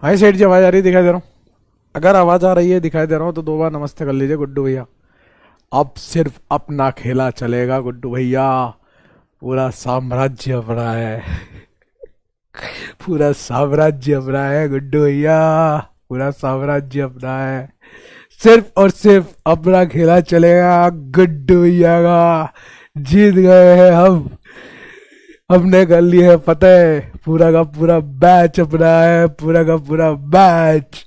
हाय सेठ जी, आवाज आ रही है? दिखाई दे रहा हूँ? अगर आवाज आ रही है, दिखाई दे रहा हूँ, तो दो बार नमस्ते कर लीजिए गुड्डू भैया। अब सिर्फ अपना खेला चलेगा गुड्डू भैया। पूरा साम्राज्य अपना है। पूरा साम्राज्य अपना है गुड्डू भैया। पूरा साम्राज्य अपना है। सिर्फ और सिर्फ अपना खेला चलेगा गुड्डू भैया का। जीत गए हैं हम। हमने कर लिया है फतेह। पूरा का पूरा बैच अपना है। पूरा का पूरा बैच।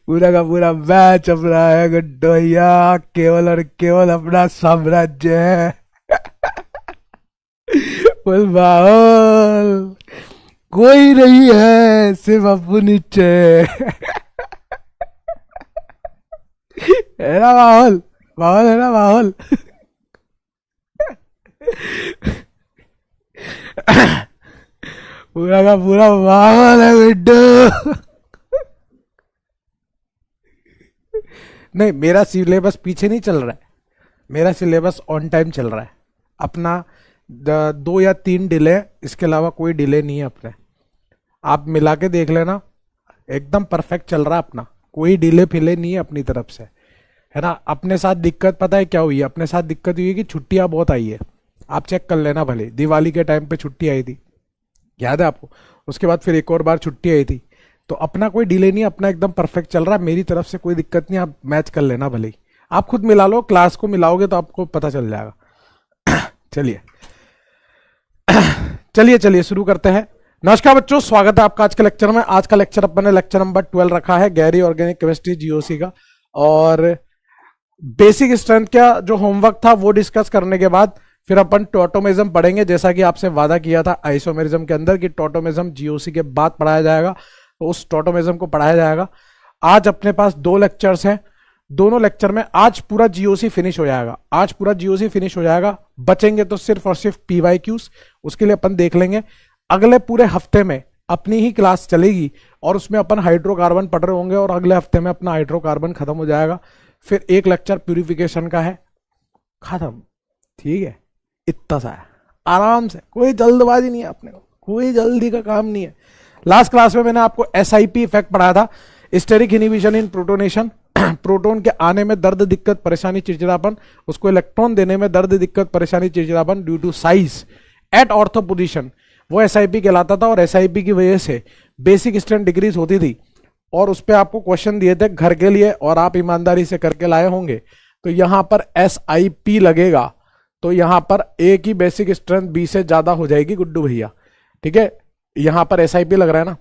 पूरा का पूरा मैच अपना है गुड्डू भैया। केवल और केवल अपना साम्राज्य है। फुल माहौल। कोई नहीं है, सिर्फ अपन नीचे। है ना माहौल? माहौल है ना माहौल? पूरा का पूरा माहौल है गुड्डू। नहीं, मेरा सिलेबस पीछे नहीं चल रहा है। मेरा सिलेबस ऑन टाइम चल रहा है अपना। 2 या 3 डिले, इसके अलावा कोई डिले नहीं है अपने। आप मिला के देख लेना, एकदम परफेक्ट चल रहा है अपना। कोई डिले फिले नहीं है अपनी तरफ से, है ना। अपने साथ दिक्कत पता है क्या हुई है? अपने साथ दिक्कत हुई है कि छुट्टियां बहुत आई है। आप चेक कर लेना भले। दिवाली के टाइम पे छुट्टी आई थी, याद है आपको? उसके बाद फिर एक और बार छुट्टी आई थी। तो अपना कोई डिले नहीं, अपना एकदम परफेक्ट चल रहा है। मेरी तरफ से कोई दिक्कत नहीं, आप मैच कर लेना भले ही। आप खुद मिला लो, क्लास को मिलाओगे तो आपको पता चल जाएगा। चलिए चलिए चलिए शुरू करते हैं। नमस्कार बच्चों, स्वागत है आपका आज के लेक्चर में। आज का लेक्चर अपन ने लेक्चर नंबर 12 रखा है, गैरी ऑर्गेनिक केमिस्ट्री जीओसी का। और बेसिक स्ट्रेंथ का जो होमवर्क था वो डिस्कस करने के बाद फिर अपन टॉटोमेज्म पढ़ेंगे, जैसा कि आपसे वादा किया था आइसोमेरिज्म के अंदर कि टॉटोमेज्म जीओसी के बाद पढ़ाया जाएगा। तो उस टॉटोमेज्म को पढ़ाया जाएगा। आज अपने पास 2 लेक्चर्स हैं। दोनों लेक्चर में आज पूरा जीओसी फिनिश हो जाएगा। आज पूरा जीओसी फिनिश हो जाएगा। बचेंगे तो सिर्फ और सिर्फ पीवाईक्यूज, उसके लिए अपन देख लेंगे। अगले पूरे हफ्ते में अपनी ही क्लास चलेगी और उसमें अपन हाइड्रोकार्बन पढ़ रहे होंगे और अगले हफ्ते में अपना हाइड्रोकार्बन खत्म हो जाएगा। फिर एक लेक्चर प्यूरिफिकेशन का है, खत्म। ठीक है, इतना सा है, आराम से। कोई जल्दबाजी नहीं है अपने को, कोई जल्दी का काम नहीं है। लास्ट क्लास में मैंने आपको एसआईपी इफेक्ट पढ़ाया था, स्टेरिक इनहिबिशन इन प्रोटोनेशन। प्रोटॉन के आने में दर्द, दिक्कत, परेशानी, चिड़चिड़ापन, उसको इलेक्ट्रॉन देने में दर्द, दिक्कत, परेशानी, चिड़चिड़ापन due to size at ortho position, वो एसआईपी कहलाता था। और एसआईपी की वजह से बेसिक स्ट्रेंथ डिक्रीज होती थी। और उस पर आपको क्वेश्चन दिए थे घर के लिए और आप ईमानदारी से करके लाए होंगे। तो यहां पर एसआईपी लगेगा तो यहां पर ए की बेसिक स्ट्रेंथ बी से ज्यादा हो जाएगी गुड्डू भैया। ठीक है, यहां पर एसआईपी लग रहा है ना।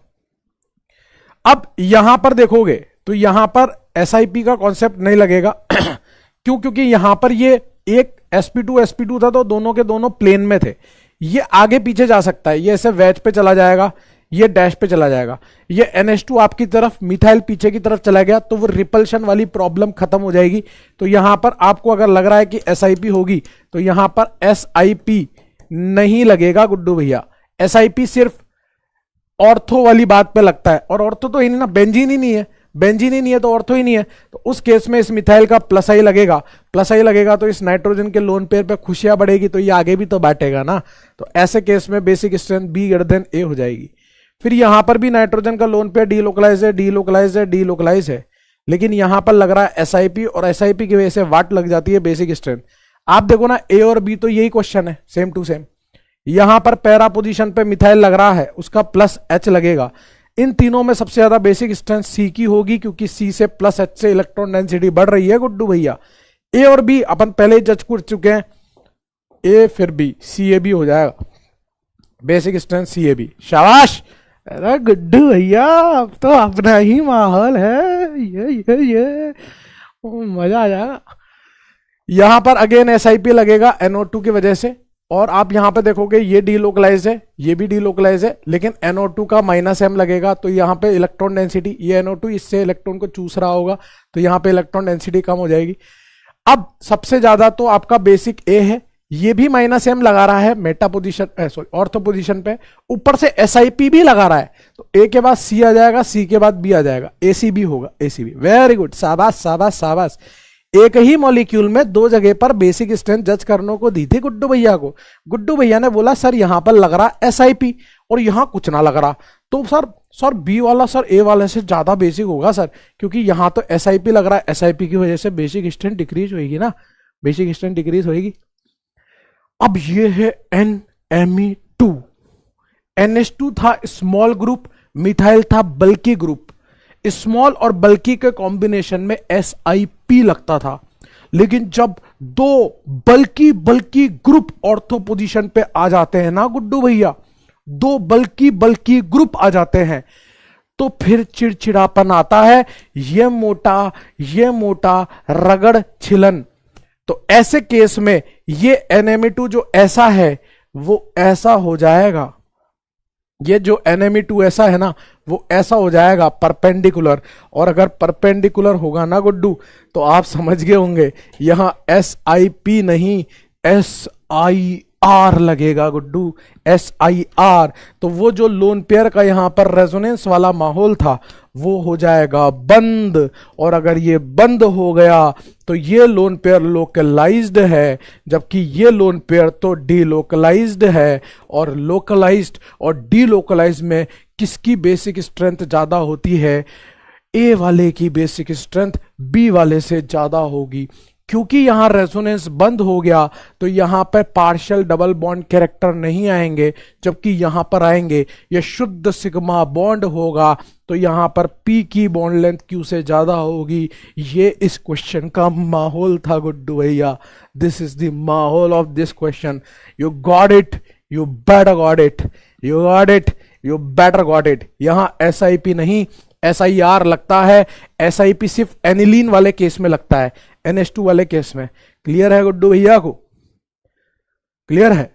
अब यहां पर देखोगे तो यहां पर एसआईपी का कॉन्सेप्ट नहीं लगेगा। क्यों? क्योंकि यहां पर ये एक sp2 था तो दोनों के दोनों प्लेन में थे। ये आगे पीछे जा सकता है, ये ऐसे वेज पे चला जाएगा, ये डैश पे चला जाएगा। ये NH2 आपकी तरफ, मिथाइल पीछे की तरफ चला गया तो वो रिपल्शन वाली प्रॉब्लम खत्म हो जाएगी। तो यहां पर आपको अगर लग रहा है कि एसआईपी होगी तो यहां पर एसआईपी नहीं लगेगा गुड्डू भैया। एसआईपी सिर्फ ऑर्थो वाली बात पे लगता है, और ऑर्थो तो ही नहीं ना, बेंजीन ही नहीं है। बेंजीन ही नहीं है तो ऑर्थो ही नहीं है। तो उस केस में इस मिथाइल का प्लस आई लगेगा। प्लस आई लगेगा तो इस नाइट्रोजन के लोन पेयर पे खुशियां बढ़ेगी, तो ये आगे भी तो बांटेगा ना। तो ऐसे केस में basic strength B greater than A हो जाएगी। फिर यहां पर भी नाइट्रोजन का लोन पेयर डीलोकलाइज है, डीलोकलाइज है, डीलोकलाइज है, लेकिन यहां पर लग रहा है एसआईपी, और एसआईपी की वजह से वाट लग जाती है बेसिक स्ट्रेंथ। आप देखो ना, ए और बी तो यही क्वेश्चन है, सेम टू सेम। यहां पर पैरा पोजीशन पे मिथाइल लग रहा है, उसका प्लस एच लगेगा। इन तीनों में सबसे ज्यादा बेसिक स्ट्रेंथ सी की होगी, क्योंकि सी से प्लस एच से इलेक्ट्रॉन डेंसिटी बढ़ रही है गुड्डू भैया। ए और बी अपन पहले ही जज कर चुके हैं, ए फिर बी, सी ए बी हो जाएगा basic strength C A B. शाबाश, अरे गुड्डू भैया अब तो अपना ही माहौल है। ये मजा आ जाएगा। यहां पर अगेन एसआईपी लगेगा NO2 की वजह से। और आप यहां पे देखोगे ये डीलोकलाइज है, ये भी डीलोकलाइज है, लेकिन NO2 का -m लगेगा। तो यहां पे इलेक्ट्रॉन डेंसिटी, ये NO2 इससे इलेक्ट्रॉन को चूस रहा होगा, तो यहां पे इलेक्ट्रॉन डेंसिटी कम हो जाएगी। अब सबसे ज्यादा तो आपका बेसिक ए है, ये भी -m लगा रहा है Meta position, sorry ortho position पे। ऊपर से एसआईपी भी लगा रहा है, तो ए के बाद सी आ जाएगा, सी के बाद बी आ जाएगा, एसीबी होगा, एसीबी। वेरी गुड, शाबाश शाबाश शाबाश। एक ही मॉलिक्यूल में दो जगह पर बेसिक स्ट्रेंथ जज करने को दी थी गुड्डू भैया को। गुड्डू भैया ने बोला सर यहां पर लग रहा SIP और यहां कुछ ना लग रहा, तो सर बी वाला सर ए वाले से ज्यादा बेसिक होगा सर, क्योंकि यहां तो SIP लग रहा है, SIP की वजह से बेसिक स्ट्रेंथ डिक्रीज होगी ना, बेसिक स्ट्रेंथ डिक्रीज होगी। अब ये है NMe2, NH2 था स्मॉल ग्रुप, मिथाइल था बल्की ग्रुप। स्मॉल और बल्की के कॉम्बिनेशन में SIP लगता था, लेकिन जब दो बल्की ग्रुप ऑर्थो पोजीशन पे आ जाते हैं ना गुड्डू भैया, दो बल्की ग्रुप आ जाते हैं, तो फिर चिड़चिड़ापन आता है, ये मोटा रगड़ छिलन। तो ऐसे केस में ये NMe2 जो ऐसा है वो ऐसा हो जाएगा, ये जो NMe2 ऐसा है ना वो ऐसा हो जाएगा परपेंडिकुलर। और अगर परपेंडिकुलर होगा ना गुड्डू तो आप समझ गए होंगे, यहां SIP नहीं SIR लगेगा गुड्डू, SIR। तो वो जो लोन पेयर का यहां पर रेजोनेंस वाला माहौल था वो हो जाएगा बंद, और अगर ये बंद हो गया तो ये लोन पेयर लोकलाइज्ड है, जबकि ये लोन पेयर तो डीलोकलाइज्ड है। और लोकलाइज्ड और डीलोकलाइज्ड में किसकी बेसिक स्ट्रेंथ ज्यादा होती है? ए वाले की बेसिक स्ट्रेंथ बी वाले से ज्यादा होगी। क्योंकि यहां रेजोनेंस बंद हो गया तो यहां पर पार्शियल डबल बॉन्ड कैरेक्टर नहीं आएंगे, जबकि यहां पर आएंगे। ये शुद्ध सिग्मा बॉन्ड होगा तो यहां पर P की बॉन्ड लेंथ Q से ज्यादा होगी। ये इस क्वेश्चन का माहौल था गुड्डू भैया। दिस इज द माहौल of this question. You got it, you better got it, you got it, you better got it. यहां SIP नहीं SIR लगता है। SIP सिर्फ एनिलीन वाले केस में लगता है, NH2 वाले केस में। क्लियर है गुड्डू भैया को? क्लियर है?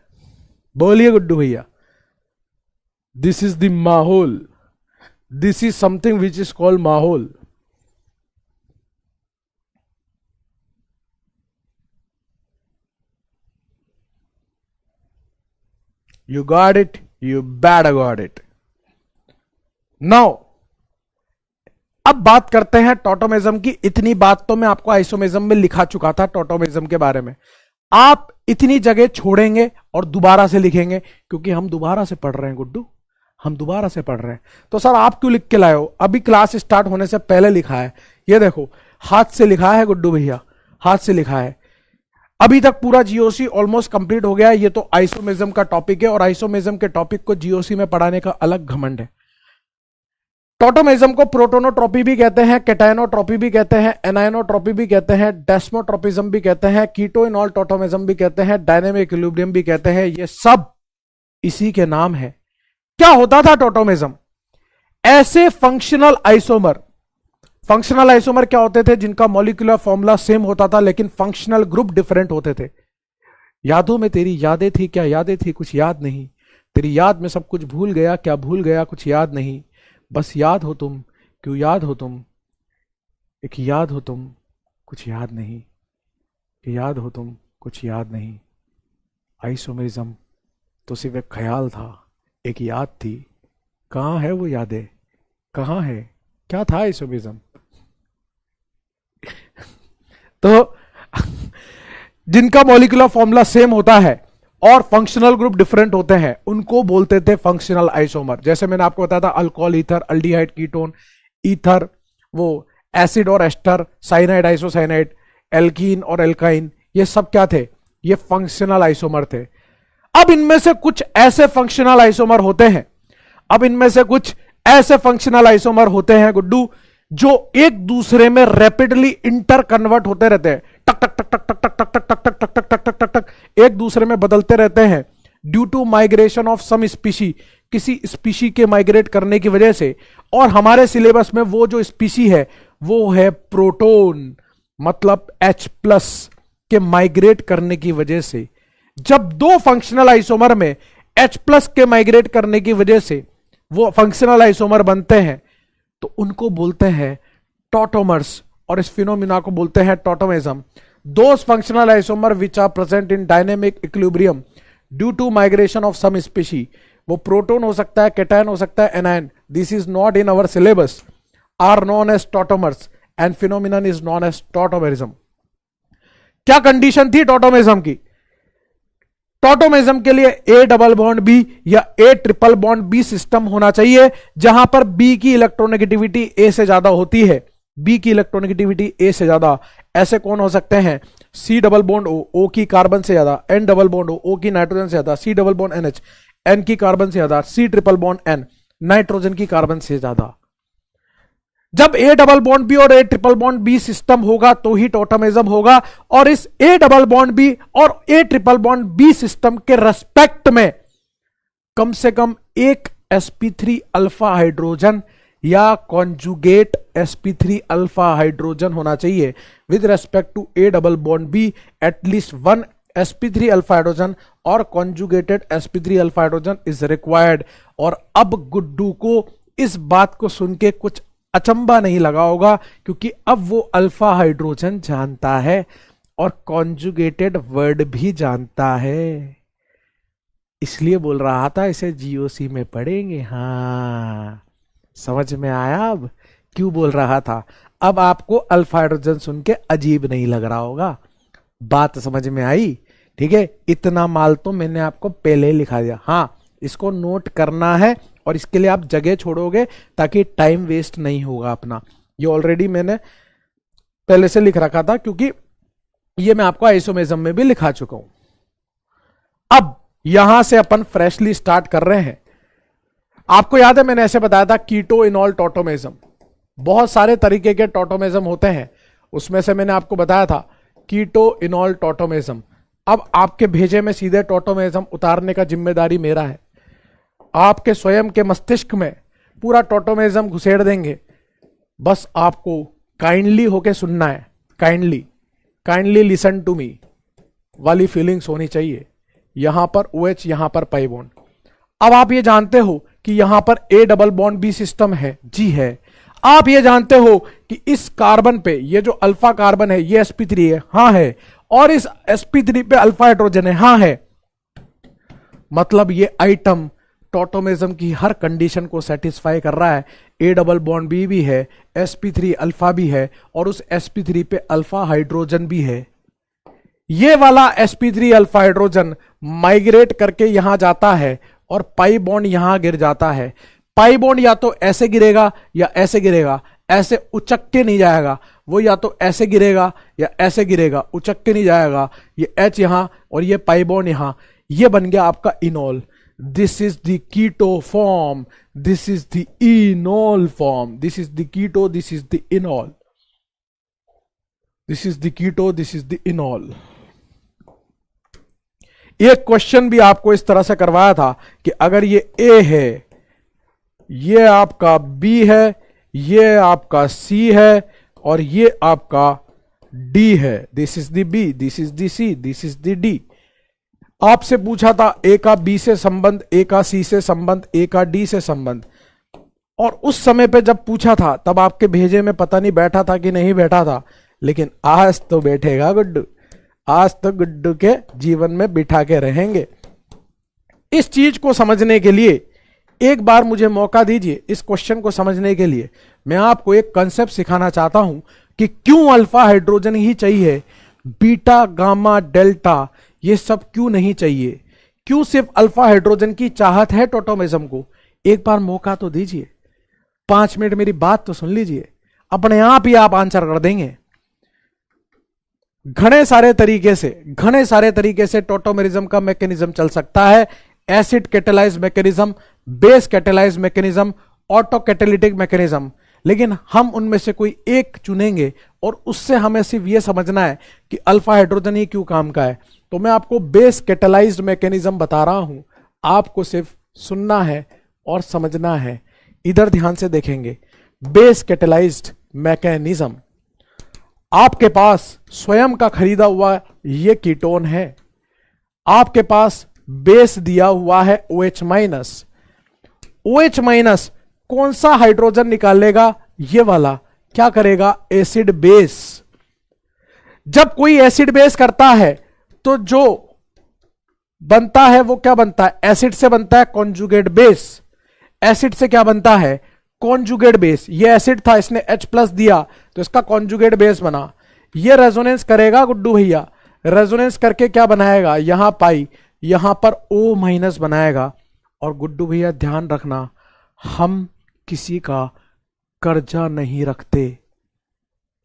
बोलिए गुड्डू भैया। दिस इज द माहौल, this is something which is called माहौल। You got it, you better got it. Now, अब बात करते हैं टॉटोमेज्म की। इतनी बात तो मैं आपको आइसोमेज्म में लिखा चुका था टॉटोमेज्म के बारे में। आप इतनी जगह छोड़ेंगे और दोबारा से लिखेंगे, क्योंकि हम दोबारा से पढ़ रहे हैं गुड्डू, हम दोबारा से पढ़ रहे हैं। तो सर आप क्यों लिख के लाए हो? अभी क्लास स्टार्ट होने से पहले लिखा है। ये देखो हाथ से लिखा है गुड्डू भैया, हाथ से लिखा है। अभी तक पूरा जीओसी ऑलमोस्ट कंप्लीट हो गया है। ये तो आइसोमेज्म का टॉपिक है और आइसोमेज्म के टॉपिक को जीओसी में पढ़ाने का अलग घमंड है। टॉटोमेज्म को प्रोटोनोट्रोपी भी कहते हैं, कैटायनोट्रोपी भी कहते हैं, एनायनोट्रोपी भी कहते हैं, डेस्मोट्रोपिज्म भी कहते हैं, कीटोइनॉल टॉटोमेज्म भी कहते हैं, डायनेमिक इक्विलिब्रियम भी कहते हैं। ये सब इसी के नाम है। क्या होता था टॉटोमेज्म? ऐसे फंक्शनल आइसोमर, फंक्शनल आइसोमर क्या होते थे? जिनका मॉलिक्यूलर फॉर्मूला सेम होता था लेकिन फंक्शनल ग्रुप डिफरेंट होते थे। यादों में तेरी यादें थी, क्या यादें थी? कुछ याद नहीं। तेरी याद में सब कुछ भूल गया, क्या भूल गया? कुछ याद नहीं। बस याद हो तुम, क्यों याद हो तुम? एक याद हो तुम, कुछ याद नहीं। याद हो तुम, कुछ याद नहीं। आइसोमेरिज्म तो सिर्फ एक ख्याल था, एक याद थी। कहां है वो यादें? कहां है? क्या था आइसोमेरिज्म? तो जिनका मॉलिक्यूलर फॉर्मूला सेम होता है और फंक्शनल ग्रुप डिफरेंट होते हैं उनको बोलते थे फंक्शनल आइसोमर। जैसे मैंने आपको बताया था alcohol ether, aldehyde ketone, ether वो एसिड और एस्टर, साइनाइड आइसोसाइनाइड, एल्कीन और एल्काइन, ये सब क्या थे? ये फंक्शनल आइसोमर थे। अब इनमें से कुछ ऐसे फंक्शनल आइसोमर होते हैं, अब इनमें से कुछ ऐसे फंक्शनल आइसोमर होते हैं गुड्डू जो एक दूसरे में रैपिडली इंटर कन्वर्ट होते रहते हैं। टक टक टक टक टक टक टक टक टक टक टक टक टक टक टक एक दूसरे में बदलते रहते हैं due to migration of some species, किसी स्पीशी के माइग्रेट करने की वजह से। और हमारे सिलेबस में वो जो स्पीशी है वो है प्रोटोन, मतलब H+ के माइग्रेट करने की वजह से। जब दो फंक्शनल आइसोमर में H+ के माइग्रेट करने की वजह से वो फंक्शनल आइसोमर बनते हैं तो उनको बोलते हैं टॉटोमर्स, और इस फिनोमिना को बोलते हैं tautomerism. Those functional isomer which are present in dynamic equilibrium due to migration of some species, वो प्रोटोन हो सकता है, कैटायन हो सकता है, anion, this is not in our syllabus, are known as tautomers and phenomenon is known as tautomerism. क्या condition थी tautomerism की? टॉटोमेज्म के लिए ए डबल बॉन्ड बी या A triple bond B system होना चाहिए, जहां पर बी की इलेक्ट्रोनेगेटिविटी ए से ज्यादा होती है। बी की इलेक्ट्रोनेगेटिविटी ए से ज्यादा ऐसे कौन हो सकते हैं? सी डबल बॉन्ड ओ, ओ की कार्बन से ज्यादा, एन डबल बॉन्ड ओ की नाइट्रोजन से ज्यादा, C double bond NH, N की कार्बन से ज्यादा, C triple bond N nitrogen की कार्बन से ज्यादा। जब ए डबल बॉन्ड बी और A triple bond B system होगा तो ही टॉटोमेज्म होगा। और इस ए डबल बॉन्ड बी और A triple bond B system के रेस्पेक्ट में कम से कम एक sp3 अल्फा हाइड्रोजन या कॉन्जुगेट sp3 अल्फा हाइड्रोजन होना चाहिए। With respect to A double bond B at least one sp3 alpha hydrogen और conjugated sp3 alpha hydrogen is required. और अब गुड्डू को इस बात को सुन के कुछ अचंबा नहीं लगा होगा, क्योंकि अब वो अल्फा हाइड्रोजन जानता है और कॉन्जुगेटेड वर्ड भी जानता है। इसलिए बोल रहा था इसे जीओसी में पढ़ेंगे। हाँ, समझ में आया अब क्यों बोल रहा था। अब आपको अल्फा हाइड्रोजन सुन के अजीब नहीं लग रहा होगा। बात समझ में आई? ठीक है, इतना माल तो मैंने आपको पहले ही लिखा दिया। हाँ, इसको नोट करना है और इसके लिए आप जगह छोड़ोगे ताकि टाइम वेस्ट नहीं होगा अपना। ये ऑलरेडी मैंने पहले से लिख रखा था, क्योंकि ये मैं आपको आइसोमेज्म में भी लिखा चुका हूं। अब यहां से अपन फ्रेशली स्टार्ट कर रहे हैं। आपको याद है मैंने ऐसे बताया था कीटो इनॉल टॉटोमेज्म। बहुत सारे तरीके के टॉटोमेज्म होते हैं, उसमें से मैंने आपको बताया था कीटो इनॉल टॉटोमेज्म। अब आपके भेजे में सीधे टॉटोमेज्म उतारने का जिम्मेदारी मेरा है। आपके स्वयं के मस्तिष्क में पूरा टॉटोमेज्म घुसेड़ देंगे। बस आपको काइंडली होके सुनना है। काइंडली लिसन टू मी वाली फीलिंग्स होनी चाहिए। यहां पर OH, यहां पर पाई बॉन्ड। अब आप ये जानते हो कि यहां पर A double bond B system है। जी है। आप ये जानते हो कि इस कार्बन पे ये जो अल्फा कार्बन है ये sp3 है। हाँ है। और इस sp3 पे अल्फा हाइड्रोजन है। हाँ है। मतलब ये आइटम टॉटोमेज्म की हर कंडीशन को सेटिस्फाई कर रहा है। ए डबल बॉन्ड बी भी है, sp3 अल्फा भी है और उस sp3 पे अल्फा हाइड्रोजन भी है। ये वाला sp3 अल्फा हाइड्रोजन माइग्रेट करके यहां जाता है और पाई बॉन्ड यहां गिर जाता है। पाई बॉन्ड या तो ऐसे गिरेगा या ऐसे गिरेगा, ऐसे उचक के नहीं जाएगा। वो या तो ऐसे गिरेगा या ऐसे गिरेगा, उचक के नहीं जाएगा। ये H यहां और ये पाई बॉन्ड यहां, ये बन गया आपका इनॉल। This is the keto form. This is the enol form. This is the keto. This is the enol. This is the keto. This is the enol. एक क्वेश्चन भी आपको इस तरह से करवाया था कि अगर ये A है, ये आपका B है, ये आपका C है और ये आपका D है। This is the B. This is the C. This is the D. आपसे पूछा था ए का बी से संबंध, ए का सी से संबंध, ए का डी से संबंध। और उस समय पे जब पूछा था तब आपके भेजे में पता नहीं बैठा था कि नहीं बैठा था, लेकिन आज तो बैठेगा गुड्डू। आज तो गुड्डू के जीवन में बिठा के रहेंगे। इस चीज को समझने के लिए एक बार मुझे मौका दीजिए। इस क्वेश्चन को समझने के लिए मैं आपको एक कंसेप्ट सिखाना चाहता हूं कि क्यों अल्फा हाइड्रोजन ही चाहिए, बीटा गामा डेल्टा ये सब क्यों नहीं चाहिए। क्यों सिर्फ अल्फा हाइड्रोजन की चाहत है टॉटोमेज्म को। एक बार मौका तो दीजिए, 5 मिनट मेरी बात तो सुन लीजिए, अपने आप ही आप आंसर कर देंगे। घने सारे तरीके से टॉटोमेरिज्म का मैकेनिज्म चल सकता है। Acid catalyse mechanism, base catalyse mechanism, auto catalytic mechanism. लेकिन हम उनमें से कोई एक चुनेंगे और उससे हमें सिर्फ यह समझना है कि अल्फा हाइड्रोजन ही क्यों काम का है। तो मैं आपको बेस कैटेलाइज्ड मैकेनिज्म बता रहा हूं, आपको सिर्फ सुनना है और समझना है। इधर ध्यान से देखेंगे। बेस कैटेलाइज्ड मैकेनिज्म, आपके पास स्वयं का खरीदा हुआ ये कीटोन है, आपके पास बेस दिया हुआ है OH माइनस। OH माइनस कौन सा हाइड्रोजन निकालेगा? ये वाला। क्या करेगा? Acid base. जब कोई एसिड बेस करता है तो जो बनता है वो क्या बनता है? एसिड से बनता है कॉन्जुगेट बेस। एसिड से क्या बनता है? Conjugate base. ये एसिड था, इसने H+ दिया तो इसका कॉन्जुगेट बेस बना। ये रेजोनेंस करेगा गुड्डू भैया रेजोनेंस करके क्या बनाएगा, यहां पाई, यहां पर O माइनस बनाएगा। और गुड्डू भैया ध्यान रखना, हम किसी का कर्जा नहीं रखते,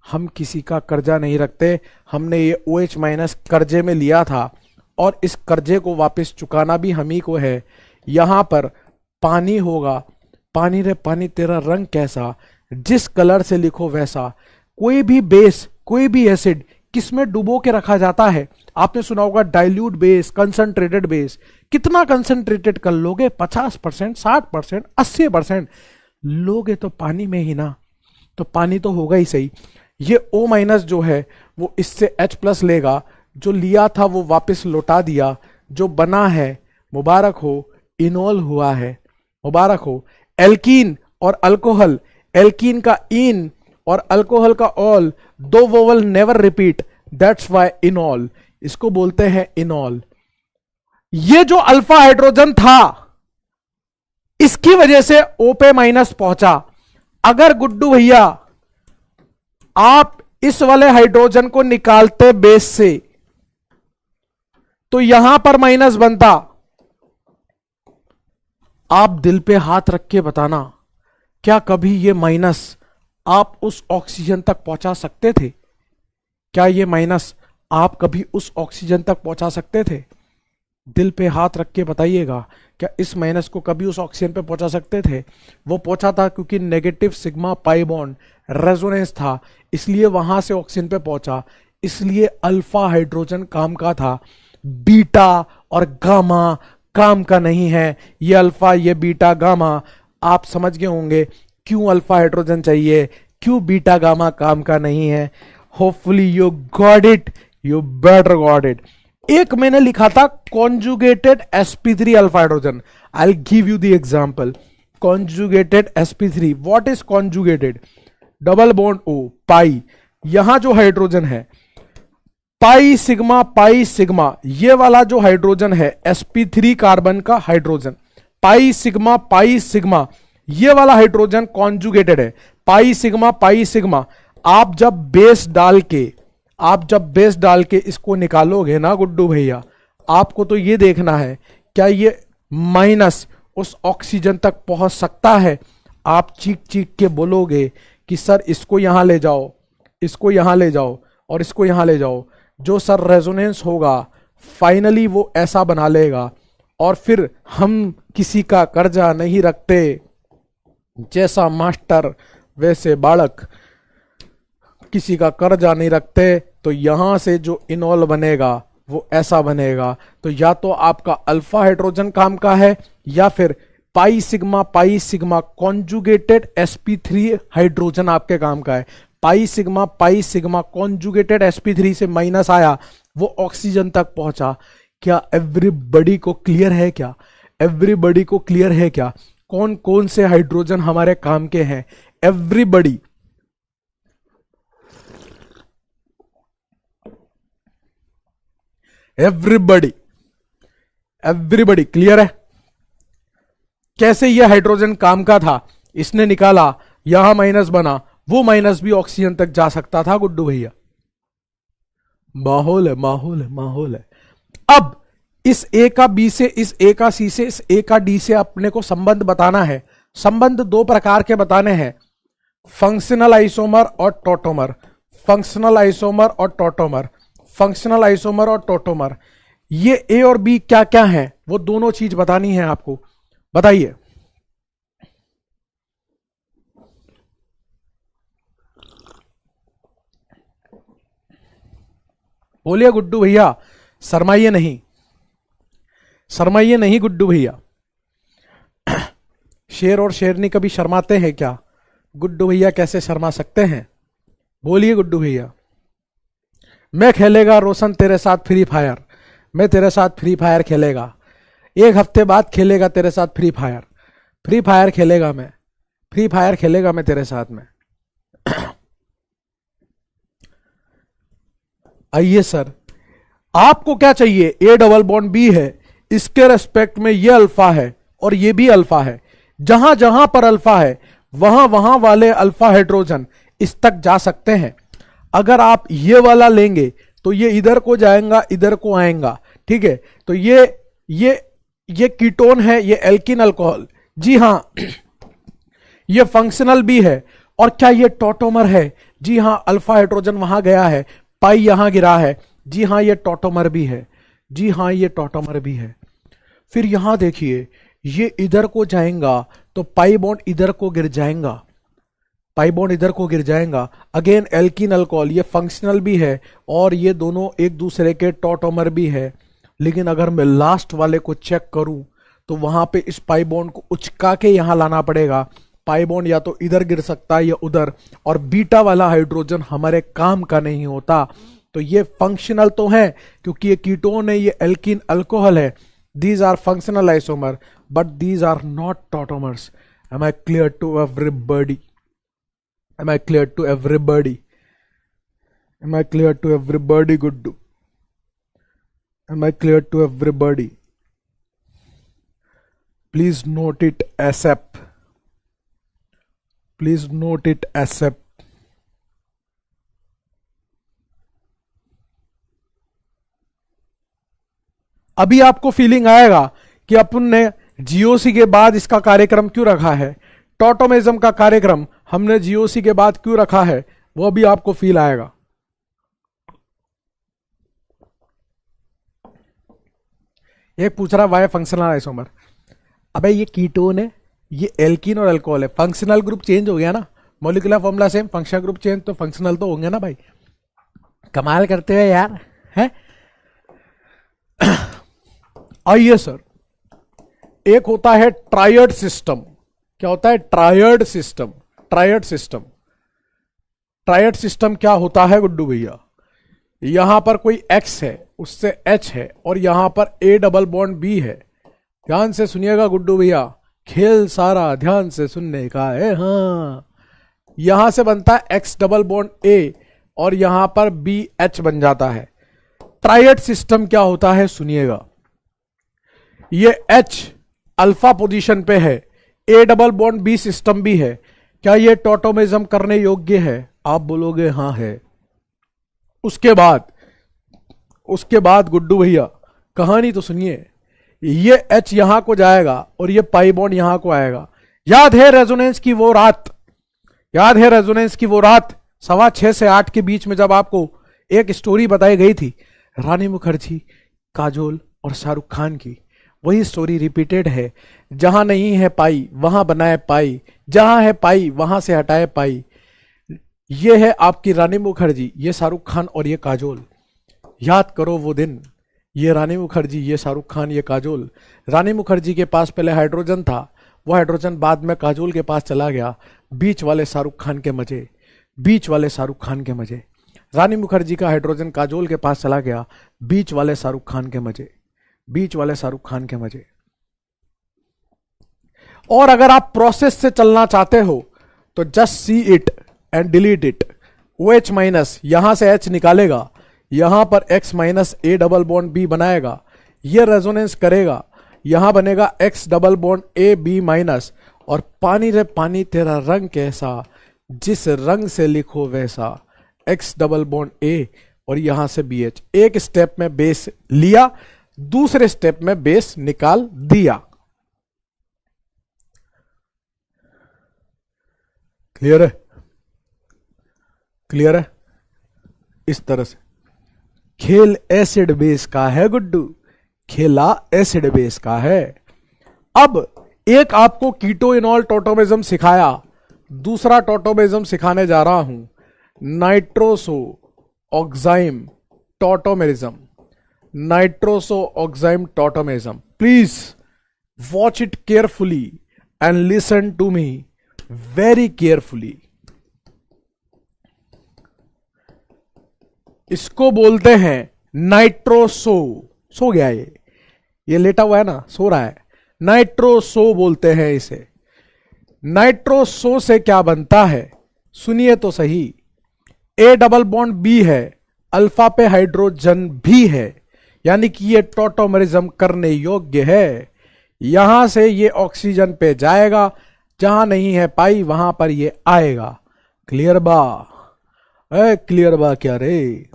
हम किसी का कर्जा नहीं रखते। हमने ये OH माइनस कर्जे में लिया था और इस कर्जे को वापस चुकाना भी हम ही को है। यहां पर पानी होगा, पानी रे पानी तेरा रंग कैसा, जिस कलर से लिखो वैसा। कोई भी बेस, कोई भी एसिड किसमें डुबो के रखा जाता है, आपने सुना होगा डाइल्यूट बेस, कंसंट्रेटेड बेस। कितना कंसंट्रेटेड कर लोगे, 50%, 60%, 80% लोगे तो पानी में ही ना, तो पानी तो होगा ही सही। ये O माइनस जो है वो इससे H प्लस लेगा, जो लिया था वो वापस लौटा दिया, जो बना है मुबारक हो, इनॉल हुआ है, मुबारक हो। एल्कीन और अल्कोहल, एल्कीन का इन और अल्कोहल का ऑल, दो vowel never repeat, that's why इनॉल, इसको बोलते हैं इनॉल। ये जो अल्फा हाइड्रोजन था इसकी वजह से O पे माइनस पहुंचा। अगर गुड्डू भैया आप इस वाले हाइड्रोजन को निकालते बेस से तो यहां पर माइनस बनता। आप दिल पे हाथ रख के बताना, क्या कभी ये माइनस आप उस ऑक्सीजन तक पहुंचा सकते थे? क्या ये माइनस आप कभी उस ऑक्सीजन तक पहुंचा सकते थे? दिल पे हाथ रख के बताइएगा, क्या इस माइनस को कभी उस ऑक्सीजन पे पहुंचा सकते थे? वो पहुंचा था क्योंकि negative sigma pi bond resonance था, इसलिए वहां से ऑक्सीजन पे पहुंचा। इसलिए अल्फा हाइड्रोजन काम का था, बीटा और गामा काम का नहीं है। ये अल्फा, ये बीटा, गामा, आप समझ गए होंगे क्यों अल्फा हाइड्रोजन चाहिए, क्यों बीटा गामा काम का नहीं है। Hopefully you got it, you better got it. एक मैंने लिखा था conjugated sp3 alpha hydrogen, I will give you the example. Conjugated sp3, what is conjugated? Double bond O, पाई, यहां जो हाइड्रोजन है पाई सिग्मा, ये वाला जो हाइड्रोजन है sp3 कार्बन का हाइड्रोजन, पाई सिग्मा, ये वाला हाइड्रोजन कॉन्जुगेटेड है, पाई सिग्मा। आप जब बेस डाल के इसको निकालोगे ना गुड्डू भैया, आपको तो ये देखना है क्या ये माइनस उस ऑक्सीजन तक पहुंच सकता है। आप चीख के बोलोगे कि सर इसको यहां ले जाओ, इसको यहां ले जाओ और इसको यहां ले जाओ। जो सर रेजोनेंस होगा फाइनली वो ऐसा बना लेगा। और फिर हम किसी का कर्जा नहीं रखते, जैसा मास्टर वैसे बालक, किसी का कर्जा नहीं रखते। तो यहां से जो इनॉल बनेगा वो ऐसा बनेगा। तो या तो आपका अल्फा हाइड्रोजन काम का है या फिर pi sigma conjugated sp3 hydrogen आपके काम का है। पाई सिग्मा कॉन्जुगेटेड sp3 से माइनस आया, वो ऑक्सीजन तक पहुंचा। क्या एवरीबॉडी को क्लियर है? क्या एवरीबॉडी को क्लियर है? क्या कौन कौन से हाइड्रोजन हमारे काम के हैं? एवरीबॉडी, एवरीबॉडी क्लियर है? कैसे ये हाइड्रोजन काम का था, इसने निकाला, यहां माइनस बना, वो माइनस भी ऑक्सीजन तक जा सकता था गुड्डू भैया। माहौल है। अब इस ए का बी से, इस ए का सी से, इस ए का डी से अपने को संबंध बताना है। संबंध दो प्रकार के बताने हैं, फंक्शनल आइसोमर और टोटोमर। फंक्शनल आइसोमर और टोटोमर, ये ए और बी क्या क्या है वो दोनों चीज बतानी है आपको। बताइए। बोलिए गुड्डू भैया, शर्माइए नहीं गुड्डू भैया। शेर और शेरनी कभी शर्माते हैं क्या? गुड्डू भैया कैसे शर्मा सकते हैं? बोलिए गुड्डू भैया। मैं खेलेगा रोशन तेरे साथ फ्री फायर, मैं तेरे साथ फ्री फायर खेलेगा। एक हफ्ते बाद खेलेगा तेरे साथ फ्री फायर खेलेगा मैं तेरे साथ में। आइए सर, आपको क्या चाहिए? ए डबल बॉन्ड बी है, इसके रेस्पेक्ट में ये अल्फा है और ये भी अल्फा है। जहां जहां पर अल्फा है वहां वहां वाले अल्फा हाइड्रोजन इस तक जा सकते हैं। अगर आप ये वाला लेंगे तो ये इधर को जाएगा, इधर को आएगा, ठीक है। तो ये कीटोन है, ये एल्किन अल्कोहल, जी हां। ये फंक्शनल भी है। और क्या ये टॉटोमर है? जी हां, अल्फा हाइड्रोजन वहां गया है, पाई यहां गिरा है, जी हां ये टॉटोमर भी है, जी हां ये टॉटोमर भी है। फिर यहां देखिए, ये इधर को जाएगा तो पाई बॉन्ड इधर को गिर जाएगा, पाई बॉन्ड इधर को गिर जाएगा। अगेन एल्किन अल्कोहल, ये फंक्शनल भी है और ये दोनों एक दूसरे के टॉटोमर भी है। लेकिन अगर मैं लास्ट वाले को चेक करूं तो वहां पे इस पाई बॉन्ड को उचका के यहां लाना पड़ेगा। पाई बॉन्ड या तो इधर गिर सकता है या उधर, और बीटा वाला हाइड्रोजन हमारे काम का नहीं होता। तो ये फंक्शनल तो है क्योंकि ये कीटोन है, ये एल्किन अल्कोहल है। These are functional isomer but these are not tautomers. Am I clear to everybody? Am I clear to everybody? Am I clear to everybody Guddu? Am I clear to everybody? Please note it ASAP, please note it ASAP. अभी आपको feeling आएगा कि अपन ने GOC के बाद इसका कार्यक्रम क्यों रखा है, टॉटोमिज्म का कार्यक्रम हमने जीओसी के बाद क्यों रखा है, वो भी आपको फील आएगा। एक पूछ रहा वाई फंक्शनल आइसोमर। अबे ये कीटोन है, ये एल्कीन और अल्कोहल है, फंक्शनल ग्रुप चेंज हो गया ना, molecular formula same, functional group change, तो फंक्शनल तो होंगे ना भाई। कमाल करते हैं यार, है। आइए सर, एक होता है ट्रायड सिस्टम। क्या होता है? Triad system. Triad system, triad system क्या होता है गुड्डू भैया? यहां पर कोई X है, उससे H है, और यहां पर A डबल बॉन्ड B है। ध्यान से सुनिएगा गुड्डू भैया, खेल सारा ध्यान से सुनने का है। हाँ, यहां से बनता है X डबल बॉन्ड A और यहां पर BH बन जाता है। ट्रायड सिस्टम क्या होता है सुनिएगा, ये H अल्फा पोजीशन पे है, A double bond B system भी है। क्या ये टॉटोमिज्म करने योग्य है? आप बोलोगे हाँ है। उसके बाद गुड्डू भैया कहानी तो सुनिए, ये H यहां को जाएगा और ये पाई बॉन्ड यहां को आएगा। याद है रेजोनेंस की वो रात, याद है रेजोनेंस की वो रात 6:15 से 8 के बीच में जब आपको एक स्टोरी बताई गई थी रानी मुखर्जी, काजोल और शाहरुख खान की। वही स्टोरी रिपीटेड है, जहां नहीं है पाई वहां बनाए पाई, जहां है पाई वहां से हटाए पाई। ये है आपकी रानी मुखर्जी, ये शाहरुख खान और ये काजोल। याद करो वो दिन, ये रानी मुखर्जी, ये शाहरुख खान, ये काजोल। रानी मुखर्जी के पास पहले हाइड्रोजन था, वो हाइड्रोजन बाद में काजोल के पास चला गया। बीच वाले शाहरुख खान के मजे, बीच वाले शाहरुख खान के मजे। रानी मुखर्जी का हाइड्रोजन काजोल के पास चला गया, बीच वाले शाहरुख खान के मजे, बीच वाले शाहरुख खान के मजे। और अगर आप प्रोसेस से चलना चाहते हो तो just see it and delete it. OH minus यहां से H निकालेगा, यहां पर X minus A double bond B बनाएगा, ये रेजोनेंस करेगा, यहां बनेगा X double bond A B minus. और पानी रे पानी तेरा रंग कैसा, जिस रंग से लिखो वैसा, X डबल बॉन्ड A और यहां से BH। एक स्टेप में बेस लिया, दूसरे स्टेप में बेस निकाल दिया। क्लियर है? क्लियर है? इस तरह से खेल एसिड बेस का है गुड्डू, खेला एसिड बेस का है। अब एक आपको कीटोइनॉल टॉटोमिज्म सिखाया, दूसरा टॉटोमिज्म सिखाने जा रहा हूं, nitroso oxime tautomerism. Nitroso oxime tautomerism, please watch it carefully and listen to me very carefully. इसको बोलते हैं नाइट्रोसो। सो गया ये लेटा हुआ है ना, सो रहा है। नाइट्रोसो बोलते हैं इसे। नाइट्रोसो से क्या बनता है सुनिए तो सही। A डबल बॉन्ड B है, अल्फा पे हाइड्रोजन भी है, यानी कि ये टॉटोमरिज्म करने योग्य है। यहां से ये ऑक्सीजन पे जाएगा, जहां नहीं है पाई वहां पर ये आएगा। क्लियर बा? क्लियर बा क्या रे?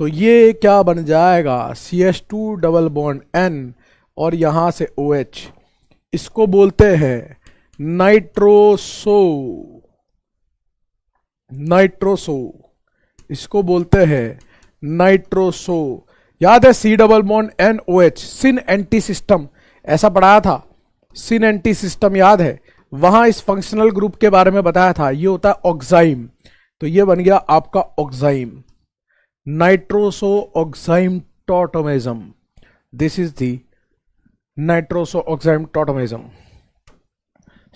तो ये क्या बन जाएगा, CH2 डबल बॉन्ड N और यहां से OH। इसको बोलते हैं नाइट्रोसो, इसको बोलते हैं नाइट्रोसो। याद है C डबल बॉन्ड NOH, सिन एंटी सिस्टम, ऐसा पढ़ाया था, सिन एंटी सिस्टम याद है, वहां इस फंक्शनल ग्रुप के बारे में बताया था, ये होता है ऑक्साइम। तो ये बन गया आपका oxime, nitroso oxime tautomerism. This is the nitroso oxime tautomerism.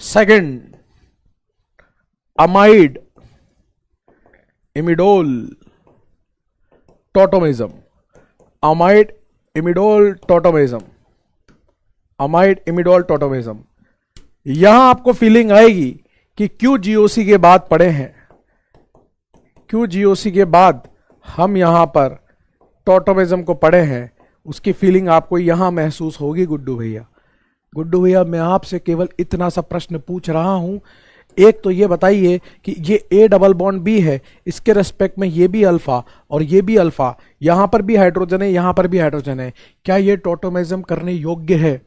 Second, amide imidol tautomerism, amide imidol tautomerism, amide imidol tautomerism. यहां आपको फीलिंग आएगी कि क्यों जीओसी के बाद पढ़े हैं, क्यों जीओसी के बाद हम यहां पर टॉटोमेजम को पढ़े हैं, उसकी फीलिंग आपको यहां महसूस होगी। गुड्डू भैया, गुड्डू भैया मैं आपसे केवल इतना सा प्रश्न पूछ रहा हूं, एक तो ये बताइए कि ये A डबल बॉन्ड B है, इसके रेस्पेक्ट में ये भी अल्फा और ये भी अल्फा, यहां पर भी हाइड्रोजन है, यहां पर भी हाइड्रोजन है, क्या ये टॉटोमेजम करने योग्य है?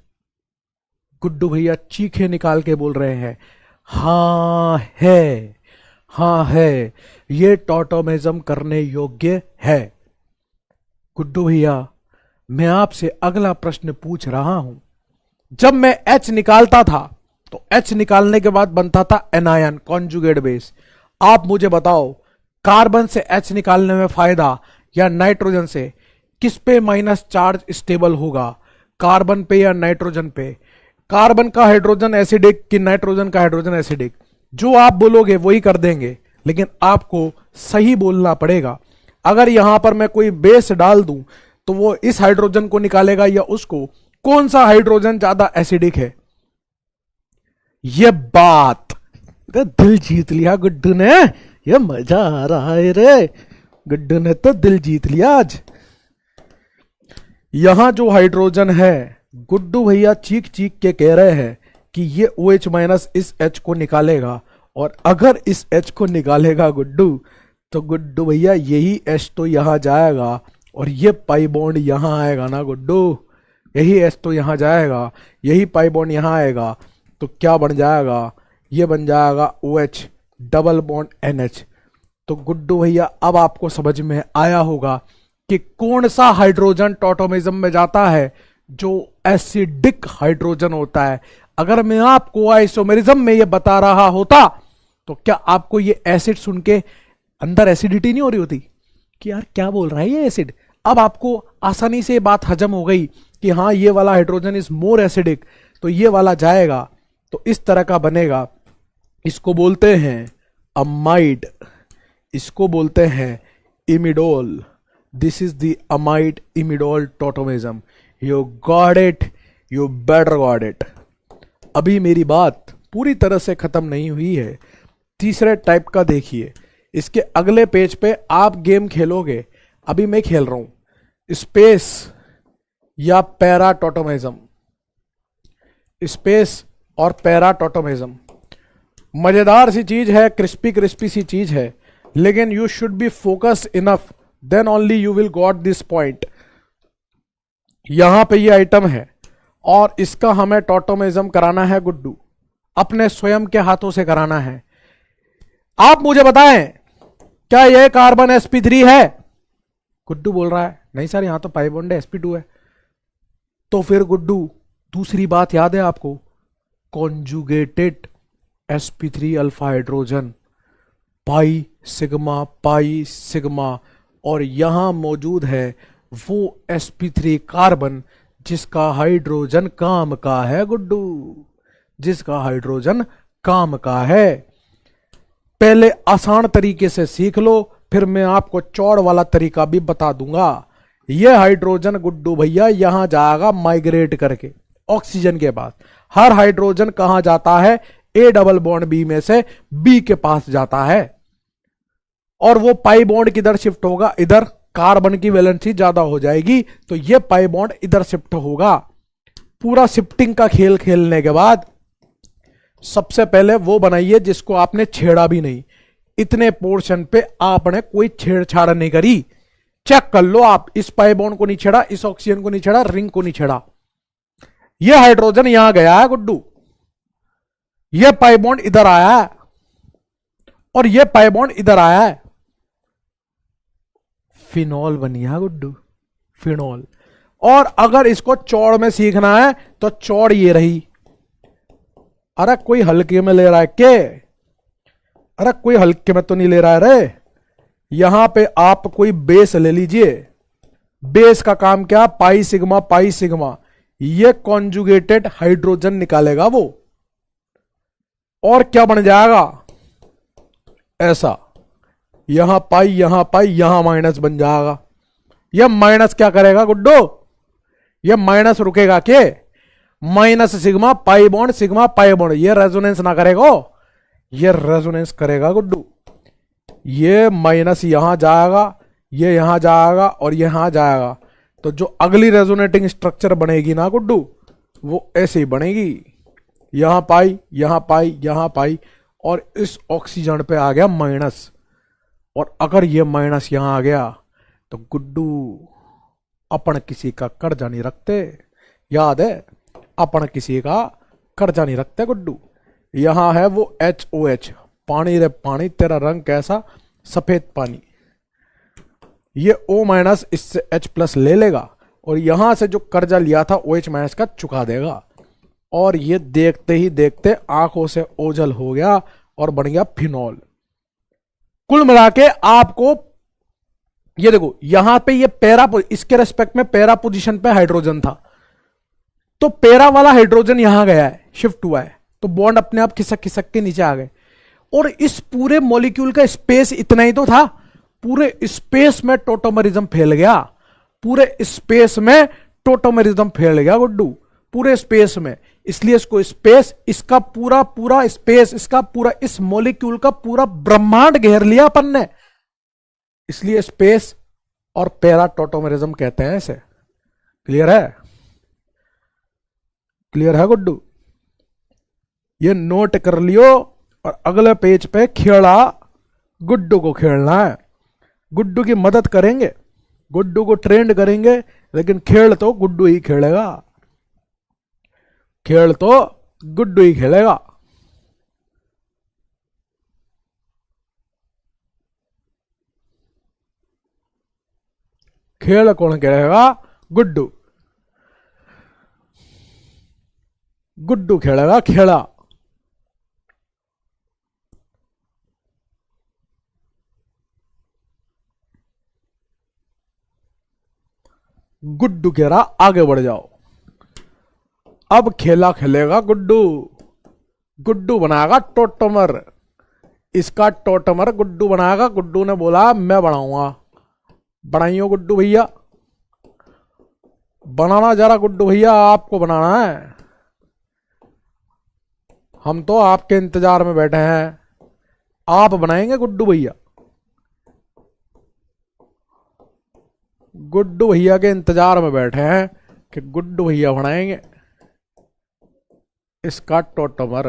गुड्डू भैया चीखे निकाल के बोल रहे हैं हाँ है, हाँ है, ये टॉटोमेजम करने योग्य है। गुड्डू भैया मैं आपसे अगला प्रश्न पूछ रहा हूं, जब मैं H निकालता था तो H निकालने के बाद बनता था एनायन कॉन्जुगेट बेस। आप मुझे बताओ कार्बन से H निकालने में फायदा या नाइट्रोजन से, किस पे माइनस चार्ज स्टेबल होगा, कार्बन पे या नाइट्रोजन पे? कार्बन का हाइड्रोजन एसिडिक कि नाइट्रोजन का हाइड्रोजन एसिडिक? जो आप बोलोगे वही कर देंगे, लेकिन आपको सही बोलना पड़ेगा। अगर यहां पर मैं कोई बेस डाल दूं तो वो इस हाइड्रोजन को निकालेगा या उसको, कौन सा हाइड्रोजन ज्यादा एसिडिक है? ये बात तो दिल जीत लिया गुड्डू ने, ये मजा आ रहा है रे, गुड्डू ने तो दिल जीत लिया आज। यहां जो हाइड्रोजन है, गुड्डू भैया चीख चीख के कह रहे हैं कि ये OH माइनस इस H को निकालेगा, और अगर इस H को निकालेगा गुड्डू, तो गुड्डू भैया यही H तो यहां जाएगा और ये पाई बॉन्ड यहां आएगा ना गुड्डू, यही H तो यहां जाएगा, यही पाई बॉन्ड यहां आएगा, तो क्या बन जाएगा, ये बन जाएगा OH डबल बॉन्ड NH। तो गुड्डू भैया अब आपको समझ में आया होगा कि कौन सा हाइड्रोजन टॉटोमेजम में जाता है, जो एसिडिक हाइड्रोजन होता है। अगर मैं आपको आइसोमेरिज्म में ये बता रहा होता तो क्या आपको ये एसिड सुन के अंदर एसिडिटी नहीं हो रही होती कि यार क्या बोल रहा है ये एसिड? अब आपको आसानी से बात हजम हो गई कि हाँ ये वाला हाइड्रोजन इज मोर एसिडिक, तो ये वाला जाएगा, तो इस तरह का बनेगा। इसको बोलते हैं अमाइड, इसको बोलते हैं imidol. This is the amide imidol tautomerism. You got it, you better got it. अभी मेरी बात पूरी तरह से खत्म नहीं हुई है। तीसरे टाइप का देखिए, इसके अगले पेज पे आप गेम खेलोगे, अभी मैं खेल रहा हूं स्पेस या पैरा टॉटोमेजम। स्पेस और पैरा टॉटोमेजम मजेदार सी चीज है, क्रिस्पी क्रिस्पी सी चीज है, लेकिन you should be focus enough, then only you will got this point. यहां पे ये आइटम है और इसका हमें टॉटोमेजम कराना है गुड्डू, अपने स्वयं के हाथों से कराना है। आप मुझे बताएं क्या ये कार्बन sp3 है? गुड्डू बोल रहा है नहीं सर यहां तो पाई बॉन्ड है, sp2 है। तो फिर गुड्डू दूसरी बात याद है आपको, conjugated sp3 alpha hydrogen, pi sigma, और यहां मौजूद है वो sp3 कार्बन जिसका हाइड्रोजन काम का है गुड्डू, जिसका हाइड्रोजन काम का है। पहले आसान तरीके से सीख लो, फिर मैं आपको चौड़ वाला तरीका भी बता दूंगा। यह हाइड्रोजन गुड्डू भैया यहां जाएगा माइग्रेट करके ऑक्सीजन के पास। हर हाइड्रोजन कहां जाता है? A डबल बॉन्ड B में से B के पास जाता है, और वो पाई बॉन्ड किधर शिफ्ट होगा? इधर। कार्बन की वैलेंसी ज्यादा हो जाएगी तो ये पाई बॉन्ड इधर शिफ्ट होगा। पूरा शिफ्टिंग का खेल खेलने के बाद सबसे पहले वो बनाइए जिसको आपने छेड़ा भी नहीं, इतने पोर्शन पे आपने कोई छेड़छाड़ नहीं करी चेक कर लो आप, इस पाई बॉन्ड को नहीं छेड़ा, इस ऑक्सीजन को नहीं छेड़ा, रिंग को नहीं छेड़ा, ये हाइड्रोजन यहां गया है गुड्डू, ये पाई बॉन्ड इधर आया है और ये पाई बॉन्ड इधर आया है, फिनॉल बनी है गुड्डू, फिनॉल। और अगर इसको चौड़ में सीखना है तो चौड़ ये रही। अरे कोई हल्के में ले रहा है के? अरे कोई हल्के में तो नहीं ले रहा है रे। यहां पे आप कोई बेस ले लीजिए, बेस का काम क्या, पाई सिग्मा पाई सिग्मा, ये कॉन्जुगेटेड हाइड्रोजन निकालेगा वो, और क्या बन जाएगा ऐसा, यहां पाई यहां माइनस बन जाएगा। यह माइनस क्या करेगा गुड्डो, यह माइनस रुकेगा के, माइनस सिग्मा पाई बॉन्ड, ये रेजोनेंस ना करेगा, ये रेजोनेंस करेगा गुड्डू। ये माइनस यहां जाएगा, ये यहां जाएगा और यहां जाएगा, तो जो अगली रेजोनेटिंग स्ट्रक्चर बनेगी ना गुड्डू, वो ऐसे ही बनेगी, यहां पाई, और इस ऑक्सीजन पे आ गया माइनस, और अगर ये माइनस यहां आ गया तो गुड्डू अपन किसी का कर्जा नहीं रखते, याद है, अपन किसी का कर्जा नहीं रखते गुड्डू। यहां है वो HOH, पानी रे पानी, तेरा रंग कैसा, सफेद पानी। ये O माइनस इससे H+ ले लेगा और यहां से जो कर्जा लिया था OH माइनस का चुका देगा, और ये देखते ही देखते आंखों से ओझल हो गया और बन गया फिनॉल। कुल मिला के आपको ये देखो, यहां पे ये पैरा, इसके रेस्पेक्ट में पैरा पोजीशन पे हाइड्रोजन था, तो पैरा वाला हाइड्रोजन यहां गया है, शिफ्ट हुआ है, तो बॉन्ड अपने आप खिसक खिसक के नीचे आ गए। और इस पूरे मॉलिक्यूल का स्पेस इतना ही तो था, पूरे स्पेस में टोटोमरिज्म फैल गया, पूरे स्पेस में टोटोमरिज्म फैल गया गुड्डू, पूरे स्पेस में। इसलिए इसको स्पेस, इसका पूरा पूरा स्पेस, इसका पूरा, इस मॉलिक्यूल का पूरा ब्रह्मांड घेर लिया अपन ने, इसलिए स्पेस और पैरा टोटोमरिज्म कहते हैं इसे। क्लियर है? क्लियर है गुड्डू? ये नोट कर लियो, और अगले पेज पे खेड़ा गुड्डू को खेलना है, गुड्डू की मदद करेंगे, गुड्डू को ट्रेंड करेंगे, लेकिन खेल तो गुड्डू ही खेलेगा, खेल तो गुड्डू ही खेलेगा। खेल कौन खेलेगा? गुड्डू, गुड्डू खेलेगा खेला। गुड्डू कह रहा आगे बढ़ जाओ, अब खेला खेलेगा गुड्डू, गुड्डू बनाएगा टोटोमर, इसका टोटोमर गुड्डू बनाएगा। गुड्डू ने बोला मैं बनाऊंगा, बनाइयो गुड्डू भैया, बनाना जरा गुड्डू भैया, आपको बनाना है, हम तो आपके इंतजार में बैठे हैं, आप बनाएंगे गुड्डू भैया, गुड्डू भैया के इंतजार में बैठे हैं कि गुड्डू भैया बनाएंगे इसका टोटोमर।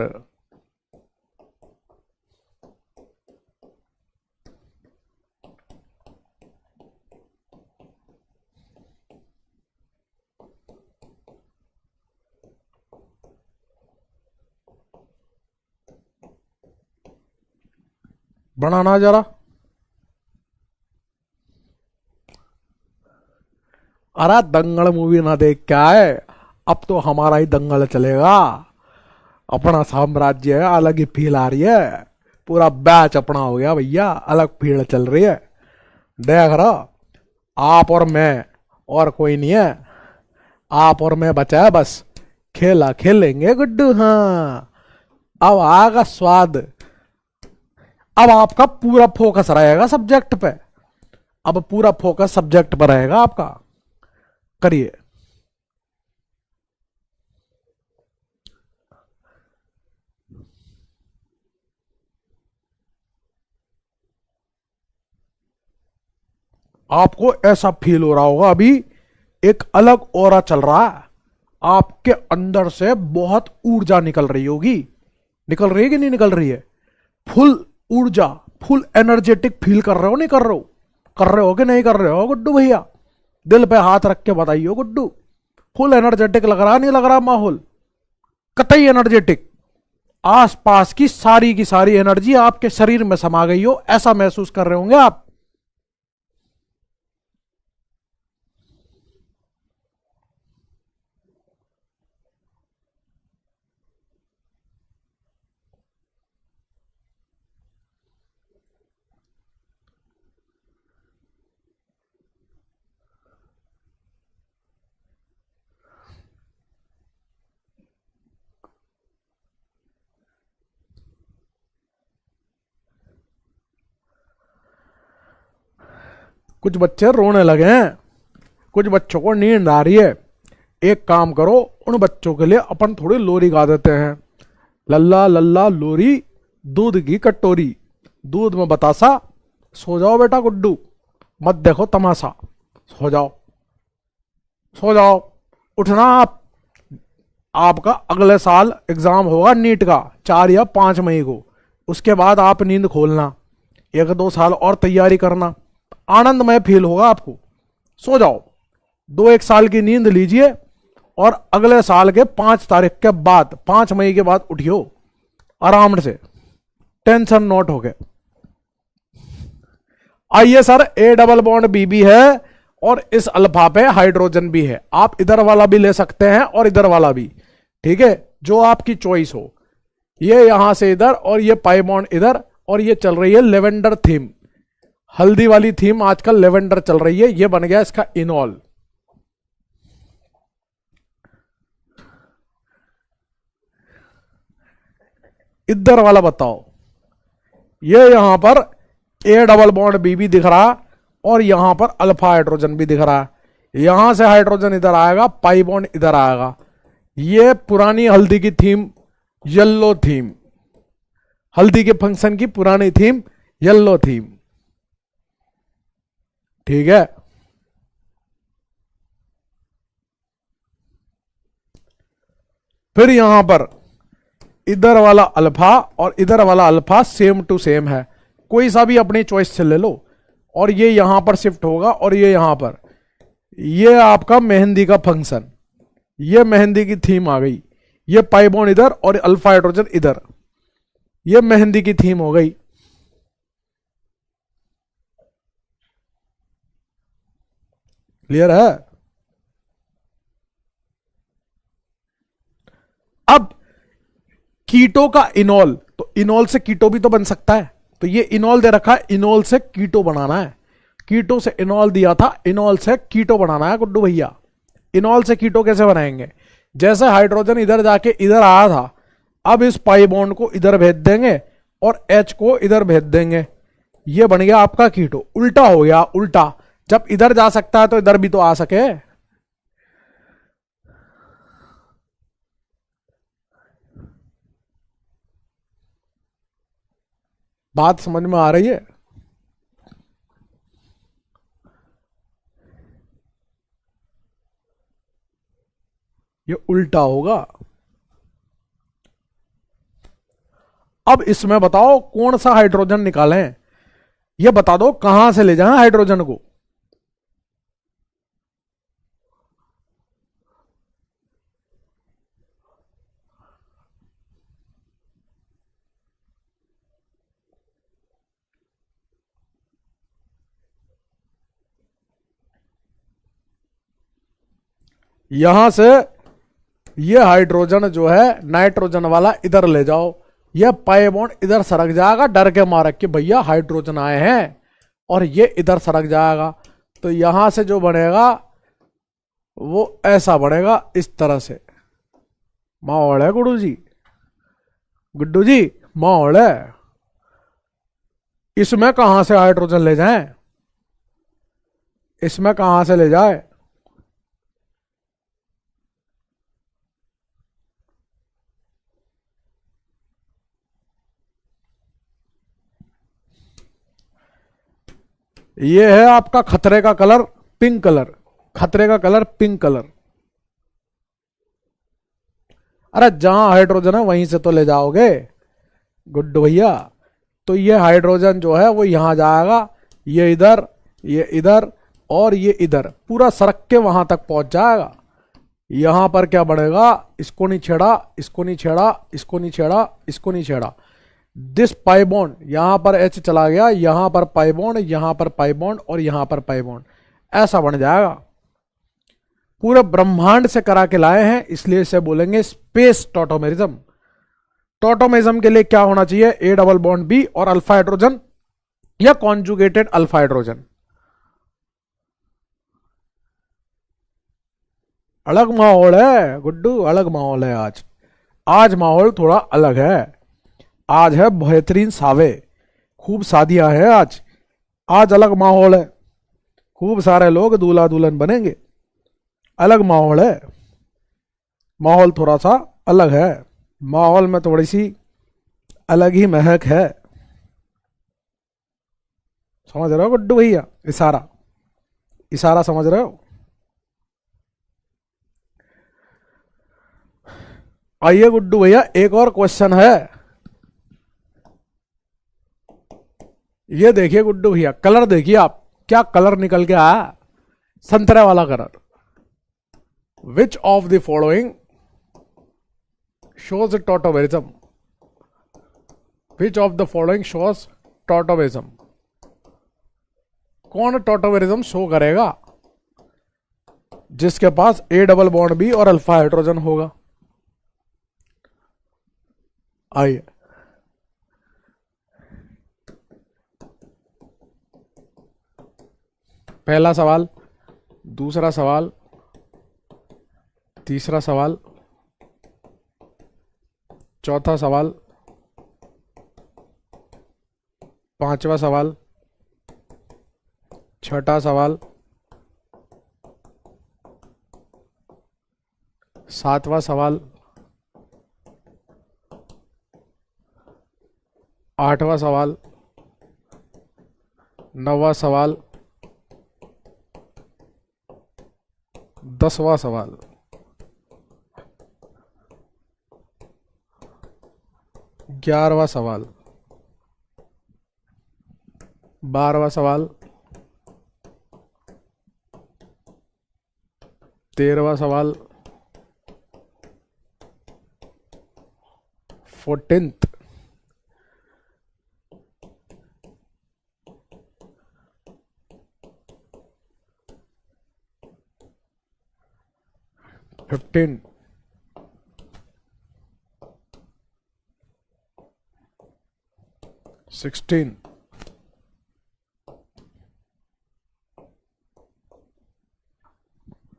बनाना जरा। अरे दंगल मूवी ना देख क्या है, अब तो हमारा ही दंगल चलेगा, अपना साम्राज्य है, अलग ही फील आ रही है, पूरा बैच अपना हो गया भैया, अलग फील चल रही है। देख रहा, आप और मैं, और कोई नहीं है, आप और मैं बचा है बस, खेला खेलेंगे गुड्डू। हाँ, अब आएगा स्वाद, अब आपका पूरा फोकस रहेगा सब्जेक्ट पे, अब पूरा फोकस सब्जेक्ट पर रहेगा आपका। करिए। आपको ऐसा फील हो रहा होगा अभी एक अलग ऑरा चल रहा है, आपके अंदर से बहुत ऊर्जा निकल रही होगी, निकल रही है कि नहीं निकल रही है? फुल ऊर्जा, फुल एनर्जेटिक फील कर रहे हो, नहीं कर रहे हो? कर रहे हो कि नहीं कर रहे हो गुड्डू भैया? दिल पे हाथ रख के बताइए गुड्डू। फुल एनर्जेटिक लग रहा, नहीं लग रहा माहौल? कतई एनर्जेटिक। आसपास की सारी एनर्जी आपके शरीर में समा गई हो, ऐसा महसूस कर रहे होंगे आप। कुछ बच्चे रोने लगे हैं, कुछ बच्चों को नींद आ रही है। एक काम करो, उन बच्चों के लिए अपन थोड़ी लोरी गा देते हैं। लल्ला लल्ला लोरी, दूध की कटोरी, दूध में बतासा, सो जाओ बेटा गुड्डू, मत देखो तमाशा, सो जाओ सो जाओ। उठना आप, आपका अगले साल एग्जाम होगा नीट का 4 या 5 मई को। उसके बाद आप नींद खोलना, 1-2 साल और तैयारी करना, आनंदमय फील होगा आपको। सो जाओ, 2-1 साल की नींद लीजिए और अगले साल के 5 तारीख के बाद, 5 मई के बाद उठियो आराम से, टेंशन नोट हो गए। आइए sir, A double bond B भी है और इस अल्फा पे हाइड्रोजन भी है। आप इधर वाला भी ले सकते हैं और इधर वाला भी, ठीक है, जो आपकी चॉइस हो। ये यहां से इधर और ये पाई बॉन्ड इधर, और ये चल रही है लेवेंडर थीम, हल्दी वाली थीम आजकल लेवेंडर चल रही है। ये बन गया इसका इनॉल। इधर वाला बताओ, ये यहां पर ए डबल बॉन्ड बी भी दिख रहा और यहां पर अल्फा हाइड्रोजन भी दिख रहा है। यहां से हाइड्रोजन इधर आएगा, पाई बॉन्ड इधर आएगा। ये पुरानी हल्दी की थीम, येलो थीम, हल्दी के फंक्शन की पुरानी थीम, येलो थीम, ठीक है। फिर यहां पर इधर वाला अल्फा और इधर वाला अल्फा सेम टू सेम है, कोई सा भी अपनी चॉइस से ले लो। और ये यहां पर शिफ्ट होगा और ये यहां पर, ये आपका मेहंदी का फंक्शन, ये मेहंदी की थीम आ गई। ये पाई बॉन्ड इधर और अल्फा हाइड्रोजन इधर, ये मेहंदी की थीम हो गई। क्लियर है? अब कीटो का इनॉल, तो इनॉल से कीटो भी तो बन सकता है। तो ये इनॉल दे रखा है, इनॉल से कीटो बनाना है। कीटो से इनॉल दिया था, इनॉल से कीटो बनाना है गुड्डू भैया। इनॉल से कीटो कैसे बनाएंगे? जैसे हाइड्रोजन इधर जाके इधर आया था, अब इस पाई बॉन्ड को इधर भेज देंगे और H को इधर भेज देंगे। ये बन गया आपका कीटो। उल्टा हो गया, उल्टा। जब इधर जा सकता है तो इधर भी तो आ सके। बात समझ में आ रही है? ये उल्टा होगा। अब इसमें बताओ कौन सा हाइड्रोजन निकालें, ये बता दो, कहां से ले जाएं हाइड्रोजन को। यहां से ये हाइड्रोजन जो है नाइट्रोजन वाला इधर ले जाओ, ये पाई बॉन्ड इधर सरक जाएगा, डर के मारे कि भैया हाइड्रोजन आए हैं, और ये इधर सरक जाएगा। तो यहां से जो बनेगा वो ऐसा बनेगा, इस तरह से। माहौल है गुरु जी, गुड्डू जी, माहौल है। इसमें कहां से हाइड्रोजन ले जाएं, इसमें कहां से ले जाए? ये है आपका खतरे का कलर, पिंक कलर, खतरे का कलर पिंक कलर। अरे जहां हाइड्रोजन है वहीं से तो ले जाओगे गुड्डू भैया। तो ये हाइड्रोजन जो है वो यहां जाएगा, ये इधर, ये इधर और ये इधर, पूरा सरक के वहां तक पहुंच जाएगा। यहां पर क्या बढ़ेगा, इसको नहीं छेड़ा, इसको नहीं छेड़ा, इसको नहीं छेड़ा, इसको नहीं छेड़ा। दिस पाई बॉन्ड, यहां पर एच चला गया, यहां पर पाई बॉन्ड, यहां पर पाई बॉन्ड और यहां पर पाई बॉन्ड, ऐसा बन जाएगा। पूरे ब्रह्मांड से करा के लाए हैं, इसलिए इसे बोलेंगे स्पेस टॉटोमेरिज्म। टॉटोमेरिज्म के लिए क्या होना चाहिए, ए डबल बॉन्ड बी और अल्फा हाइड्रोजन या कॉन्जुगेटेड अल्फा हाइड्रोजन। अलग माहौल है गुड्डू, अलग माहौल है आज। आज माहौल थोड़ा अलग है। आज है बेहतरीन सावे, खूब शादियां हैं आज। आज अलग माहौल है, खूब सारे लोग दूल्हा दुल्हन बनेंगे। अलग माहौल है, माहौल थोड़ा सा अलग है। माहौल में थोड़ी सी अलग ही महक है। समझ रहे हो गुड्डू भैया, इशारा इशारा समझ रहे हो। आइए गुड्डू भैया, एक और क्वेश्चन है। ये देखिए गुड्डू भैया, कलर देखिए आप, क्या कलर निकल के आया, संतरे वाला colour. Which of the following shows tautomerism, which of the following shows tautomerism. कौन टॉटोमेरिज्म शो करेगा, जिसके पास ए डबल बॉन्ड बी और अल्फा हाइड्रोजन होगा। आइए, पहला सवाल, दूसरा सवाल, तीसरा सवाल, चौथा सवाल, पांचवा सवाल, छठा सवाल, सातवां सवाल, आठवां सवाल, नौवां सवाल, 10वां सवाल। ग्यारहवां सवाल, 12वां सवाल, 13वां सवाल, 14th, 15, 16,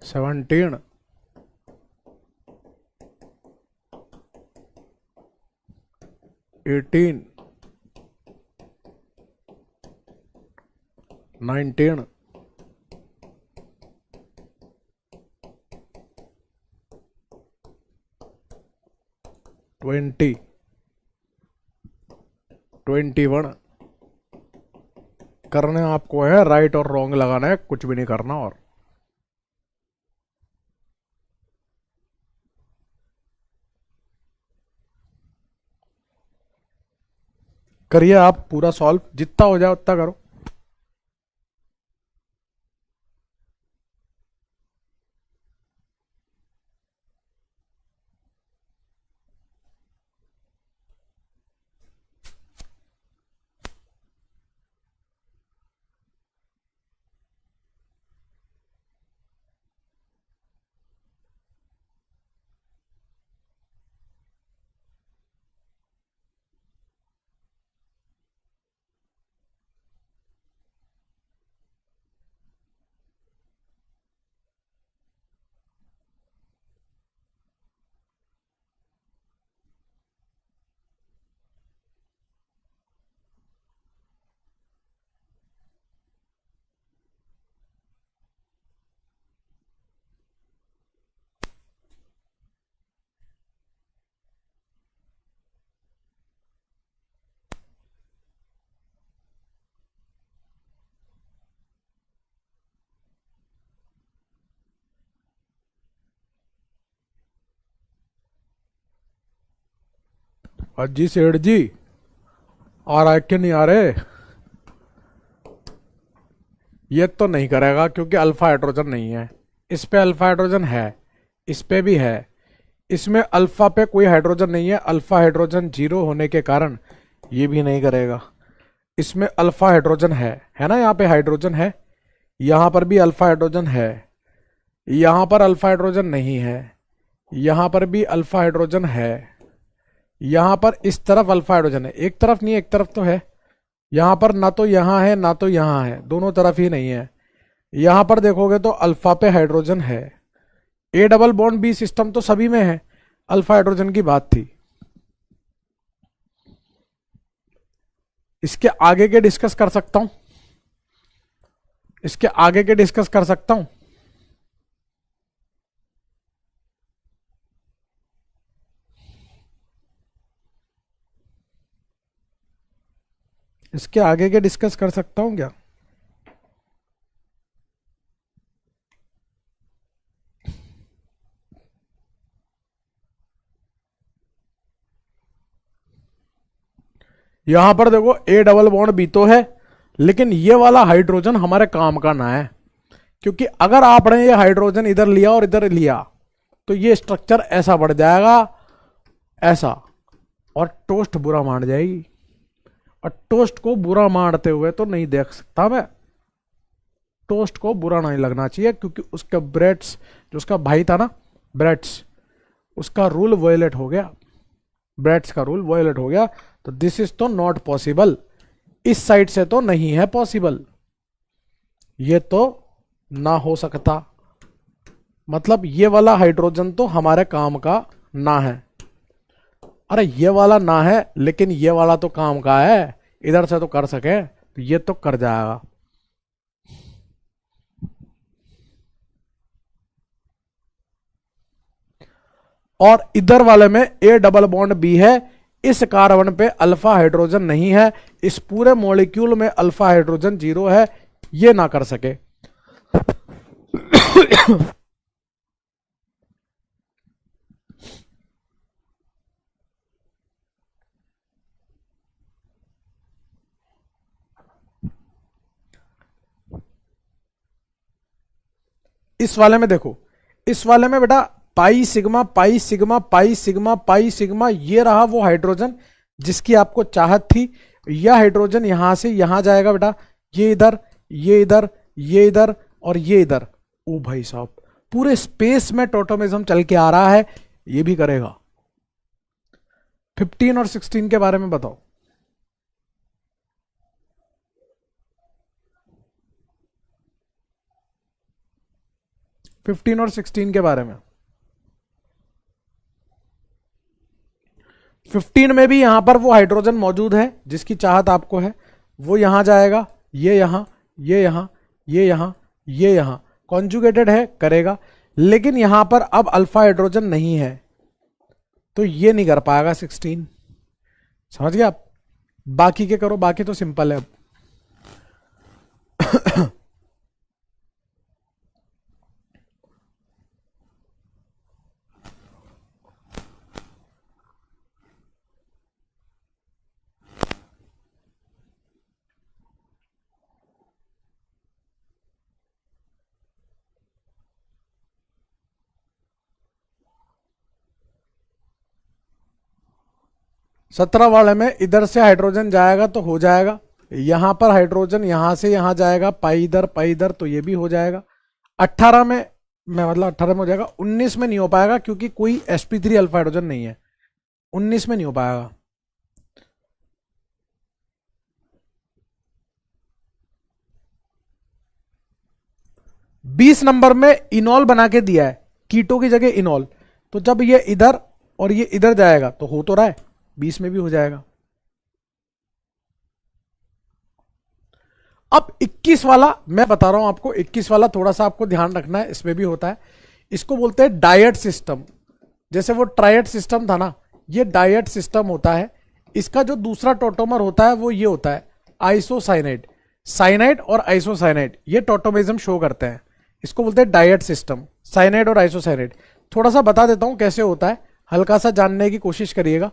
17, 18, 19, 20, 21। करने आपको है राइट और रॉन्ग लगाना है, कुछ भी नहीं करना। और करिए आप पूरा सॉल्व, जितना हो जाए उतना करो। अजी सेठ जी, आ रहा है कि नहीं आ रहे। ये तो नहीं करेगा क्योंकि अल्फा हाइड्रोजन नहीं है। इस पे अल्फा हाइड्रोजन है, इस पे भी है, इसमें अल्फा पे कोई हाइड्रोजन नहीं है, अल्फा हाइड्रोजन 0 होने के कारण ये भी नहीं करेगा। इसमें अल्फा हाइड्रोजन है ना, यहाँ पे हाइड्रोजन है, यहाँ पर भी अल्फा हाइड्रोजन है, यहाँ पर अल्फा हाइड्रोजन नहीं है, यहाँ पर भी अल्फा हाइड्रोजन है, यहाँ पर इस तरफ अल्फा हाइड्रोजन है, एक तरफ नहीं एक तरफ तो है। यहाँ पर ना तो यहाँ है ना तो यहाँ है, दोनों तरफ ही नहीं है। यहाँ पर देखोगे तो अल्फा पे हाइड्रोजन है, A double bond B system तो सभी में है, अल्फा हाइड्रोजन की बात थी। इसके आगे के डिस्कस कर सकता हूं, इसके आगे के डिस्कस कर सकता हूं। इसके आगे के डिस्कस कर सकता हूं क्या? यहां पर देखो ए डबल बॉन्ड बी तो है, लेकिन ये वाला हाइड्रोजन हमारे काम का ना है, क्योंकि अगर आपने ये हाइड्रोजन इधर लिया और इधर लिया तो ये स्ट्रक्चर ऐसा बढ़ जाएगा, ऐसा, और टोस्ट बुरा मान जाएगी। और टोस्ट को बुरा मारते हुए तो नहीं देख सकता मैं, टोस्ट को बुरा नहीं लगना चाहिए, क्योंकि उसका ब्रेड्स, जो उसका भाई था ना ब्रेड्स, उसका रूल वायलेट हो गया, ब्रेड्स का रूल वायलेट हो गया। तो दिस इज तो नॉट पॉसिबल, इस साइड से तो नहीं है पॉसिबल, ये तो ना हो सकता। मतलब ये वाला हाइड्रोजन तो हमारे काम का ना है। अरे ये वाला ना है लेकिन ये वाला तो काम का है, इधर से तो कर सके तो ये तो कर जाएगा। और इधर वाले में ए डबल बॉन्ड बी है, इस कार्बन पे अल्फा हाइड्रोजन नहीं है, इस पूरे मॉलिक्यूल में अल्फा हाइड्रोजन 0 है, ये ना कर सके। इस वाले में देखो, इस वाले में बेटा pi sigma pi sigma pi sigma pi sigma, ये रहा वो हाइड्रोजन जिसकी आपको चाहत थी। यह हाइड्रोजन यहां से यहां जाएगा बेटा, ये इधर ये इधर ये इधर और ये इधर। ओ भाई साहब, पूरे स्पेस में टोटोमिज्म चल के आ रहा है, ये भी करेगा। 15 और 16 के बारे में बताओ। 15 और 16 के बारे में। 15 में भी यहां पर वो हाइड्रोजन मौजूद है जिसकी चाहत आपको है, वो यहां जाएगा, ये यहां ये यहां ये यहां ये यहां कॉन्जुगेटेड है, करेगा। लेकिन यहां पर अब अल्फा हाइड्रोजन नहीं है तो ये नहीं कर पाएगा 16। समझ गया आप? बाकी के करो, बाकी तो सिंपल है अब। 17 वाले में इधर से हाइड्रोजन जाएगा तो हो जाएगा, यहां पर हाइड्रोजन यहां से यहां जाएगा, पाई इधर तो ये भी हो जाएगा। 18 में मतलब 18 में हो जाएगा। 19 में नहीं हो पाएगा क्योंकि कोई sp3 अल्फा हाइड्रोजन नहीं है, 19 में नहीं हो पाएगा। बीस नंबर में इनॉल बना के दिया है, कीटो की जगह इनॉल, तो जब ये इधर और ये इधर जाएगा तो हो तो रहा है, 20 में भी हो जाएगा। अब 21 वाला मैं बता रहा हूं आपको, 21 वाला थोड़ा सा आपको ध्यान रखना है, इसमें भी होता है। इसको बोलते हैं डायट सिस्टम। जैसे वो ट्रायड सिस्टम था ना, ये डायट सिस्टम होता है। इसका जो दूसरा टोटोमर होता है वो ये होता है आइसोसाइनाइड। साइनाइड और आइसोसाइनाइड ये टोटोमिज्म शो करते हैं, इसको बोलते हैं डायट सिस्टम, साइनाइड और आइसोसाइनाइड। थोड़ा सा बता देता हूं कैसे होता है, हल्का सा जानने की कोशिश करिएगा।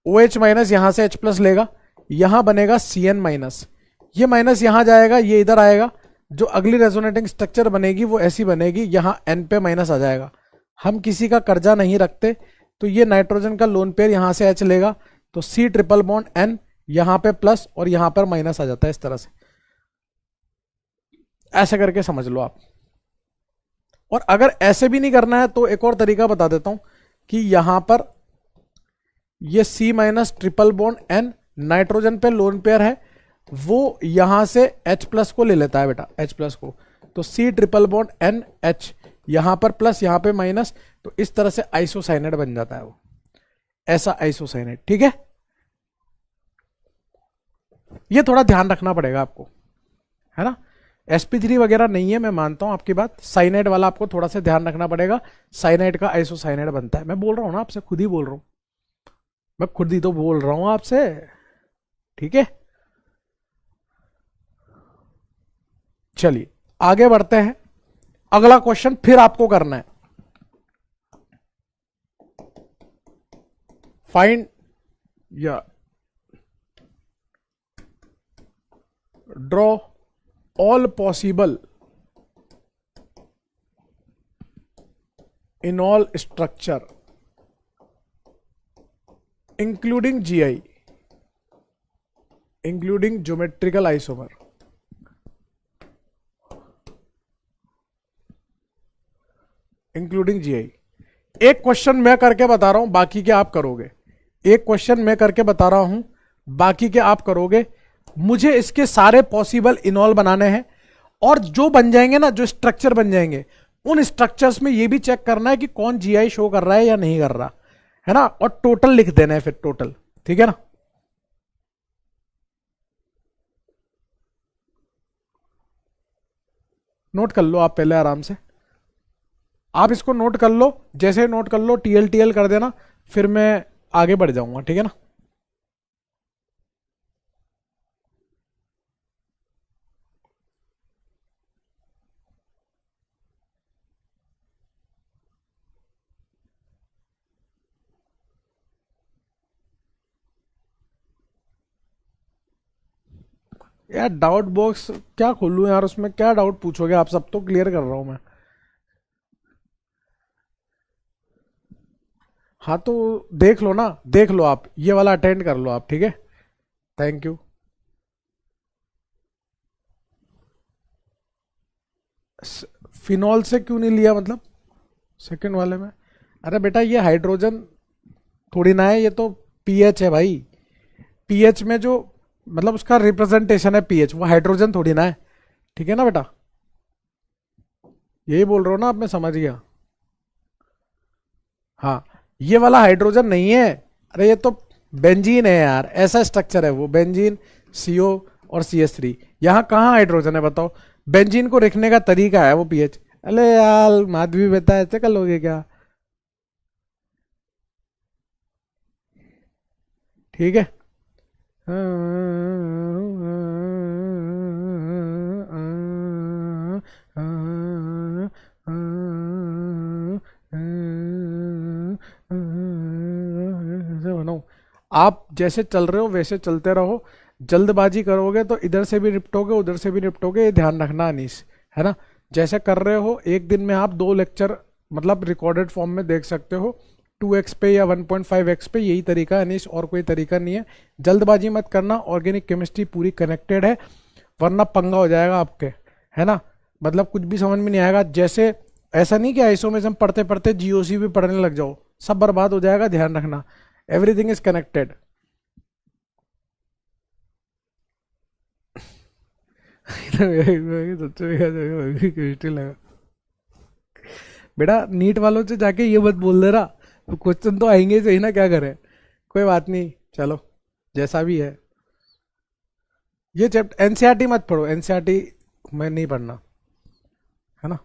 OH माइनस यहां से H प्लस लेगा, यहां बनेगा Cn माइनस, ये माइनस यहां जाएगा, ये इधर आएगा, जो अगली रेजोनेटिंग स्ट्रक्चर बनेगी वो ऐसी बनेगी, यहां n पे माइनस आ जाएगा। हम किसी का कर्जा नहीं रखते, तो ये नाइट्रोजन का लोन पेयर यहां से H लेगा, तो C ट्रिपल बॉन्ड N, यहां पे प्लस और यहां पर माइनस आ जाता है इस तरह से। ऐसे करके समझ लो आप। और अगर ऐसे भी नहीं करना है तो एक और तरीका बता देता हूं कि यहां पर ये C minus triple bond N nitrogen पे लोन पेयर है, वो यहां से H प्लस को ले लेता है बेटा, H प्लस को, तो C triple bond N H, यहां पर प्लस यहां पे माइनस, तो इस तरह से आइसोसाइनेट बन जाता है वो, ऐसा आइसोसाइनेट। ठीक है, ये थोड़ा ध्यान रखना पड़ेगा आपको, है ना। sp3 वगैरह नहीं है, मैं मानता हूं आपकी बात, साइनाइड वाला आपको थोड़ा सा ध्यान रखना पड़ेगा। साइनाइड का आइसोसाइनाइड बनता है, मैं बोल रहा हूं ना आपसे, खुद ही बोल रहा हूं, मैं खुद ही तो बोल रहा हूं आपसे। ठीक है, चलिए आगे बढ़ते हैं। अगला क्वेश्चन फिर आपको करना है, फाइंड या draw all possible enol structure including GI, including geometrical isomer, including GI। एक क्वेश्चन मैं करके बता रहा हूं, बाकी के आप करोगे। एक क्वेश्चन मैं करके बता रहा हूं, बाकी के आप करोगे। मुझे इसके सारे पॉसिबल इनॉल बनाने हैं, और जो बन जाएंगे ना, जो स्ट्रक्चर बन जाएंगे, उन स्ट्रक्चर्स में ये भी चेक करना है कि कौन GI शो कर रहा है या नहीं कर रहा है ना, और टोटल लिख देना है फिर, टोटल। ठीक है ना। नोट कर लो आप पहले आराम से, आप इसको नोट कर लो, जैसे नोट कर लो TL कर देना, फिर मैं आगे बढ़ जाऊंगा। ठीक है ना। यार डाउट बॉक्स क्या खोलूं यार, उसमें क्या डाउट पूछोगे आप, सब तो क्लियर कर रहा हूं मैं। हाँ तो देख लो ना, देख लो आप, ये वाला अटेंड कर लो आप। ठीक है, थैंक यू। फिनॉल से क्यों नहीं लिया, मतलब सेकंड वाले में? अरे बेटा ये हाइड्रोजन थोड़ी ना है, ये तो पीएच है भाई। पीएच में जो मतलब उसका रिप्रेजेंटेशन है पीएच, वो हाइड्रोजन थोड़ी ना है। ठीक है ना बेटा, यही बोल रहा हूँ ना, आप मैं समझ गया। हाँ, ये वाला हाइड्रोजन नहीं है, अरे ये तो बेंजीन है यार, ऐसा स्ट्रक्चर है वो, बेंजीन CO और CH3। यहाँ कहाँ हाइड्रोजन है बताओ? बेंजीन को लिखने का तरीका है वो पीएच। अरे यार माधवी बेटा ऐसे कर लोगे क्या? ठीक है, बनाओ। आप जैसे चल रहे हो वैसे चलते रहो, जल्दबाजी करोगे तो इधर से भी निपटोगे उधर से भी निपटोगे, ये ध्यान रखना अनीस, है ना। जैसे कर रहे हो, एक दिन में आप 2 लेक्चर मतलब रिकॉर्डेड फॉर्म में देख सकते हो, 2x पे या 1.5x पे, यही तरीका है अनीस, और कोई तरीका नहीं है। जल्दबाजी मत करना, ऑर्गेनिक केमिस्ट्री पूरी कनेक्टेड है, वरना पंगा हो जाएगा आपके, है ना। मतलब कुछ भी समझ में नहीं आएगा। जैसे ऐसा नहीं कि आइसोमेरिज्म पढ़ते पढ़ते GOC भी पढ़ने लग जाओ, सब बर्बाद हो जाएगा, ध्यान रखना। Everything is connected. बेटा नीट वालों से जाके ये मत बोल दे रहा, तो क्वेश्चन तो आएंगे सही ना, क्या करें। कोई बात नहीं, चलो जैसा भी है। ये चैप्टर एनसीईआरटी मत पढ़ो, एनसीईआरटी में नहीं पढ़ना, है ना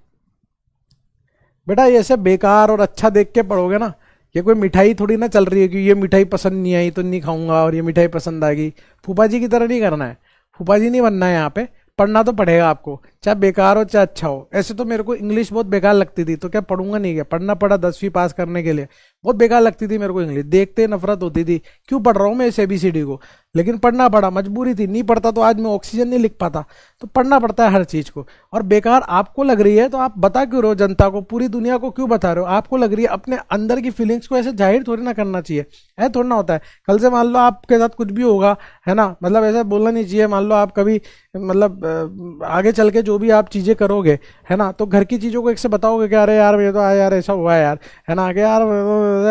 बेटा। ये सब बेकार और अच्छा देख के पढ़ोगे ना, ये कोई मिठाई थोड़ी ना चल रही है कि ये मिठाई पसंद नहीं आई तो नहीं खाऊंगा, और ये मिठाई पसंद आ गई। फूफा जी की तरह नहीं करना है, फूफा जी नहीं बनना है यहाँ पे। पढ़ना तो पड़ेगा आपको, चाहे बेकार हो चाहे अच्छा हो। ऐसे तो मेरे को इंग्लिश बहुत बेकार लगती थी, तो क्या पढ़ूंगा नहीं, क्या पढ़ना पड़ा 10वीं पास करने के लिए। बहुत बेकार लगती थी मेरे को इंग्लिश, देखते नफरत होती थी, क्यों पढ़ रहा हूँ मैं इस ABCD को, लेकिन पढ़ना पड़ा, मजबूरी थी, नहीं पढ़ता तो आज मैं ऑक्सीजन नहीं लिख पाता। तो पढ़ना पड़ता है हर चीज को। और बेकार आपको लग रही है तो आप बता क्यों रहे हो जनता को, पूरी दुनिया को क्यों बता रहे हो? आपको लग रही है, अपने अंदर की फीलिंग्स को ऐसे जाहिर थोड़ी ना करना चाहिए, ऐसा थोड़ा ना होता है। कल से मान लो आपके साथ कुछ भी होगा, है ना, मतलब ऐसा बोलना नहीं चाहिए। मान लो आप कभी मतलब आगे चल के जो भी आप चीजें करोगे, है ना, तो घर की चीजों को एक से बताओगे कि अरे यार ये तो यार ऐसा हुआ है यार, है ना, कि यार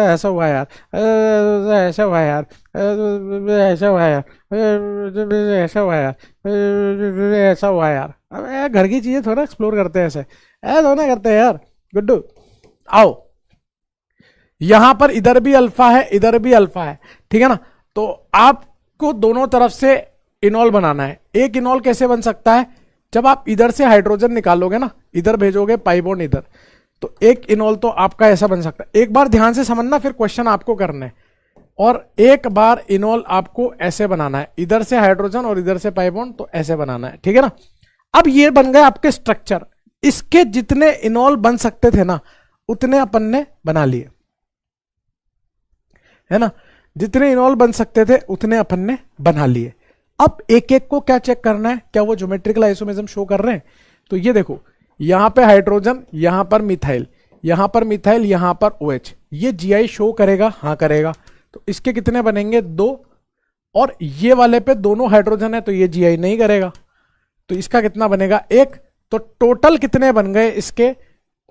ऐसा हुआ है यार, ऐसा हुआ है यार, ऐसा हुआ है यार, ऐसा हुआ है यार, ऐसा हुआ है यार। अब यार घर की चीजें थोड़ा एक्सप्लोर करते हैं, ऐसे थोड़ा करते हैं यार। गुड्डू आओ, यहां पर इधर भी अल्फा है, इधर भी अल्फा है, ठीक है ना। तो आपको दोनों तरफ से इनॉल बनाना है। एक इनॉल कैसे बन सकता है, जब आप इधर से हाइड्रोजन निकालोगे ना, इधर भेजोगे पाई बॉन्ड इधर, तो एक इनॉल तो आपका ऐसा बन सकता है। एक बार ध्यान से समझना, फिर क्वेश्चन आपको करना है। और एक बार इनॉल आपको ऐसे बनाना है, इधर से हाइड्रोजन और इधर से पाई बॉन्ड, तो ऐसे बनाना है, ठीक है ना। अब ये बन गए आपके स्ट्रक्चर। इसके जितने इनॉल बन सकते थे ना, उतने अपन ने बना लिए, है ना। जितने इनॉल बन सकते थे उतने अपन ने बना लिए। अब एक एक को क्या चेक करना है, क्या वो ज्योमेट्रिकल आइसोमेरिज्म शो कर रहे हैं। तो ये देखो, यहां पे हाइड्रोजन, यहां पर मिथाइल, यहां पर मिथाइल, यहां पर OH, ये GI शो करेगा, हाँ करेगा। तो इसके कितने बनेंगे, 2। और ये वाले पे दोनों हाइड्रोजन है तो ये GI नहीं करेगा, तो इसका कितना बनेगा, 1। तो टोटल कितने बन गए इसके,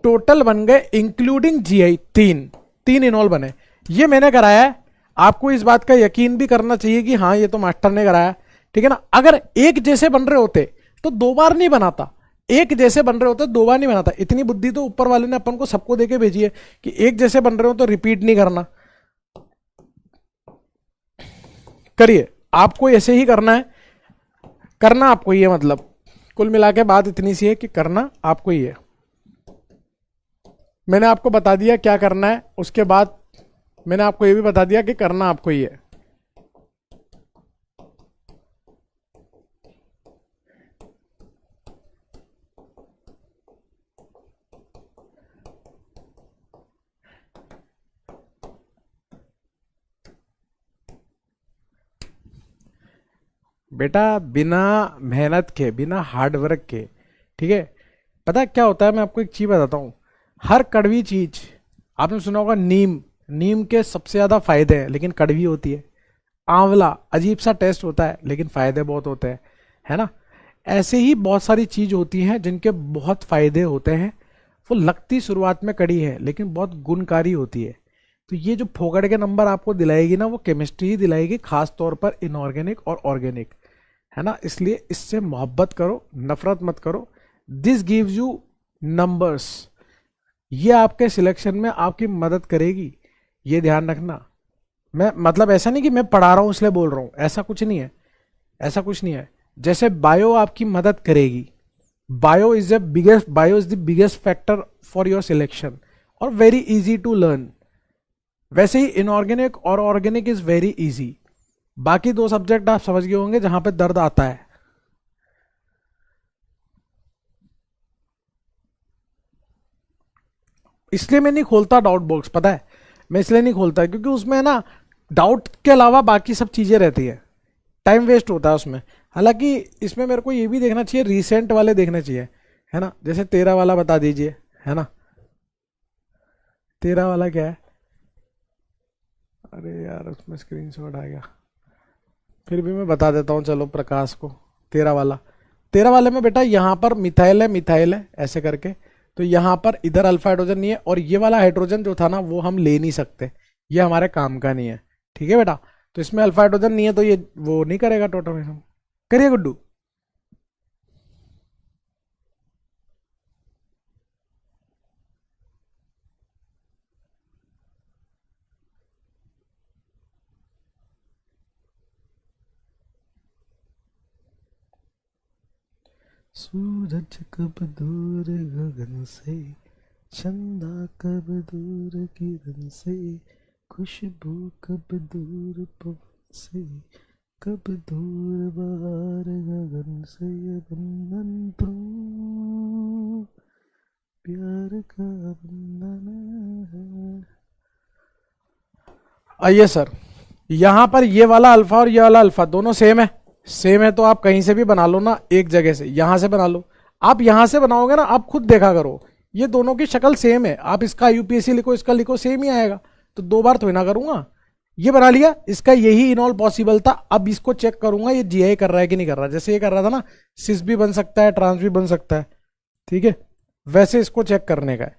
टोटल बन गए इंक्लूडिंग GI 3 इनॉल बने। ये मैंने कराया है, आपको इस बात का यकीन भी करना चाहिए कि हाँ ये तो मास्टर ने कराया, ठीक है ना। अगर एक जैसे बन रहे होते तो 2 बार नहीं बनाता, एक जैसे बन रहे होते 2 बार नहीं बनाता। इतनी बुद्धि तो ऊपर वाले ने अपन को सबको देके भेजी है कि एक जैसे बन रहे हो तो रिपीट नहीं करना। करिए, आपको ऐसे ही करना है, करना आपको ये, मतलब कुल मिला के बात इतनी सी है कि करना आपको ये। मैंने आपको बता दिया क्या करना है, उसके बाद मैंने आपको ये भी बता दिया कि करना आपको ये। बेटा बिना मेहनत के, बिना हार्डवर्क के, ठीक है, पता है क्या होता है, मैं आपको एक चीज बताता हूं। हर कड़वी चीज, आपने सुना होगा नीम, नीम के सबसे ज्यादा फायदे हैं लेकिन कड़वी होती है। आंवला अजीब सा टेस्ट होता है लेकिन फायदे बहुत होते हैं, है ना। ऐसे ही बहुत सारी चीज होती हैं जिनके बहुत फायदे होते हैं। वो लगती शुरुआत में कड़ी है लेकिन बहुत गुणकारी होती है। तो ये जो फोगड़ के नंबर आपको दिलाएगी ना, वो केमिस्ट्री ही दिलाएगी, खास तौर पर इनऑर्गेनिक और ऑर्गेनिक, है ना। इसलिए इससे मोहब्बत करो, नफरत मत करो। दिस गिव्स यू नंबर्स, ये आपके सिलेक्शन में आपकी मदद करेगी, ये ध्यान रखना। मैं मतलब ऐसा नहीं कि मैं पढ़ा रहा हूं इसलिए बोल रहा हूं, ऐसा कुछ नहीं है, ऐसा कुछ नहीं है। जैसे बायो आपकी मदद करेगी, bio is the biggest factor for your selection और वेरी इजी टू लर्न, वैसे ही इनऑर्गेनिक और ऑर्गेनिक इज वेरी इजी। बाकी 2 सब्जेक्ट आप समझ गए होंगे जहां पे दर्द आता है। इसलिए मैं नहीं खोलता डाउट बॉक्स, पता है, मैं इसलिए नहीं खोलता क्योंकि उसमें ना डाउट के अलावा बाकी सब चीजें रहती है, टाइम वेस्ट होता है उसमें। हालांकि इसमें मेरे को ये भी देखना चाहिए, रिसेंट वाले देखने चाहिए, है ना। जैसे 13 वाला बता दीजिए, है ना। 13 वाला क्या है, अरे यार उसमें स्क्रीनशॉट आ गया, फिर भी मैं बता देता हूँ चलो प्रकाश को। 13 वाला, 13 वाले में बेटा यहाँ पर मिथाइल है, मिथाइल है ऐसे करके, तो यहाँ पर इधर अल्फा हाइड्रोजन नहीं है, और ये वाला हाइड्रोजन जो था ना वो हम ले नहीं सकते, ये हमारे काम का नहीं है, ठीक है बेटा। तो इसमें अल्फा हाइड्रोजन नहीं है तो ये वो नहीं करेगा टोटल। करिए गुड्डू। सूरज कब दूर गगन से, चंदा कब दूर किरण से, खुशबू कब दूर पवन से, कब दूर बाहर गगन से, ये बंधन तुम प्यार का बंधन है। आइए सर, यहां पर ये वाला अल्फा और ये वाला अल्फा दोनों सेम है। सेम है तो आप कहीं से भी बना लो ना, एक जगह से, यहां से बना लो। आप यहां से बनाओगे ना, आप खुद देखा करो, ये दोनों की शक्ल सेम है। आप इसका यूपीएससी लिखो, इसका लिखो, सेम ही आएगा। तो दो बार थोड़ी ना करूंगा। ये बना लिया, इसका यही इनऑल पॉसिबल था। अब इसको चेक करूंगा ये जीआई कर रहा है कि नहीं कर रहा। जैसे ये कर रहा था ना, सिस भी बन सकता है, ट्रांस भी बन सकता है, ठीक है। वैसे इसको चेक करने का है,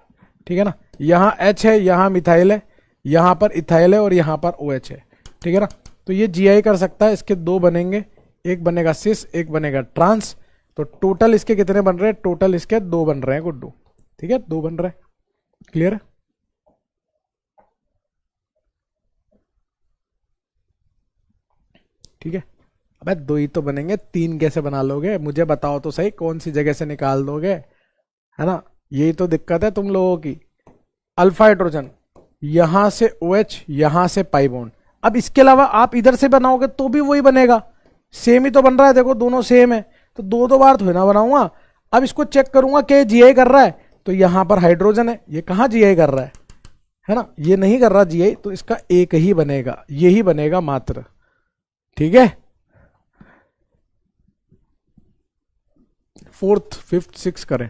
ठीक है ना। यहां एच है, यहां मिथाइल है, यहां पर इथाइल है और यहां पर ओ एच है, ठीक है ना। तो ये जीआई कर सकता है। इसके दो बनेंगे, एक बनेगा सिस, एक बनेगा ट्रांस। तो टोटल इसके कितने बन रहे हैं? टोटल इसके दो बन रहे हैं गुड्डू, ठीक है, दो बन रहे हैं। क्लियर है? ठीक है। अबे दो ही तो बनेंगे, तीन कैसे बना लोगे? मुझे बताओ तो सही, कौन सी जगह से निकाल दोगे, है ना। यही तो दिक्कत है तुम लोगों की। अल्फा हाइड्रोजन, यहां से OH, यहां से पाई बॉन्ड। अब इसके अलावा आप इधर से बनाओगे तो भी वही बनेगा। सेम ही तो बन रहा है, देखो दोनों सेम है। तो दो दो बार थोड़ी ना बनाऊंगा। अब इसको चेक करूंगा कि जीआई कर रहा है। तो यहां पर हाइड्रोजन है, ये कहां जीआई कर रहा है ना, ये नहीं कर रहा जीआई। तो इसका एक ही बनेगा, यही बनेगा मात्र, ठीक है। फोर्थ, फिफ्थ, सिक्स करें।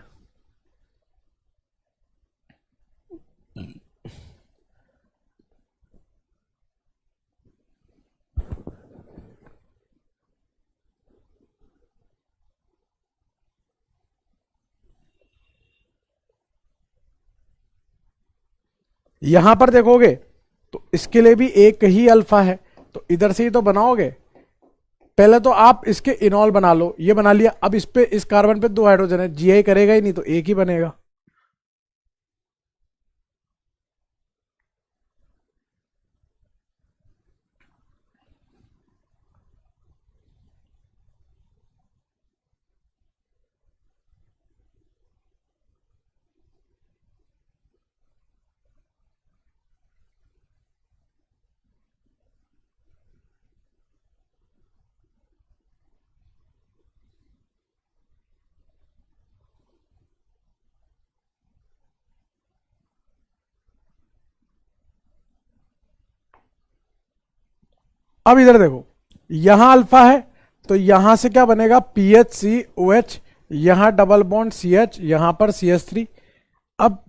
यहां पर देखोगे तो इसके लिए भी एक ही अल्फा है। तो इधर से ही तो बनाओगे। पहले तो आप इसके इनॉल बना लो, ये बना लिया। अब इस पे, इस कार्बन पे दो हाइड्रोजन है, जीआई करेगा ही नहीं, तो एक ही बनेगा। अब इधर देखो, यहां अल्फा है, तो यहां से क्या बनेगा? PHCOH, यहां डबल बॉन्ड CH, यहां पर CH3। अब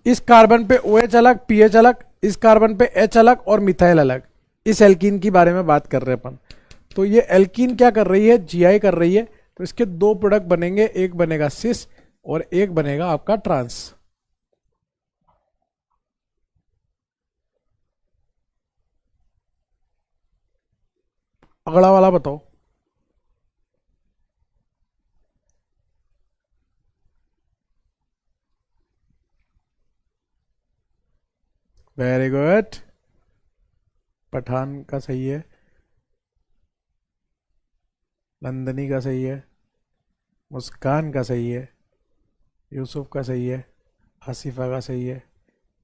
इस कार्बन पे OH अलग, PH अलग, इस कार्बन पे H अलग और मिथाइल अलग। इस एल्कीन की बारे में बात कर रहे हैं अपन। तो ये एल्कीन क्या कर रही है? जीआई कर रही है। तो इसके दो प्रोडक्ट बनेंगे, एक बनेगा सिस और एक बनेगा आपका ट्रांस। अगला वाला बताओ। वेरी गुड, पठान का सही है, नंदनी का सही है, मुस्कान का सही है, यूसुफ का सही है, आसिफा का सही है,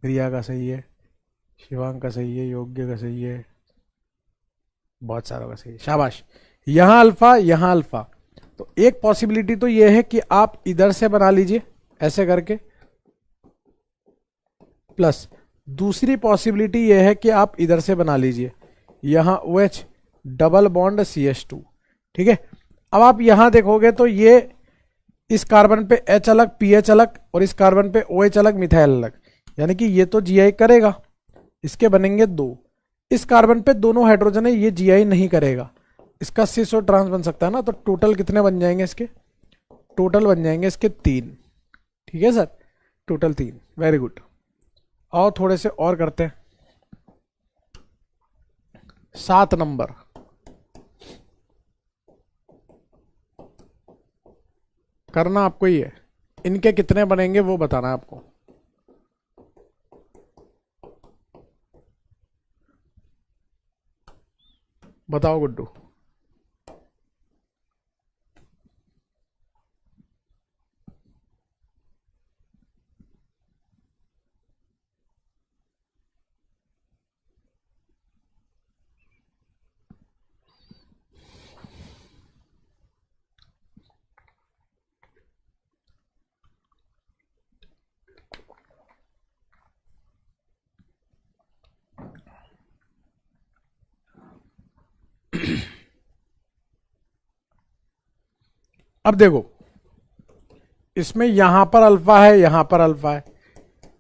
प्रिया का सही है, शिवांग का सही है, योग्य का सही है, बहुत सारों का सही है, शाबाश। यहां अल्फा, यहां अल्फा। तो एक पॉसिबिलिटी तो यह है कि आप इधर से बना लीजिए ऐसे करके, प्लस दूसरी पॉसिबिलिटी यह है कि आप इधर से बना लीजिए, यहां OH डबल बॉन्ड CH2, ठीक है। अब आप यहां देखोगे तो ये इस कार्बन पे H अलग, PH अलग और इस कार्बन पे OH अलग, मिथाइल अलग, यानी कि ये तो जीआई करेगा। इसके बनेंगे दो। इस कार्बन पे दोनों हाइड्रोजन है, ये जीआई नहीं करेगा। इसका सिस और ट्रांस बन सकता है ना। तो टोटल कितने बन जाएंगे इसके? टोटल बन जाएंगे इसके तीन, ठीक है सर, टोटल तीन। Very good. और थोड़े से और करते हैं। 7 नंबर, करना आपको ही है। इनके कितने बनेंगे वो बताना है आपको। बताओ गुड्डू। अब देखो, इसमें यहां पर अल्फा है, यहां पर अल्फा है,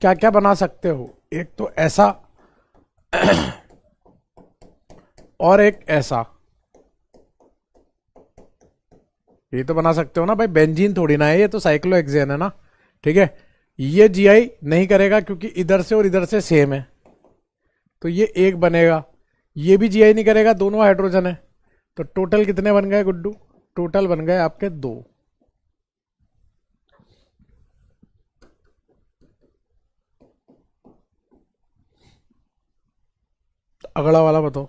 क्या क्या बना सकते हो, एक तो ऐसा और एक ऐसा, ये तो बना सकते हो ना भाई, बेंजीन थोड़ी ना है, ये तो साइक्लोहेक्सेन है ना। ठीक है, ये जीआई नहीं करेगा क्योंकि इधर से और इधर से सेम है, तो ये एक बनेगा, ये भी जीआई नहीं करेगा, दोनों हाइड्रोजन है। तो टोटल कितने बन गए गुड्डू? टोटल बन गए आपके 2। अगला वाला बताओ।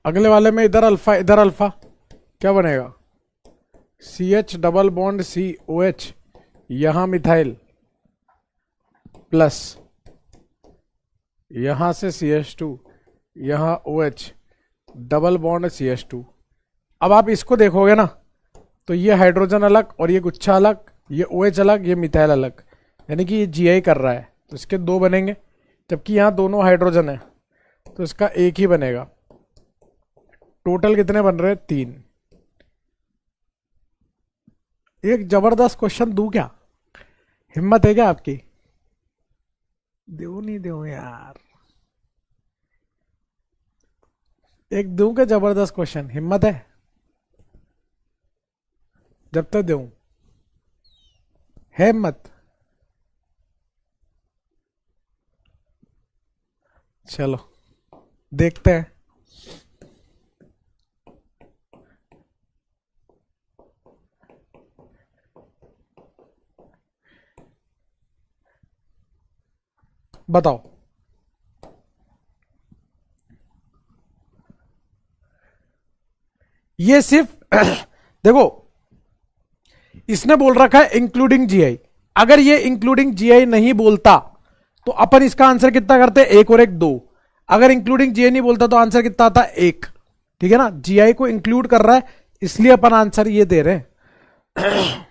अगले वाले में इधर अल्फा इधर अल्फा, क्या बनेगा? C H double bond C O H, यहां मिथाइल प्लस यहां से सी एच टू, यहां O H double bond C H two. अब आप इसको देखोगे ना, तो ये हाइड्रोजन अलग और ये गुच्छा अलग, ये ओ एच अलग, ये मिथाइल अलग, यानी कि ये जीआई कर रहा है, तो इसके 2 बनेंगे, जबकि यहां दोनों हाइड्रोजन है तो इसका एक ही बनेगा। टोटल कितने बन रहे हैं? 3। एक जबरदस्त क्वेश्चन दूं क्या? हिम्मत है क्या आपकी? दो नहीं दो यार, एक दूं क्या जबरदस्त क्वेश्चन? हिम्मत है? जब तक दूं, है हिम्मत? चलो देखते हैं। बताओ। ये सिर्फ देखो, इसने बोल रखा है इंक्लूडिंग जीआई, अगर ये इंक्लूडिंग जीआई नहीं बोलता तो अपन इसका आंसर कितना करते? 1 और 1 2। अगर इंक्लूडिंग जीआई नहीं बोलता तो आंसर कितना आता? 1। ठीक है ना, जीआई को इंक्लूड कर रहा है, इसलिए अपन आंसर ये दे रहे हैं।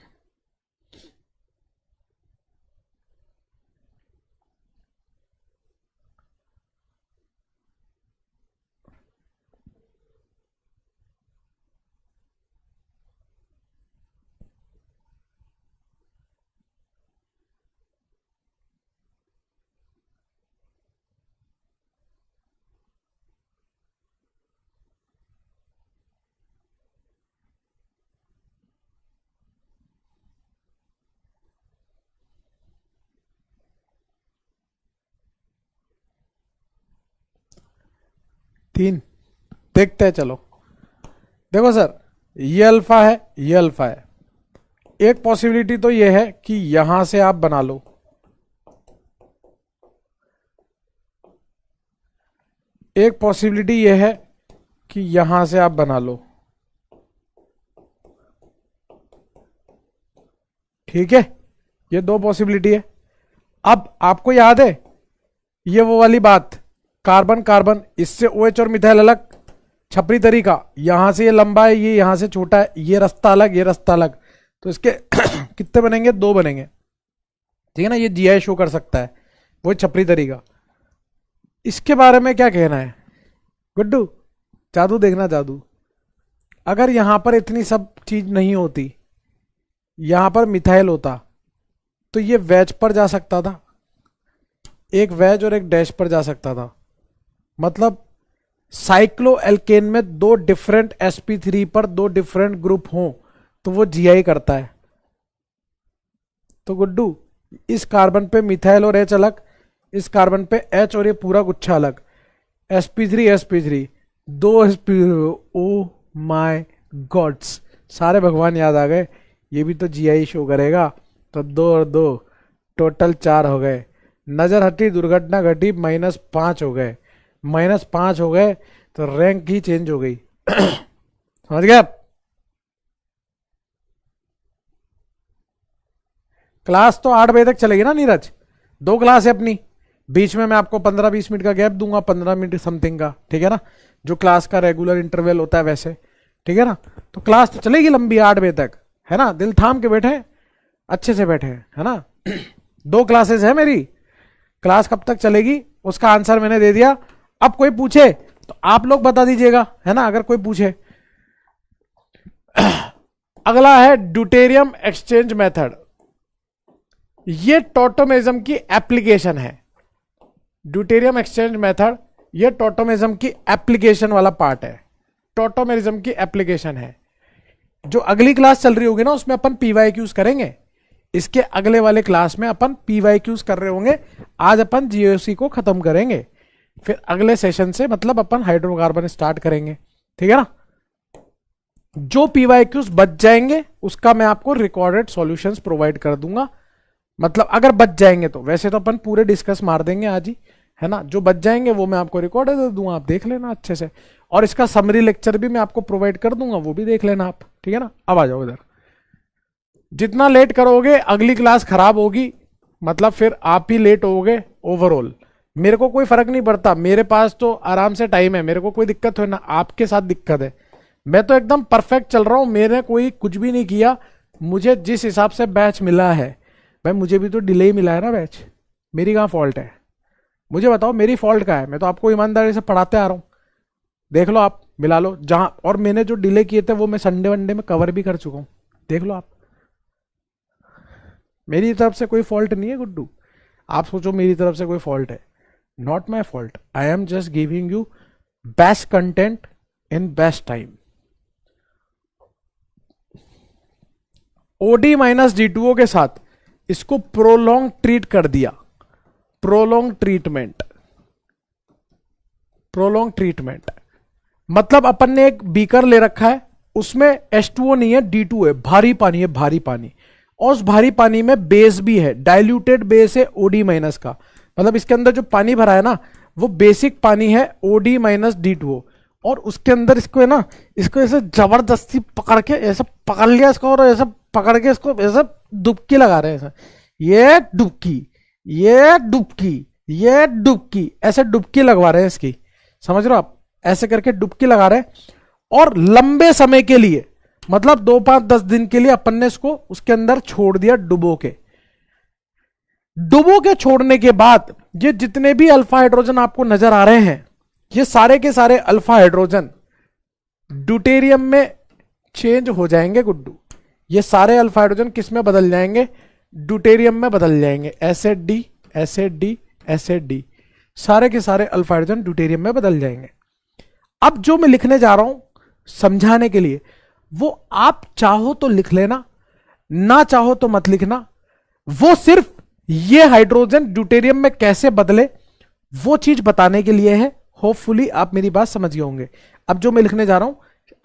3 देखते हैं, चलो देखो सर, ये अल्फा है, ये अल्फा है, एक पॉसिबिलिटी तो ये है कि यहां से आप बना लो, एक पॉसिबिलिटी ये है कि यहां से आप बना लो। ठीक है, ये 2 पॉसिबिलिटी है। अब आपको याद है ये वो वाली बात, कार्बन कार्बन, इससे OH और मिथाइल अलग, छपरी तरीका, यहां से ये लंबा है, ये यहां से छोटा है, ये रास्ता अलग, ये रास्ता अलग, तो इसके कितने बनेंगे? 2 बनेंगे। ठीक है ना, ये जीआई शो कर सकता है, वो छपरी तरीका। इसके बारे में क्या कहना है गुड्डू? जादू देखना, जादू। अगर यहां पर इतनी सब चीज नहीं होती, यहां पर मिथाइल होता, तो ये वेज पर जा सकता था, एक वेज और एक डैश पर जा सकता था। मतलब साइक्लो एल्केन में 2 डिफरेंट sp3 पर 2 डिफरेंट ग्रुप हों तो वो जीआई करता है। तो गुड्डू, इस कार्बन पे मिथाइल और H अलग, इस कार्बन पे H और ये पूरा गुच्छा अलग, sp3 sp3 2 sp, oh my God's, सारे भगवान याद आ गए, ये भी तो जीआई शो करेगा। तो 2 और 2 टोटल 4 हो गए, नजर हटी दुर्घटना घटी, -5 हो गए, -5 हो गए, तो रैंक ही चेंज हो गई। समझ गए आप? क्लास तो 8 बजे तक चलेगी ना नीरज, 2 क्लास है अपनी, बीच में मैं आपको 15-20 मिनट का गैप दूंगा, 15 मिनट समथिंग का, ठीक है ना, जो क्लास का रेगुलर इंटरवल होता है वैसे, ठीक है ना। तो क्लास तो चलेगी लंबी 8 बजे तक, है ना, दिल थाम के बैठे, अच्छे से बैठे, है ना। 2 क्लासेस है मेरी, क्लास कब तक चलेगी उसका आंसर मैंने दे दिया। अब कोई पूछे तो आप लोग बता दीजिएगा, है ना, अगर कोई पूछे। अगला है ड्यूटेरियम एक्सचेंज मेथड। ये टोटोमेज्म की एप्लीकेशन है। ड्यूटेरियम एक्सचेंज मेथड ये टोटोमेज्म की एप्लीकेशन वाला पार्ट है, टोटोमेज्म की एप्लीकेशन है। जो अगली क्लास चल रही होगी ना उसमें अपन पीवाईक्यूज करेंगे, इसके अगले वाले क्लास में अपन पीवाईक्यूज कर रहे होंगे। आज अपन जीओसी को खत्म करेंगे, फिर अगले सेशन से मतलब अपन हाइड्रोकार्बन स्टार्ट करेंगे, ठीक है ना। जो पीवाईक्यूज बच जाएंगे उसका मैं आपको रिकॉर्डेड सॉल्यूशंस प्रोवाइड कर दूंगा, मतलब अगर बच जाएंगे तो, वैसे तो अपन पूरे डिस्कस मार देंगे आज ही, है ना। जो बच जाएंगे वो मैं आपको रिकॉर्ड दे दूंगा, आप देख लेना अच्छे से, और इसका समरी लेक्चर भी मैं आपको प्रोवाइड कर दूंगा, वो भी देख लेना आप, ठीक है ना। अब आ जाओ इधर। जितना लेट करोगे अगली क्लास खराब होगी, मतलब फिर आप ही लेट होगे ओवरऑल। मेरे को कोई फर्क नहीं पड़ता, मेरे पास तो आराम से टाइम है, मेरे को कोई दिक्कत हो ना, आपके साथ दिक्कत है। मैं तो एकदम परफेक्ट चल रहा हूं, मैंने कोई कुछ भी नहीं किया। मुझे जिस हिसाब से बैच मिला है भाई, मुझे भी तो डिले ही मिला है ना बैच, मेरी कहां फॉल्ट है, मुझे बताओ मेरी फॉल्ट कहां है। मैं तो आपको ईमानदारी से पढ़ाते आ रहा हूं, देख लो आप, मिला लो जहां। और मैंने जो डिले किए थे वो मैं संडे वनडे में कवर भी कर चुका हूं, देख लो आप। मेरी तरफ से कोई फॉल्ट नहीं है गुड्डू, आप सोचो मेरी तरफ से कोई फॉल्ट है, not my fault. I am just giving you best content in best time. OD minus D2O के साथ इसको प्रोलॉन्ग ट्रीट कर दिया, प्रोलॉन्ग ट्रीटमेंट। प्रोलॉन्ग ट्रीटमेंट मतलब अपन ने एक बीकर ले रखा है, उसमें H2O नहीं है, D2 है, भारी पानी है, भारी पानी। और उस भारी पानी में बेस भी है, डाइल्यूटेड बेस है OD माइनस का, मतलब इसके अंदर जो पानी भरा है ना वो बेसिक पानी है OD माइनस D2O। और उसके अंदर इसको है ना, इसको ऐसे जबरदस्ती पकड़ के ऐसा पकड़ लिया इसको, और ऐसा पकड़ के इसको ऐसा डुबकी लगा रहे हैं ऐसा, ये डुबकी, ये डुबकी, ये डुबकी, ऐसे डुबकी लगवा रहे हैं इसकी, समझ रहे हो आप, ऐसे करके डुबकी लगा रहे हैं। और लंबे समय के लिए, मतलब 2, 5, 10 दिन के लिए अपन ने इसको उसके अंदर छोड़ दिया डुबो के। डुबो के छोड़ने के बाद ये जितने भी अल्फा हाइड्रोजन आपको नजर आ रहे हैं, ये सारे के सारे अल्फा हाइड्रोजन ड्यूटेरियम में चेंज हो जाएंगे गुड्डू। ये सारे अल्फा हाइड्रोजन किस में बदल जाएंगे, ड्यूटेरियम में बदल जाएंगे, acid D, acid D, acid D, सारे के सारे अल्फा हाइड्रोजन ड्यूटेरियम में बदल जाएंगे। अब जो मैं लिखने जा रहा हूं समझाने के लिए, वो आप चाहो तो लिख लेना, ना चाहो तो मत लिखना। वो सिर्फ ये हाइड्रोजन ड्यूटेरियम में कैसे बदले वो चीज बताने के लिए है। होपफुली आप मेरी बात समझ गए होंगे। अब जो मैं लिखने जा रहा हूं,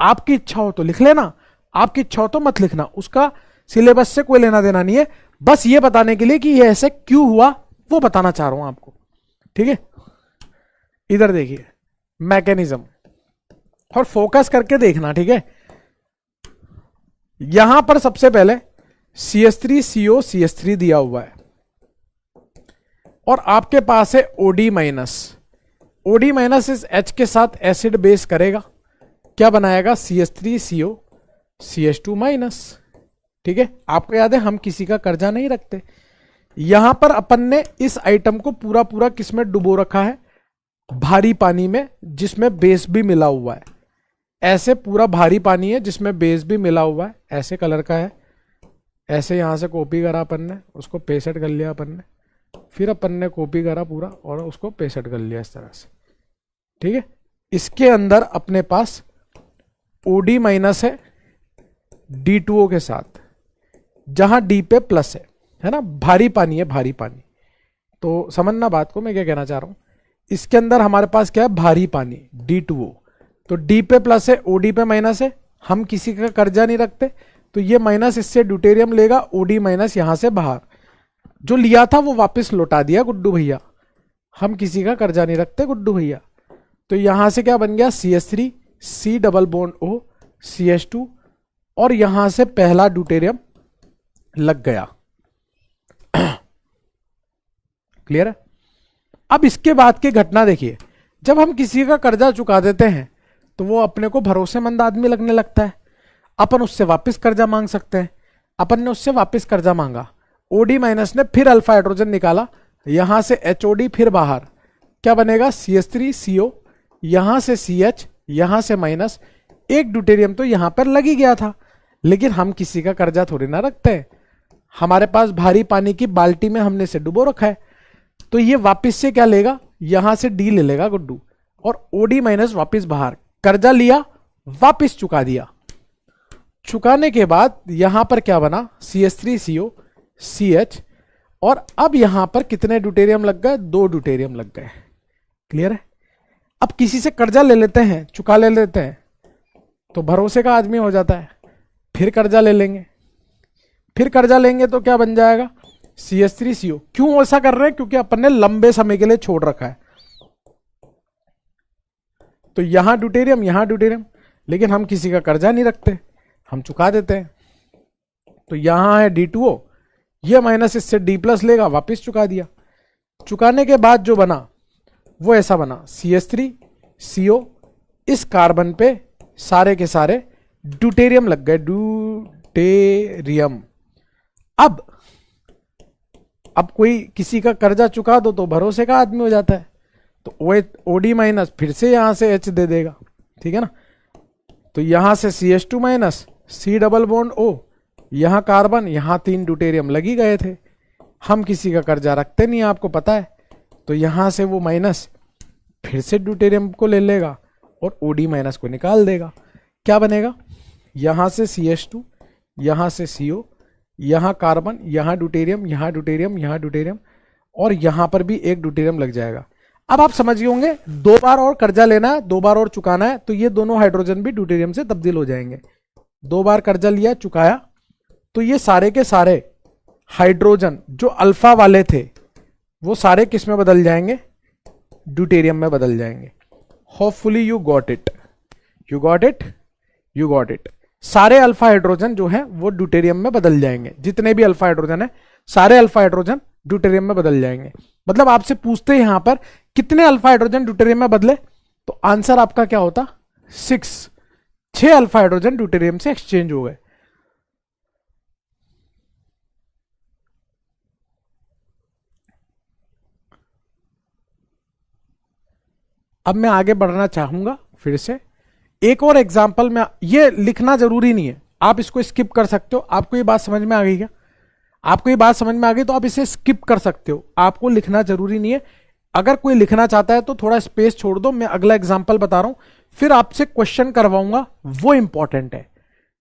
आपकी इच्छा हो तो लिख लेना, आपकी इच्छा हो तो मत लिखना, उसका सिलेबस से कोई लेना देना नहीं है। बस ये बताने के लिए कि ये ऐसे क्यों हुआ वो बताना चाह रहा हूं आपको, ठीक है। इधर देखिए मैकेनिज्म, और फोकस करके देखना, ठीक है। यहां पर सबसे पहले CH3CO CH3 दिया हुआ है, और आपके पास है OD माइनस। OD माइनस इस H के साथ एसिड बेस करेगा, क्या बनाएगा, CH3CO CH2 माइनस, ठीक है। आपको याद है हम किसी का कर्जा नहीं रखते। यहां पर अपन ने इस आइटम को पूरा पूरा किसमें डुबो रखा है, भारी पानी में, जिसमें बेस भी मिला हुआ है। ऐसे पूरा भारी पानी है जिसमें बेस भी मिला हुआ है, ऐसे कलर का है। ऐसे यहां से कॉपी करा अपन ने, उसको पेस्ट कर लिया अपन ने, फिर अपन ने कॉपी करा पूरा और उसको पेस्ट कर लिया इस तरह से, ठीक है। इसके अंदर अपने पास OD माइनस है D2O के साथ, जहां D पे प्लस है ना, भारी पानी है, भारी पानी। तो समझना बात को मैं क्या कहना चाह रहा हूं। इसके अंदर हमारे पास क्या है, भारी पानी D2O, तो D पे प्लस है, OD पे माइनस है। हम किसी का कर्जा नहीं रखते, तो ये माइनस इससे ड्यूटेरियम लेगा, OD माइनस यहां से बाहर, जो लिया था वो वापस लौटा दिया गुड्डू भैया। हम किसी का कर्जा नहीं रखते गुड्डू भैया। तो यहां से क्या बन गया, CH3 C double bond O CH2, और यहां से पहला ड्यूटेरियम लग गया। क्लियर है। अब इसके बाद की घटना देखिए, जब हम किसी का कर्जा चुका देते हैं तो वो अपने को भरोसेमंद आदमी लगने लगता है, अपन उससे वापस कर्जा मांग सकते हैं। अपन ने उससे वापस कर्जा मांगा, ओडी माइनस ने फिर अल्फा हाइड्रोजन निकाला, यहां से एचओडी फिर बाहर, क्या बनेगा CH3CO, यहां से CH, यहां से माइनस, एक ड्यूटेरियम तो यहां पर लग ही गया था। लेकिन हम किसी का कर्जा थोड़ी ना रखते हैं, हमारे पास भारी पानी की बाल्टी में हमने इसे डुबो रखा है, तो ये वापस से क्या लेगा, यहां से डी ले लेगा गुड्डू, और ओडी माइनस वापस बाहर, कर्जा लिया वापस चुका दिया। चुकाने के बाद यहां पर क्या बना, CH3CO, CH, और अब यहां पर कितने ड्यूटेरियम लग गए, 2 ड्यूटेरियम लग गए। क्लियर है। अब किसी से कर्जा ले लेते हैं, चुका ले लेते हैं, तो भरोसे का आदमी हो जाता है, फिर कर्जा ले लेंगे, फिर कर्जा लेंगे तो क्या बन जाएगा, CH3CO। क्यों ऐसा कर रहे हैं, क्योंकि अपन ने लंबे समय के लिए छोड़ रखा है, तो यहां ड्यूटेरियम यहां ड्यूटेरियम, लेकिन हम किसी का कर्जा नहीं रखते, हम चुका देते हैं। तो यहां है D2O, ये माइनस इससे D+ लेगा, वापस चुका दिया। चुकाने के बाद जो बना वो ऐसा बना, CH3CO, इस कार्बन पे सारे के सारे ड्यूटेरियम लग गए, ड्यूटेरियम। अब कोई किसी का कर्जा चुका दो तो भरोसे का आदमी हो जाता है, तो OD माइनस फिर से यहां से H दे देगा, ठीक है ना। तो यहां से CH2 minus, C double bond O, यहां कार्बन, यहां 3 ड्यूटेरियम लगी गए थे। हम किसी का कर्जा रखते नहीं, आपको पता है, तो यहां से वो माइनस फिर से ड्यूटेरियम को ले लेगा और OD माइनस को निकाल देगा। क्या बनेगा, यहां से CH2, यहां से CO, यहां कार्बन, यहां ड्यूटेरियम, यहां ड्यूटेरियम, यहां ड्यूटेरियम, और यहां पर भी एक ड्यूटेरियम लग जाएगा। अब आप समझ गए होंगे, 2 बार और कर्जा लेना है, 2 बार और चुकाना है, तो ये दोनों हाइड्रोजन भी ड्यूटेरियम से तब्दील हो जाएंगे। 2 बार कर्जा लिया, चुकाया, तो ये सारे के सारे हाइड्रोजन जो अल्फा वाले थे वो सारे किस में बदल जाएंगे, ड्यूटेरियम में बदल जाएंगे। Hopefully you got it, you got it, you got it. सारे अल्फा हाइड्रोजन जो है वो ड्यूटेरियम में बदल जाएंगे, जितने भी अल्फा हाइड्रोजन है सारे अल्फा हाइड्रोजन ड्यूटेरियम में बदल जाएंगे। मतलब आपसे पूछते हैं यहां पर कितने अल्फा हाइड्रोजन ड्यूटेरियम में बदले, तो आंसर आपका क्या होता, 6 अल्फा हाइड्रोजन ड्यूटेरियम से एक्सचेंज हो गए। अब मैं आगे बढ़ना चाहूंगा फिर से एक और एग्जांपल में, ये लिखना जरूरी नहीं है, आप इसको स्किप कर सकते हो। आपको ये बात समझ में आ गई क्या, आपको ये बात समझ में आ गई तो आप इसे स्किप कर सकते हो, आपको लिखना जरूरी नहीं है। अगर कोई लिखना चाहता है तो थोड़ा स्पेस छोड़ दो, मैं अगला एग्जांपल बता रहा हूं, फिर आपसे क्वेश्चन करवाऊंगा, वो इंपॉर्टेंट है,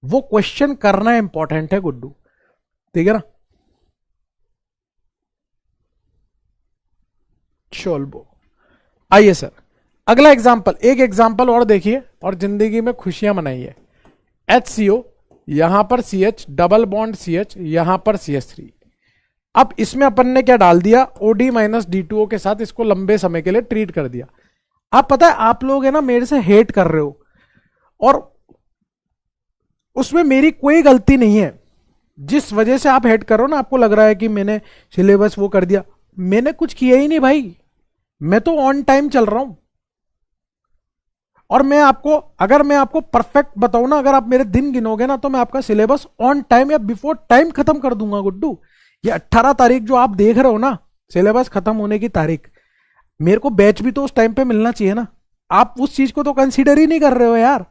वो क्वेश्चन करना इंपॉर्टेंट है गुड्डू, ठीक है ना। चलो आइए सर, अगला एग्जांपल, एक एग्जांपल और देखिए और जिंदगी में खुशियां मनाइए। HCO, यहां पर CH, डबल बॉन्ड CH, यहां पर CH3। अब इसमें अपन ने क्या डाल दिया, OD माइनस D2O के साथ इसको लंबे समय के लिए ट्रीट कर दिया। आप पता है आप लोग है ना मेरे से हेट कर रहे हो, और उसमें मेरी कोई गलती नहीं है। जिस वजह से आप हेट कर रहे हो ना, आपको लग रहा है कि मैंने सिलेबस वो कर दिया, मैंने कुछ किया ही नहीं भाई, मैं तो ऑन टाइम चल रहा हूं। और मैं आपको, अगर मैं आपको परफेक्ट बताऊं ना, अगर आप मेरे दिन गिनोगे ना, तो मैं आपका सिलेबस ऑन टाइम या बिफोर टाइम खत्म कर दूंगा गुड्डू। ये 18 तारीख जो आप देख रहे हो ना, सिलेबस खत्म होने की तारीख, मेरे को बैच भी तो उस टाइम पे मिलना चाहिए ना। आप उस चीज को तो कंसीडर ही नहीं कर रहे हो यार।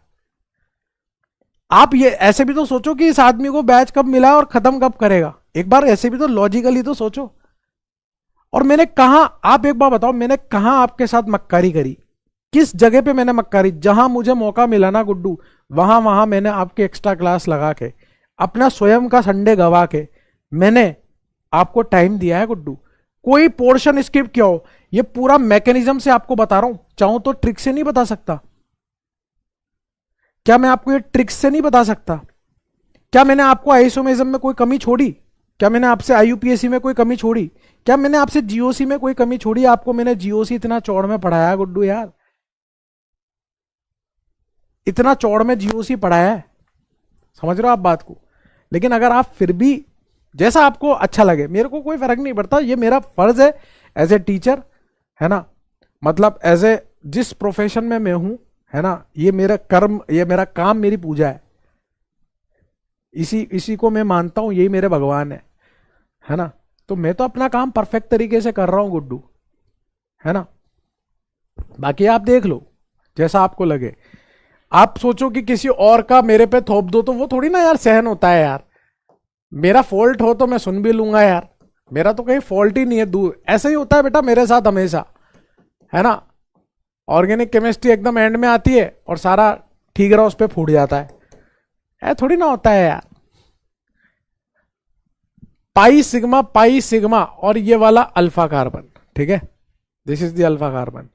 आप ये ऐसे भी तो सोचो कि इस आदमी को बैच कब मिला और खत्म कब करेगा, एक बार ऐसे भी तो लॉजिकली तो सोचो। और मैंने कहा, आप एक बार बताओ, मैंने कहा आपके साथ मक्कारी करी, किस जगह पे मैंने मक्कारी, जहां मुझे मौका मिला ना गुड्डू, वहां वहां मैंने आपके एक्स्ट्रा क्लास लगा के, अपना स्वयं का संडे गवा के मैंने आपको टाइम दिया है गुड्डू। कोई पोर्शन स्किप किया हो, ये पूरा मैकेनिज्म से आपको बता रहा हूं, चाहूं तो ट्रिक से नहीं बता सकता। क्या मैं आपको ये ट्रिक्स से नहीं बता सकता? क्या मैंने आपको आइसोमेरिज्म में कोई कमी छोड़ी? क्या मैंने आपसे आईयूपीएसी में कोई कमी छोड़ी? क्या मैंने आपसे जीओसी में कोई कमी छोड़ी? आपको मैंने जीओसी इतना चौड़ में पढ़ाया गुड्डू यार, इतना चौड़ में जीओसी पढ़ाया है, समझ रहे हो आप बात को। लेकिन अगर आप फिर भी जैसा आपको अच्छा लगे, मेरे को कोई फर्क नहीं पड़ता, ये मेरा फर्ज है एज ए टीचर है ना, मतलब एज ए जिस प्रोफेशन में मैं हूं, है ना, ये मेरा कर्म, ये मेरा काम, मेरी पूजा है, इसी इसी को मैं मानता हूं, यही मेरे भगवान है ना। तो मैं तो अपना काम परफेक्ट तरीके से कर रहा हूं गुड्डू, है ना। बाकी आप देख लो जैसा आपको लगे। आप सोचो कि किसी और का मेरे पे थोप दो तो वो थोड़ी ना यार सहन होता है यार। मेरा फॉल्ट हो तो मैं सुन भी लूंगा यार, मेरा तो कहीं फॉल्ट ही नहीं है, दूर ऐसा ही होता है बेटा मेरे साथ हमेशा, है ना। ऑर्गेनिक केमिस्ट्री एकदम एंड में आती है और सारा ठीक रहा उस पर फूट जाता है, ऐसा थोड़ी ना होता है यार। पाई सिग्मा और ये वाला अल्फा कार्बन, ठीक है, this is the alpha carbon.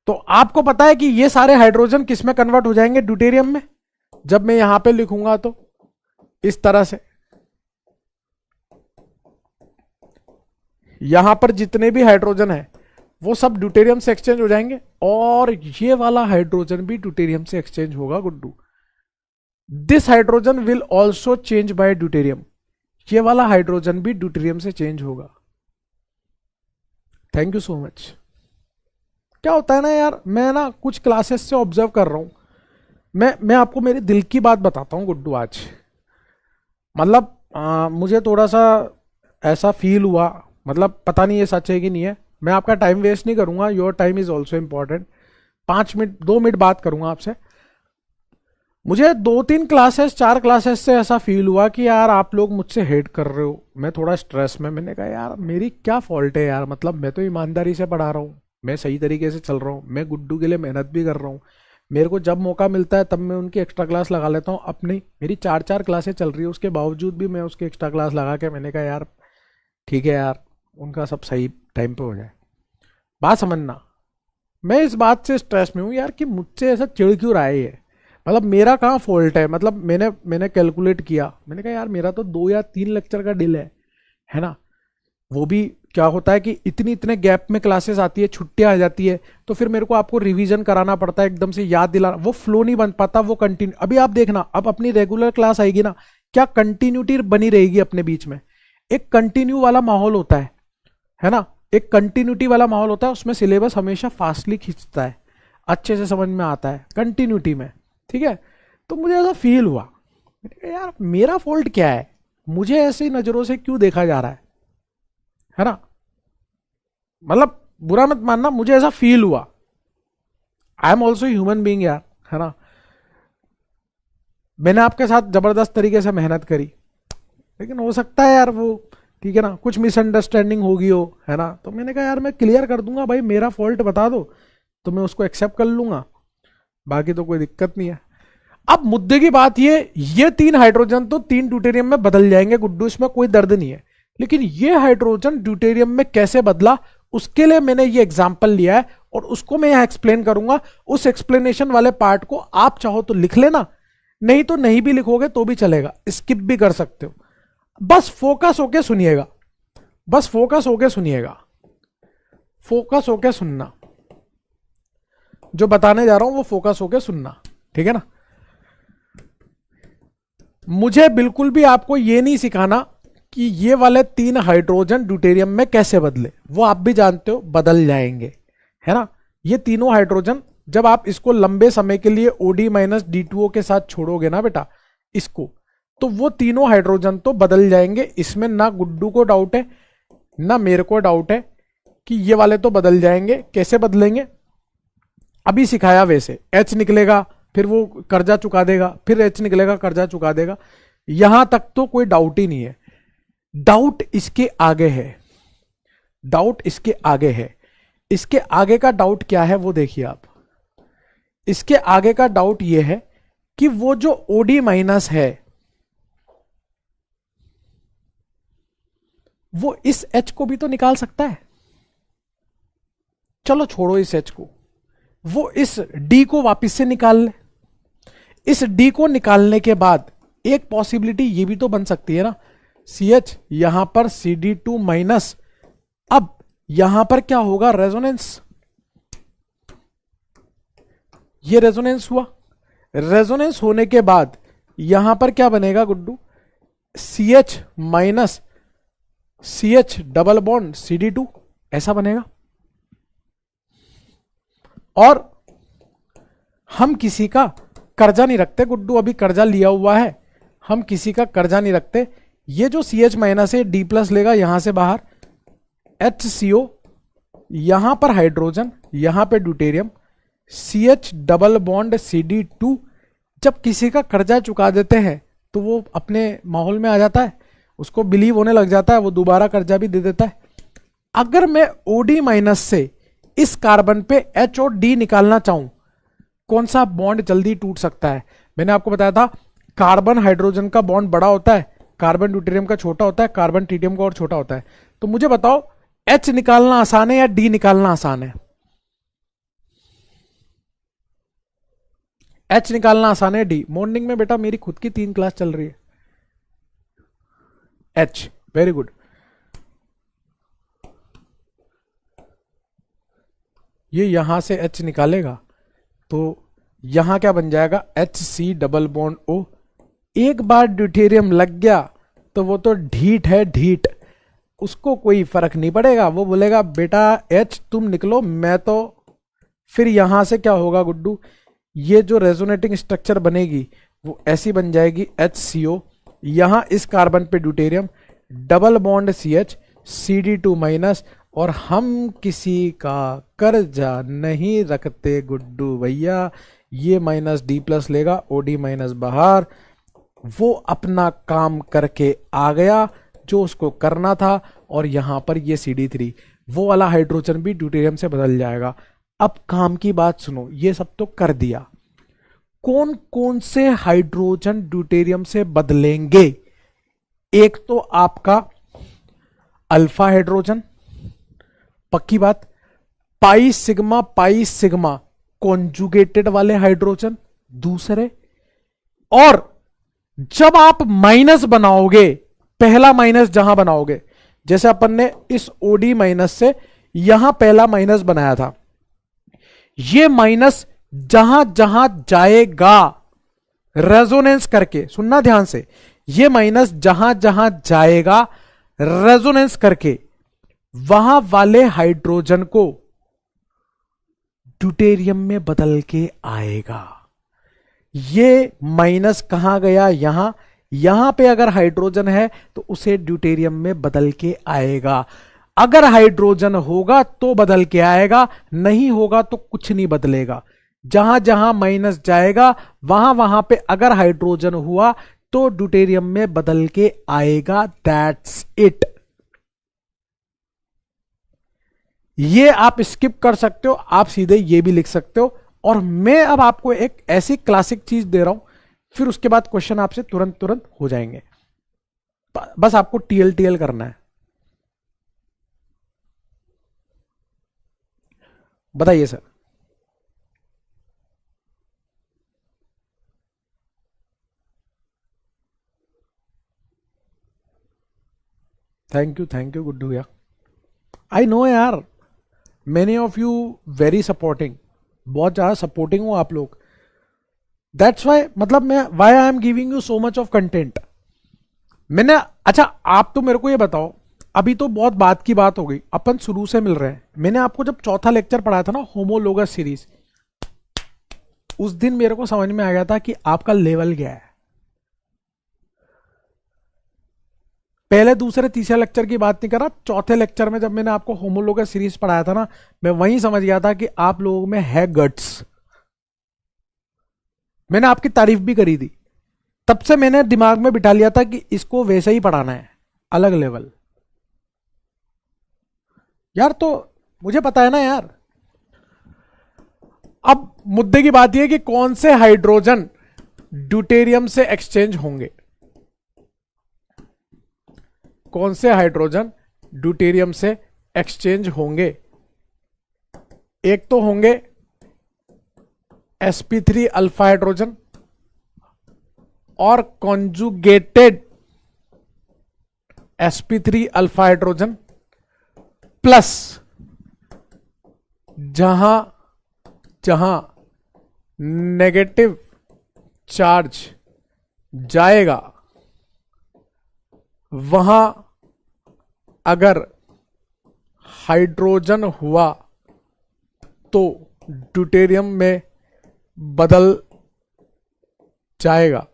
तो आपको पता है कि ये सारे हाइड्रोजन किस में कन्वर्ट हो जाएंगे, ड्यूटेरियम में। जब मैं यहां पे लिखूंगा तो इस तरह से, यहां पर जितने भी हाइड्रोजन है वो सब ड्यूटेरियम से एक्सचेंज हो जाएंगे, और ये वाला हाइड्रोजन भी ड्यूटेरियम से एक्सचेंज होगा Guddu. This hydrogen will also change bye deuterium, ये वाला हाइड्रोजन भी ड्यूटेरियम से चेंज होगा। Thank you so much. क्या होता है ना यार, मैं ना कुछ क्लासेस से ऑब्जर्व कर रहा हूं, मैं आपको मेरे दिल की बात बताता हूं गुड्डू आज। मतलब मुझे थोड़ा सा ऐसा फील हुआ, मतलब पता नहीं ये सच है कि नहीं है, मैं आपका टाइम वेस्ट नहीं करूंगा, your time is also important. 5 minute 2 minute बात करूंगा आपसे। मुझे 2-3 क्लासेस 4 क्लासेस से ऐसा फील हुआ कि यार आप लोग मुझसे हेट कर रहे हो, मैं थोड़ा स्ट्रेस में। मैंने कहा यार मेरी क्या फॉल्ट है यार, मतलब मैं तो ईमानदारी से पढ़ा रहा हूँ, मैं सही तरीके से चल रहा हूँ, मैं गुड्डू के लिए मेहनत भी कर रहा हूँ, मेरे को जब मौका मिलता है तब मैं उनकी एक्स्ट्रा क्लास लगा लेता हूँ अपनी। मेरी 4-4 क्लासें चल रही है, उसके बावजूद भी मैं उसकी एक्स्ट्रा क्लास लगा के मैंने कहा यार ठीक है यार, उनका सब सही टाइम पे हो जाए। बात समझना, मैं इस बात से स्ट्रेस में हूँ यार कि मुझसे ऐसा चिढ़ क्यों रहा है ये, मतलब मेरा कहाँ फॉल्ट है। मतलब मैंने कैलकुलेट किया, मैंने कहा यार मेरा तो 2 या 3 लेक्चर का डिले है ना। वो भी क्या होता है कि इतने गैप में क्लासेस आती है, छुट्टियां आ जाती है, तो फिर मेरे को आपको रिवीजन कराना पड़ता है, एकदम से याद दिलाना, वो फ्लो नहीं बन पाता, वो कंटिन्यू। अभी आप देखना, अब अपनी रेगुलर क्लास आएगी ना, क्या कंटिन्यूटी बनी रहेगी अपने बीच में, एक कंटिन्यू वाला माहौल होता है ना, एक कंटिन्यूटी वाला माहौल होता है, उसमें सिलेबस हमेशा फास्टली खींचता है, अच्छे से समझ में आता है कंटिन्यूटी में, ठीक है। तो मुझे ऐसा फील हुआ यार मेरा फॉल्ट क्या है, मुझे ऐसी नजरों से क्यों देखा जा रहा है ना। मतलब बुरा मत मानना, मुझे ऐसा फील हुआ। I am also human being यार, है ना। मैंने आपके साथ जबरदस्त तरीके से मेहनत करी, लेकिन हो सकता है यार वो, ठीक है ना, कुछ मिसअंडरस्टैंडिंग होगी हो, है ना। तो मैंने कहा यार मैं क्लियर कर दूंगा, भाई मेरा फॉल्ट बता दो तो मैं उसको एक्सेप्ट कर लूंगा, बाकी तो कोई दिक्कत नहीं है। अब मुद्दे की बात ये 3 हाइड्रोजन तो 3 ड्यूटेरियम में बदल जाएंगे गुड्डू, इसमें कोई दर्द नहीं है, लेकिन ये हाइड्रोजन ड्यूटेरियम में कैसे बदला, उसके लिए मैंने ये एग्जांपल लिया है और उसको मैं यहां एक्सप्लेन करूंगा। उस एक्सप्लेनेशन वाले पार्ट को आप चाहो तो लिख लेना, नहीं तो नहीं भी लिखोगे तो भी चलेगा, स्किप भी कर सकते हो। बस फोकस होके सुनिएगा, बस फोकस होके सुनिएगा, फोकस होके सुनना, जो बताने जा रहा हूं वो फोकस होके सुनना, ठीक है ना। मुझे बिल्कुल भी आपको ये नहीं सिखाना कि ये वाले 3 हाइड्रोजन ड्यूटेरियम में कैसे बदले, वो आप भी जानते हो बदल जाएंगे, है ना। ये तीनों हाइड्रोजन जब आप इसको लंबे समय के लिए OD माइनस D2O के साथ छोड़ोगे ना बेटा इसको, तो वो तीनों हाइड्रोजन तो बदल जाएंगे, इसमें ना गुड्डू को डाउट है ना मेरे को डाउट है कि ये वाले तो बदल जाएंगे। कैसे बदलेंगे अभी सिखाया, वैसे H निकलेगा फिर वो कर्जा चुका देगा, फिर H निकलेगा कर्जा चुका देगा, यहां तक तो कोई डाउट ही नहीं है। डाउट इसके आगे है, डाउट इसके आगे है। इसके आगे का डाउट क्या है वो देखिए आप, इसके आगे का डाउट ये है कि वो जो OD माइनस है वो इस H को भी तो निकाल सकता है। चलो छोड़ो इस H को, वो इस D को वापस से निकाल ले। इस D को निकालने के बाद एक पॉसिबिलिटी ये भी तो बन सकती है ना, CH यहां पर CD2 माइनस, अब यहां पर क्या होगा, रेजोनेंस। ये रेजोनेंस हुआ, रेजोनेंस होने के बाद यहां पर क्या बनेगा Guddu, CH minus CH double bond CD2, ऐसा बनेगा। और हम किसी का कर्जा नहीं रखते गुड्डू, अभी कर्जा लिया हुआ है, हम किसी का कर्जा नहीं रखते। ये जो CH माइनस है D प्लस लेगा यहां से बाहर, HCO, यहां पर हाइड्रोजन, यहां पे deuterium, CH double bond CD2। जब किसी का कर्जा चुका देते हैं तो वो अपने माहौल में आ जाता है, उसको बिलीव होने लग जाता है, वो दोबारा कर्जा भी दे देता है। अगर मैं OD माइनस से इस कार्बन पे H और D निकालना चाहूं, कौन सा बॉन्ड जल्दी टूट सकता है? मैंने आपको बताया था कार्बन हाइड्रोजन का बॉन्ड बड़ा होता है, कार्बन ड्यूटेरियम का छोटा होता है, कार्बन ट्रीटियम का और छोटा होता है। तो मुझे बताओ H निकालना आसान है या D निकालना आसान है? H निकालना आसान है D? मॉर्निंग में बेटा मेरी खुद की 3 क्लास चल रही है। H, very good. ये यहां से H निकालेगा तो यहां क्या बन जाएगा, HC डबल बॉन्ड O। एक बार ड्यूटेरियम लग गया तो वो तो ढीठ है, ढीठ, उसको कोई फर्क नहीं पड़ेगा, वो बोलेगा बेटा H तुम निकलो, मैं तो। फिर यहां से क्या होगा गुड्डू, ये जो रेजोनेटिंग स्ट्रक्चर बनेगी वो ऐसी बन जाएगी, HCO, यहां इस कार्बन पे deuterium, double bond CH, CD2 minus, और हम किसी का कर्जा नहीं रखते गुड्डू भैया। ये माइनस D प्लस लेगा, OD माइनस बाहर, वो अपना काम करके आ गया जो उसको करना था, और यहां पर ये CD3, वो वाला हाइड्रोजन भी ड्यूटेरियम से बदल जाएगा। अब काम की बात सुनो, ये सब तो कर दिया, कौन कौन से हाइड्रोजन ड्यूटेरियम से बदलेंगे? एक तो आपका अल्फा हाइड्रोजन, पक्की बात, पाई सिग्मा कॉन्जुगेटेड वाले हाइड्रोजन दूसरे। और जब आप माइनस बनाओगे, पहला माइनस जहां बनाओगे, जैसे अपन ने इस OD माइनस से यहां पहला माइनस बनाया था, ये माइनस जहां जहां जाएगा रेजोनेंस करके, सुनना ध्यान से, ये माइनस जहां जहां जाएगा रेजोनेंस करके वहां वाले हाइड्रोजन को ड्यूटेरियम में बदल के आएगा। ये माइनस कहां गया, यहां, यहां पे अगर हाइड्रोजन है तो उसे ड्यूटेरियम में बदल के आएगा। अगर हाइड्रोजन होगा तो बदल के आएगा, नहीं होगा तो कुछ नहीं बदलेगा। जहां जहां माइनस जाएगा वहां वहां पे अगर हाइड्रोजन हुआ तो ड्यूटेरियम में बदल के आएगा, दैट्स इट। ये आप स्किप कर सकते हो, आप सीधे ये भी लिख सकते हो। और मैं अब आपको एक ऐसी क्लासिक चीज दे रहा हूं, फिर उसके बाद क्वेश्चन आपसे तुरंत तुरंत हो जाएंगे, बस आपको TLTL करना है। बताइए सर। थैंक यू गुड्डू यार, आई नो यार, many of you very supporting, बहुत ज्यादा सपोर्टिंग हो आप लोग। दैट्स वाई, मतलब मैं why I am giving you so much of content. मैंने, अच्छा आप तो मेरे को ये बताओ, अभी तो बहुत बात की बात हो गई, अपन शुरू से मिल रहे हैं। मैंने आपको जब चौथा लेक्चर पढ़ाया था ना, होमोलोगस सीरीज, उस दिन मेरे को समझ में आ गया था कि आपका लेवल क्या है। पहले दूसरे तीसरे लेक्चर की बात नहीं कर रहा, चौथे लेक्चर में जब मैंने आपको होमोलोगस सीरीज पढ़ाया था ना, मैं वहीं समझ गया था कि आप लोगों में है गट्स। मैंने आपकी तारीफ भी करी थी, तब से मैंने दिमाग में बिठा लिया था कि इसको वैसे ही पढ़ाना है, अलग लेवल। यार तो मुझे पता है ना यार। अब मुद्दे की बात यह कि कौन से हाइड्रोजन ड्यूटेरियम से एक्सचेंज होंगे, कौन से हाइड्रोजन ड्यूटेरियम से एक्सचेंज होंगे। एक तो होंगे sp3 अल्फा हाइड्रोजन और conjugated sp3 alpha hydrogen, plus जहां जहां नेगेटिव चार्ज जाएगा वहां अगर हाइड्रोजन हुआ तो ड्यूटेरियम में बदल जाएगा।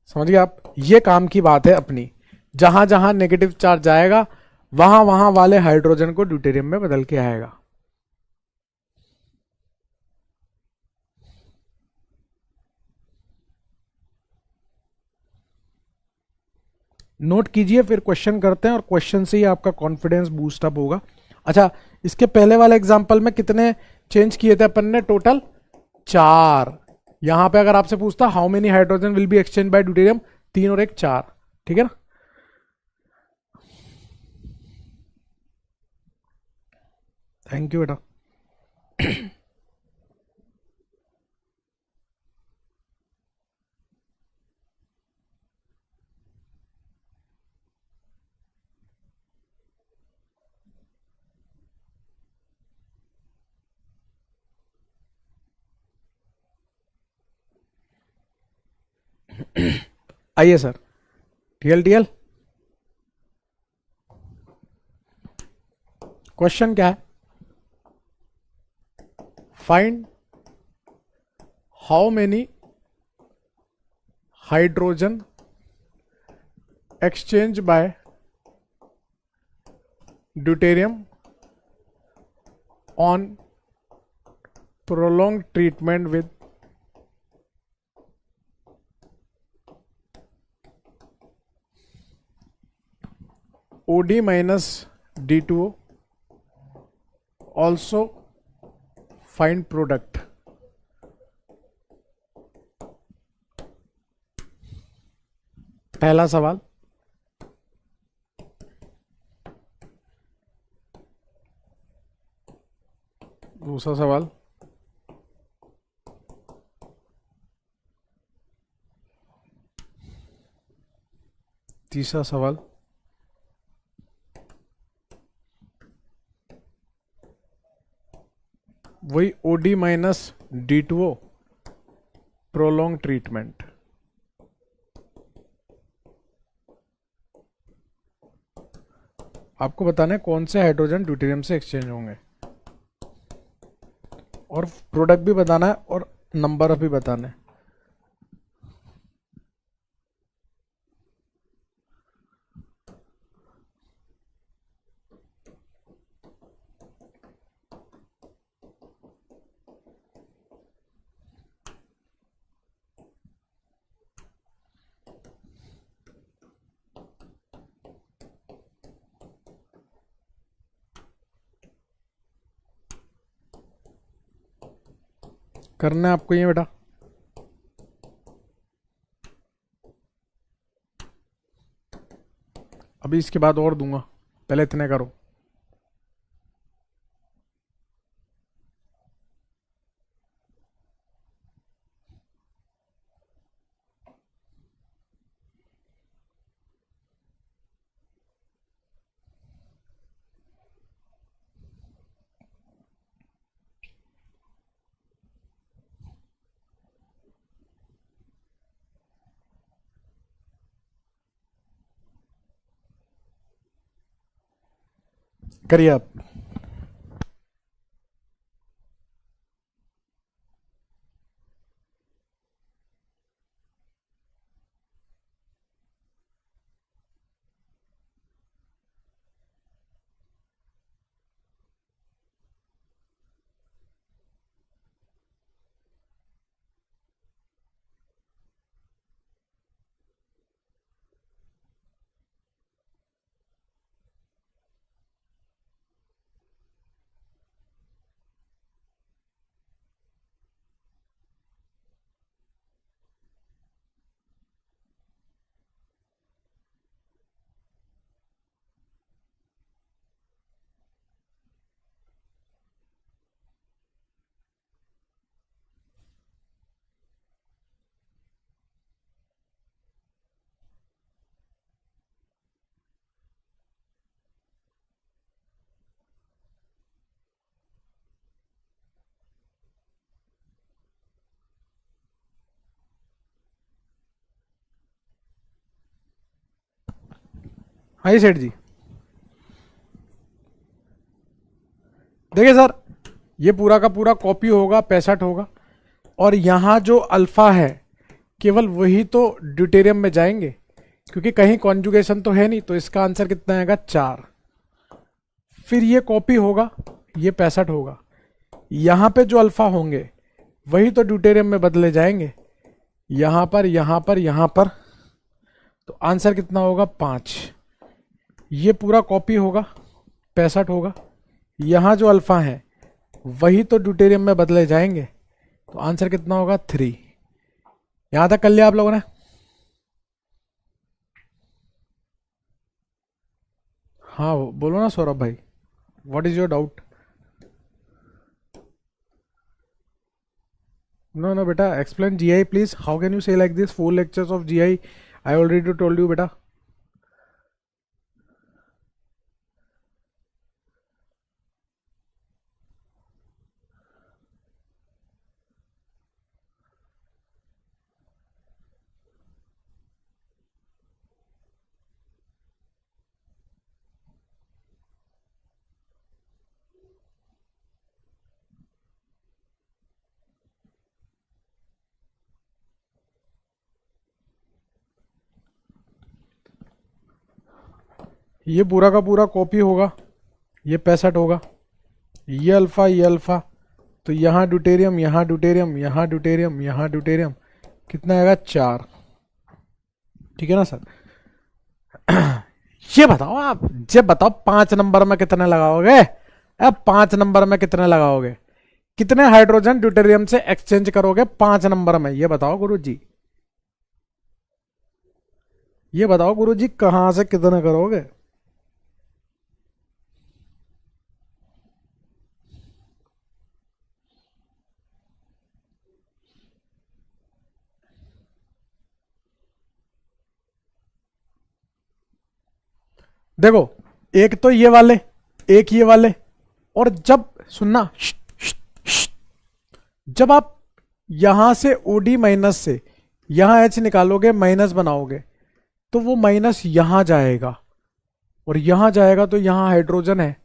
समझ गए आप? ये काम की बात है अपनी। जहां जहां नेगेटिव चार्ज जाएगा वहां वहां वाले हाइड्रोजन को ड्यूटेरियम में बदल के आएगा। नोट कीजिए, फिर क्वेश्चन करते हैं और क्वेश्चन से ही आपका कॉन्फिडेंस बूस्ट अप होगा। अच्छा, इसके पहले वाले एग्जांपल में कितने चेंज किए थे अपन ने? टोटल 4। यहां पे अगर आपसे पूछता how many hydrogen will be exchange bye deuterium, 3 और 1 4। ठीक है ना? थैंक यू बेटा। आइए सर, टीएल टीएल क्वेश्चन क्या है? Find how many hydrogen exchange bye deuterium on prolonged treatment with OD minus D2O, also find product। पहला सवाल। दूसरा सवाल। तीसरा सवाल। वही OD minus D2O prolong treatment. आपको बताना है कौन से हाइड्रोजन ड्यूटेरियम से एक्सचेंज होंगे, और प्रोडक्ट भी बताना है और नंबर भी बताना है। करना है आपको ये बेटा। अभी इसके बाद और दूंगा, पहले इतने करो। करिए आप। हाँ जी सेठ जी। देखिए सर, ये पूरा का पूरा कॉपी होगा, 65 होगा, और यहां जो अल्फा है केवल वही तो ड्यूटेरियम में जाएंगे, क्योंकि कहीं कॉन्जुगेशन तो है नहीं, तो इसका आंसर कितना आएगा 4। फिर ये कॉपी होगा, ये 65 होगा, यहां पे जो अल्फा होंगे वही तो ड्यूटेरियम में बदले जाएंगे, यहां पर यहां पर यहां पर, तो आंसर कितना होगा 5। ये पूरा कॉपी होगा, 65 होगा, यहां जो अल्फा है वही तो ड्यूटेरियम में बदले जाएंगे, तो आंसर कितना होगा 3। यहां तक कर लिया आप लोगों ने? हाँ बोलो ना सौरभ भाई, what is your doubt? No no बेटा, explain GI please, how can you say like this 4 lectures of GI? I already told you बेटा। ये पूरा का पूरा कॉपी होगा, ये 65 होगा, ये अल्फा, तो यहाँ ड्यूटेरियम, यहाँ ड्यूटेरियम, यहाँ ड्यूटेरियम, यहाँ ड्यूटेरियम, कितना आएगा 4। ठीक है ना सर? ये बताओ आप, ये बताओ 5 नंबर में कितने लगाओगे? अब 5 नंबर में कितने लगाओगे? कितने हाइड्रोजन ड्यूटेरियम से एक्सचेंज करोगे 5 नंबर में? ये बताओ गुरुजी, ये बताओ गुरुजी, कहां से कितने करोगे? देखो, एक तो ये वाले, एक ये वाले, और जब सुनना, जब आप यहां से ओडी माइनस से यहां एच निकालोगे, माइनस बनाओगे, तो वो माइनस यहां जाएगा, और यहां जाएगा तो यहां हाइड्रोजन है,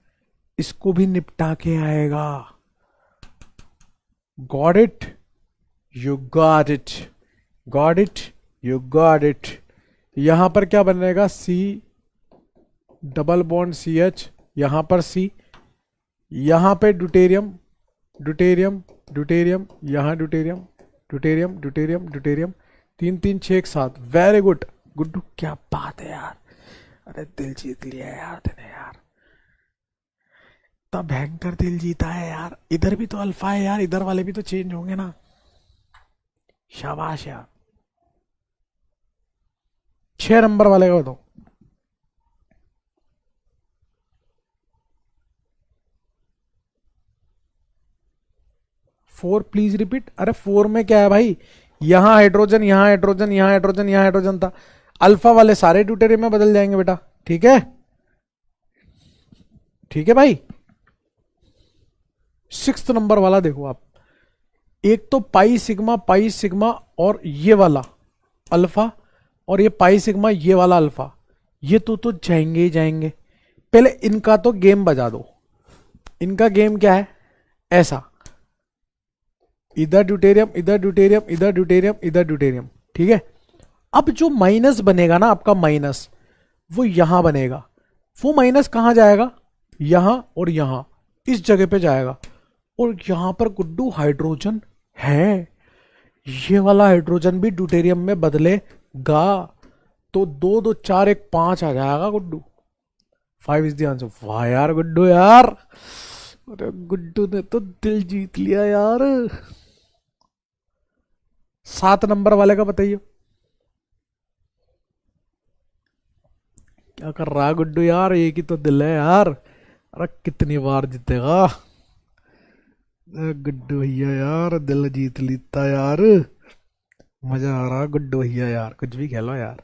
इसको भी निपटा के आएगा। Got it? You got it, got it, you got it. यहां पर क्या बनेगा? C double bond C H, यहां पर सी, यहां पे ड्यूटेरियम, ड्यूटेरियम, ड्यूटेरियम, यहां deuterium, deuterium, deuterium, deuterium, 3 3 6 1 7। Very good Guddu, क्या बात है यार, अरे दिल जीत लिया यार तूने यार, इतना भयंकर दिल जीता है यार। इधर भी तो अल्फा है यार, इधर वाले भी तो चेंज होंगे ना। शाबाश यार। 6 नंबर वाले का बताओ। 4 प्लीज रिपीट। अरे 4 में क्या है भाई, यहां हाइड्रोजन, यहां हाइड्रोजन, यहां हाइड्रोजन, यहां हाइड्रोजन था, अल्फा वाले सारे ड्यूटेरियम में बदल जाएंगे बेटा। ठीक है, ठीक है भाई। 6 नंबर वाला देखो आप, एक तो पाई सिग्मा और ये वाला अल्फा, और ये पाई सिग्मा ये वाला अल्फा, ये तो जाएंगे ही जाएंगे। पहले इनका तो गेम बजा दो। इनका गेम क्या है? ऐसा, इधर ड्यूटेरियम, इधर ड्यूटेरियम, इधर ड्यूटेरियम, इधर ड्यूटेरियम। ठीक है, अब जो माइनस बनेगा ना आपका माइनस, वो यहां बनेगा। वो माइनस कहां जाएगा? यहां और यहां, इस जगह पे जाएगा। और यहां पर गुड्डू हाइड्रोजन है, ये वाला हाइड्रोजन भी ड्यूटेरियम में बदलेगा, तो 2 2 4 1 5 आ जाएगा गुड्डू। 5 is the answer. वाह यार गुड्डू यार, अरे गुड्डू ने तो दिल जीत लिया यार। 7 नंबर वाले का बताइए, क्या कर रहा है गुड्डू यार? एक ही तो दिल है यार, अरे कितनी बार जीतेगा गुड्डू भैया यार, दिल जीत लेता यार। मजा आ रहा गुड्डू भैया यार, कुछ भी खेलो यार।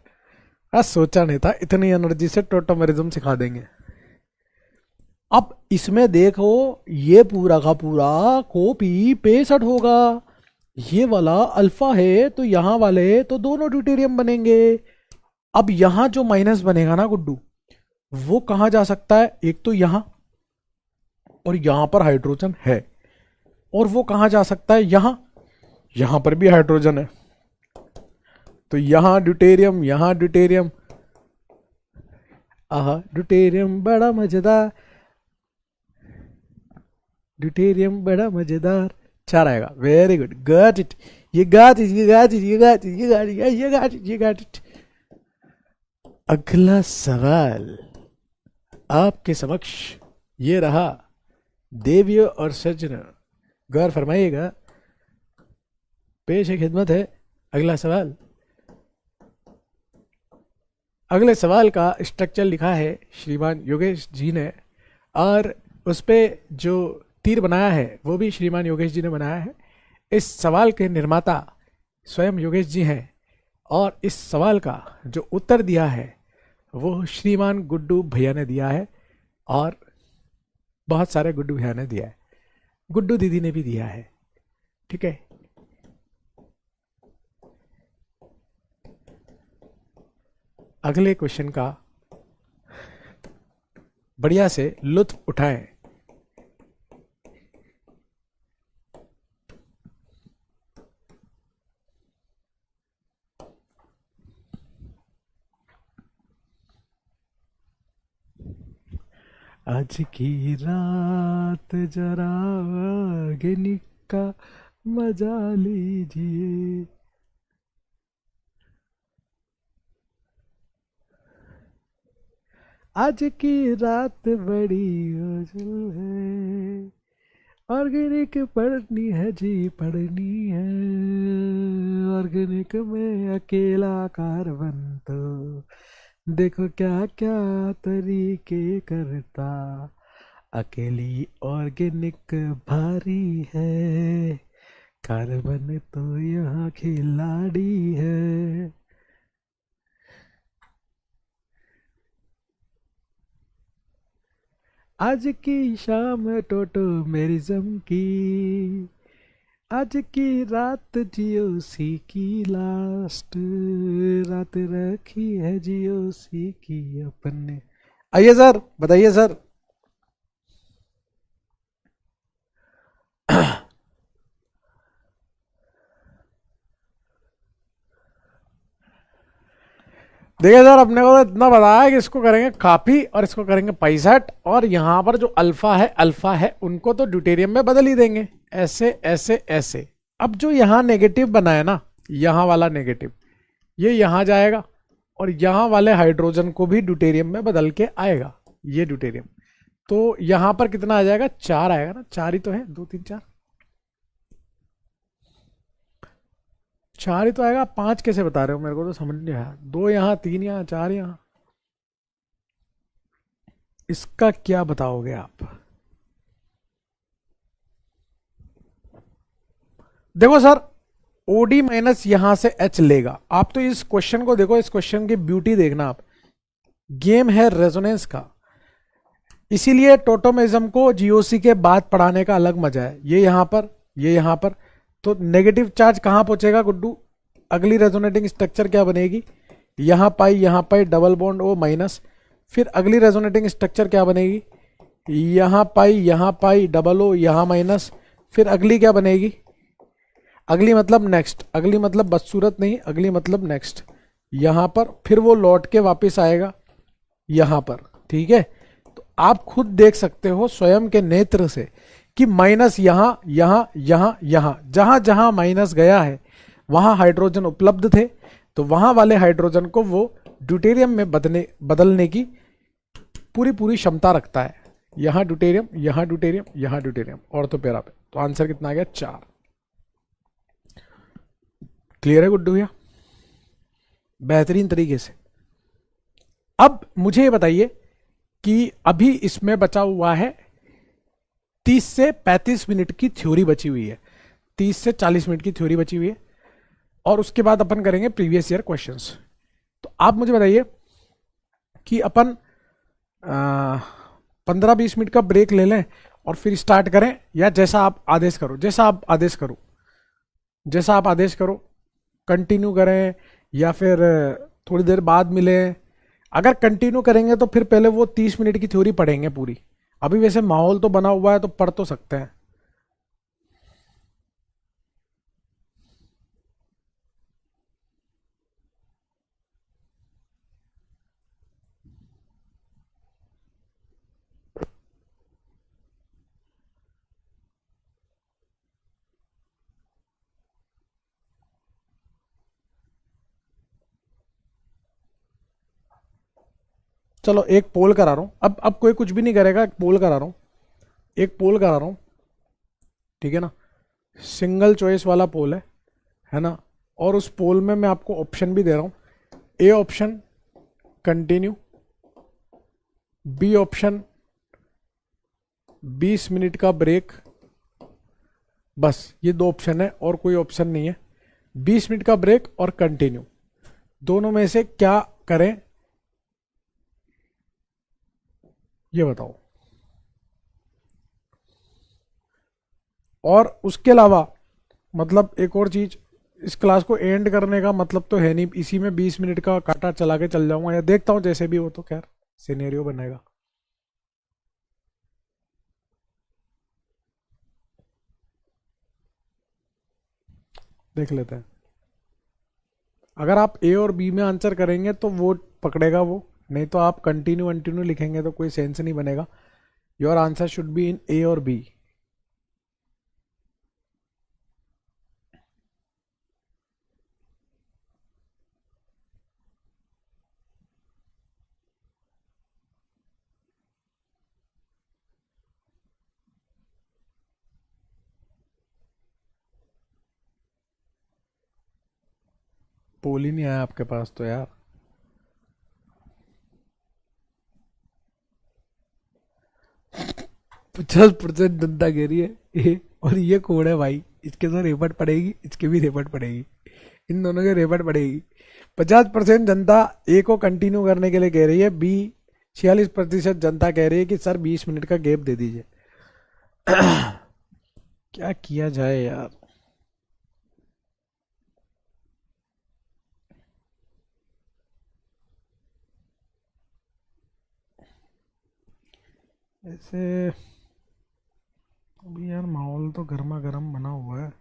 सोचा नहीं था इतनी एनर्जी से टोटोमेरिज्म सिखा देंगे। अब इसमें देखो, ये पूरा का पूरा कॉपी 65 होगा। ये वाला अल्फा है तो यहां वाले तो दोनों ड्यूटेरियम बनेंगे। अब यहां जो माइनस बनेगा ना गुड्डू, वो कहां जा सकता है? एक तो यहां, और यहां पर हाइड्रोजन है, और वो कहां जा सकता है, यहां पर भी हाइड्रोजन है, तो यहां ड्यूटेरियम, यहां ड्यूटेरियम, आहा ड्यूटेरियम बड़ा मजेदार, ड्यूटेरियम बड़ा मजेदार, 4 आएगा। वेरी गुड, गॉट इट, ये गॉट इट, ये गॉट इट, ये गॉट इट, ये गॉट इट, ये गॉट इट, ये गॉट इट। अगला सवाल आपके समक्ष ये रहा, देवियों और सज्जनों, गौर फरमाइएगा, पेश है खिदमत है अगला सवाल। अगले सवाल का स्ट्रक्चर लिखा है श्रीमान योगेश जी ने, और उस पे जो तीर बनाया है वो भी श्रीमान योगेश जी ने बनाया है। इस सवाल के निर्माता स्वयं योगेश जी हैं, और इस सवाल का जो उत्तर दिया है वो श्रीमान गुड्डू भैया ने दिया है, और बहुत सारे गुड्डू भैया ने दिया है, गुड्डू दीदी ने भी दिया है। ठीक है, अगले क्वेश्चन का बढ़िया से लुत्फ उठाएं। आज की रात जरा ऑर्गेनिक का मजा लीजिए, आज की रात बड़ी उजल है, ऑर्गेनिक पढ़नी है जी, पढ़नी है, ऑर्गेनिक में अकेला कार्बन तो देखो क्या क्या तरीके करता, अकेली ऑर्गेनिक भारी है, कार्बन तो यहाँ खिलाड़ी है। आज की शाम टोटो मेरिज्म की, आज की रात जीओसी की लास्ट रात रखी है जीओसी की अपन ने। आइए सर, बताइए सर। देखिए सर, अपने को तो इतना बताया है कि इसको करेंगे काफी और इसको करेंगे 65, और यहां पर जो अल्फा है उनको तो ड्यूटेरियम में बदल ही देंगे, ऐसे ऐसे ऐसे। अब जो यहां नेगेटिव बना है ना, यहां वाला नेगेटिव, ये यहां जाएगा और यहां वाले हाइड्रोजन को भी ड्यूटेरियम में बदल के आएगा, ये ड्यूटेरियम। तो यहां पर कितना आ जाएगा, 4 आएगा ना, 4 ही तो है, 2 3 4, 4 ही तो आएगा। 5 कैसे बता रहे हो, मेरे को तो समझ नहीं आया। 2 यहाँ, 3 यहाँ, 4 यहाँ, इसका क्या बताओगे आप? देखो सर, ओडी माइनस यहां से एच लेगा। आप तो इस क्वेश्चन को देखो, इस क्वेश्चन की ब्यूटी देखना आप, गेम है रेजोनेंस का, इसीलिए टोटोमेज्म को जीओसी के बाद पढ़ाने का अलग मजा है। ये यहां पर, ये यहां पर, तो नेगेटिव चार्ज कहां पहुंचेगा गुड्डू? अगली रेजोनेटिंग स्ट्रक्चर क्या बनेगी, यहां पाई डबल बॉन्ड ओ माइनस। फिर अगली रेजोनेटिंग स्ट्रक्चर क्या बनेगी, यहां पाई डबल ओ, यहां माइनस। फिर अगली क्या बनेगी, अगली मतलब नेक्स्ट, अगली मतलब बदसूरत नहीं, अगली मतलब नेक्स्ट, यहां पर। फिर वो लौट के वापस आएगा यहां पर। ठीक है, तो आप खुद देख सकते हो स्वयं के नेत्र से कि माइनस यहां यहां यहां यहां, जहां जहां माइनस गया है वहां हाइड्रोजन उपलब्ध थे, तो वहां वाले हाइड्रोजन को वो ड्यूटेरियम में बदलने की पूरी क्षमता रखता है। यहां ड्यूटेरियम, यहां ड्यूटेरियम, यहां ड्यूटेरियम, और तो पैरा पे। तो आंसर कितना आ गया, 4। क्लियर है गुड्डू भैया? बेहतरीन तरीके से। अब मुझे ये बताइए कि अभी इसमें बचा हुआ है 30 से 35 मिनट की थ्योरी बची हुई है, 30 से 40 मिनट की थ्योरी बची हुई है, और उसके बाद अपन करेंगे प्रीवियस ईयर क्वेश्चंस। तो आप मुझे बताइए कि अपन 15-20 मिनट का ब्रेक ले लें और फिर स्टार्ट करें, या जैसा आप आदेश करो, जैसा आप आदेश करो, कंटिन्यू करें या फिर थोड़ी देर बाद मिलें। अगर कंटिन्यू करेंगे तो फिर पहले वो 30 मिनट की थ्योरी पढ़ेंगे पूरी, अभी वैसे माहौल तो बना हुआ है तो पढ़ तो सकते हैं। चलो एक पोल करा रहा हूं, अब कोई कुछ भी नहीं करेगा, एक पोल करा रहा हूं, एक पोल करा रहा हूं, ठीक है ना। सिंगल चॉइस वाला पोल है ना। और उस पोल में मैं आपको ऑप्शन भी दे रहा हूं। A option continue, B option 20 minute का ब्रेक, बस ये दो ऑप्शन है और कोई ऑप्शन नहीं है। 20 मिनट का ब्रेक और कंटिन्यू, दोनों में से क्या करें ये बताओ। और उसके अलावा मतलब एक और चीज, इस क्लास को एंड करने का मतलब तो है नहीं इसी में 20 मिनट का काटा चला के चल जाऊंगा, या देखता हूं जैसे भी हो, तो खैर सिनेरियो बनेगा। देख लेते हैं। अगर आप ए और बी में आंसर करेंगे तो वो पकड़ेगा वो, नहीं तो आप कंटिन्यू कंटिन्यू लिखेंगे तो कोई सेंस नहीं बनेगा। Your answer should be in A और बी। पोल ही नहीं आया आपके पास तो यार। पचास परसेंट जनता कह रही है ए, और ये कोड है भाई, इसके तो रेपट पड़ेगी, इसके भी रेपट पड़ेगी, इन दोनों के रेपट पड़ेगी। 50% जनता ए को कंटिन्यू करने के लिए कह रही है, बी 46% जनता कह रही है कि सर 20 मिनट का गैप दे दीजिए। क्या किया जाए यार। ऐसे अभी यार माहौल तो गर्मा गर्म बना हुआ है।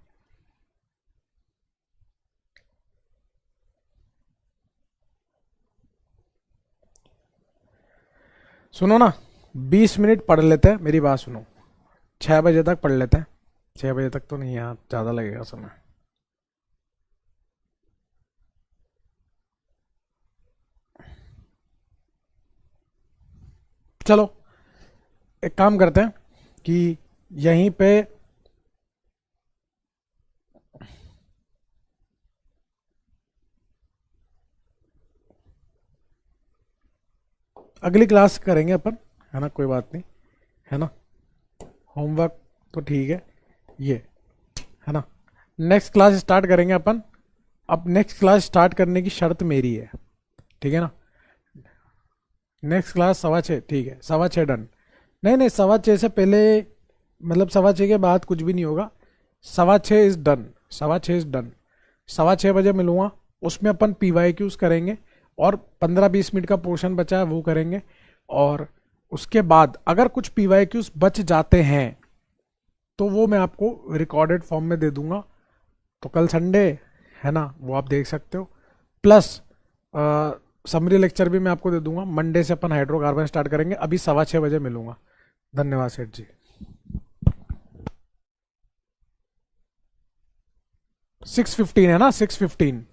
सुनो ना, 20 मिनट पढ़ लेते हैं, मेरी बात सुनो। 6 बजे तक पढ़ लेते हैं। 6 बजे तक तो नहीं यार, ज़्यादा लगेगा समय। चलो एक काम करते हैं कि यहीं पे अगली क्लास करेंगे अपन, है ना, कोई बात नहीं, है ना। होमवर्क तो ठीक है ये, है ना। नेक्स्ट क्लास स्टार्ट करेंगे अपन। अब नेक्स्ट क्लास स्टार्ट करने की शर्त मेरी है, ठीक है ना। नेक्स्ट क्लास 6:15, ठीक है, 6:15 डन। नहीं नहीं, 6:15 से पहले, मतलब 6:15 के बाद कुछ भी नहीं होगा। 6:15 इज डन, 6:15 इज डन। 6:15 बजे मिलूंगा, उसमें अपन PYQs करेंगे और 15-20 मिनट का पोर्शन बचा है वो करेंगे। और उसके बाद अगर कुछ PYQs बच जाते हैं तो वो मैं आपको रिकॉर्डेड फॉर्म में दे दूंगा। तो कल संडे है ना, वो आप देख सकते हो। प्लस समरी लेक्चर भी मैं आपको दे दूंगा। मंडे से अपन हाइड्रोकार्बन स्टार्ट करेंगे। अभी 6:15 बजे मिलूंगा। धन्यवाद सेठ जी। 6:15 है ना, 6:15।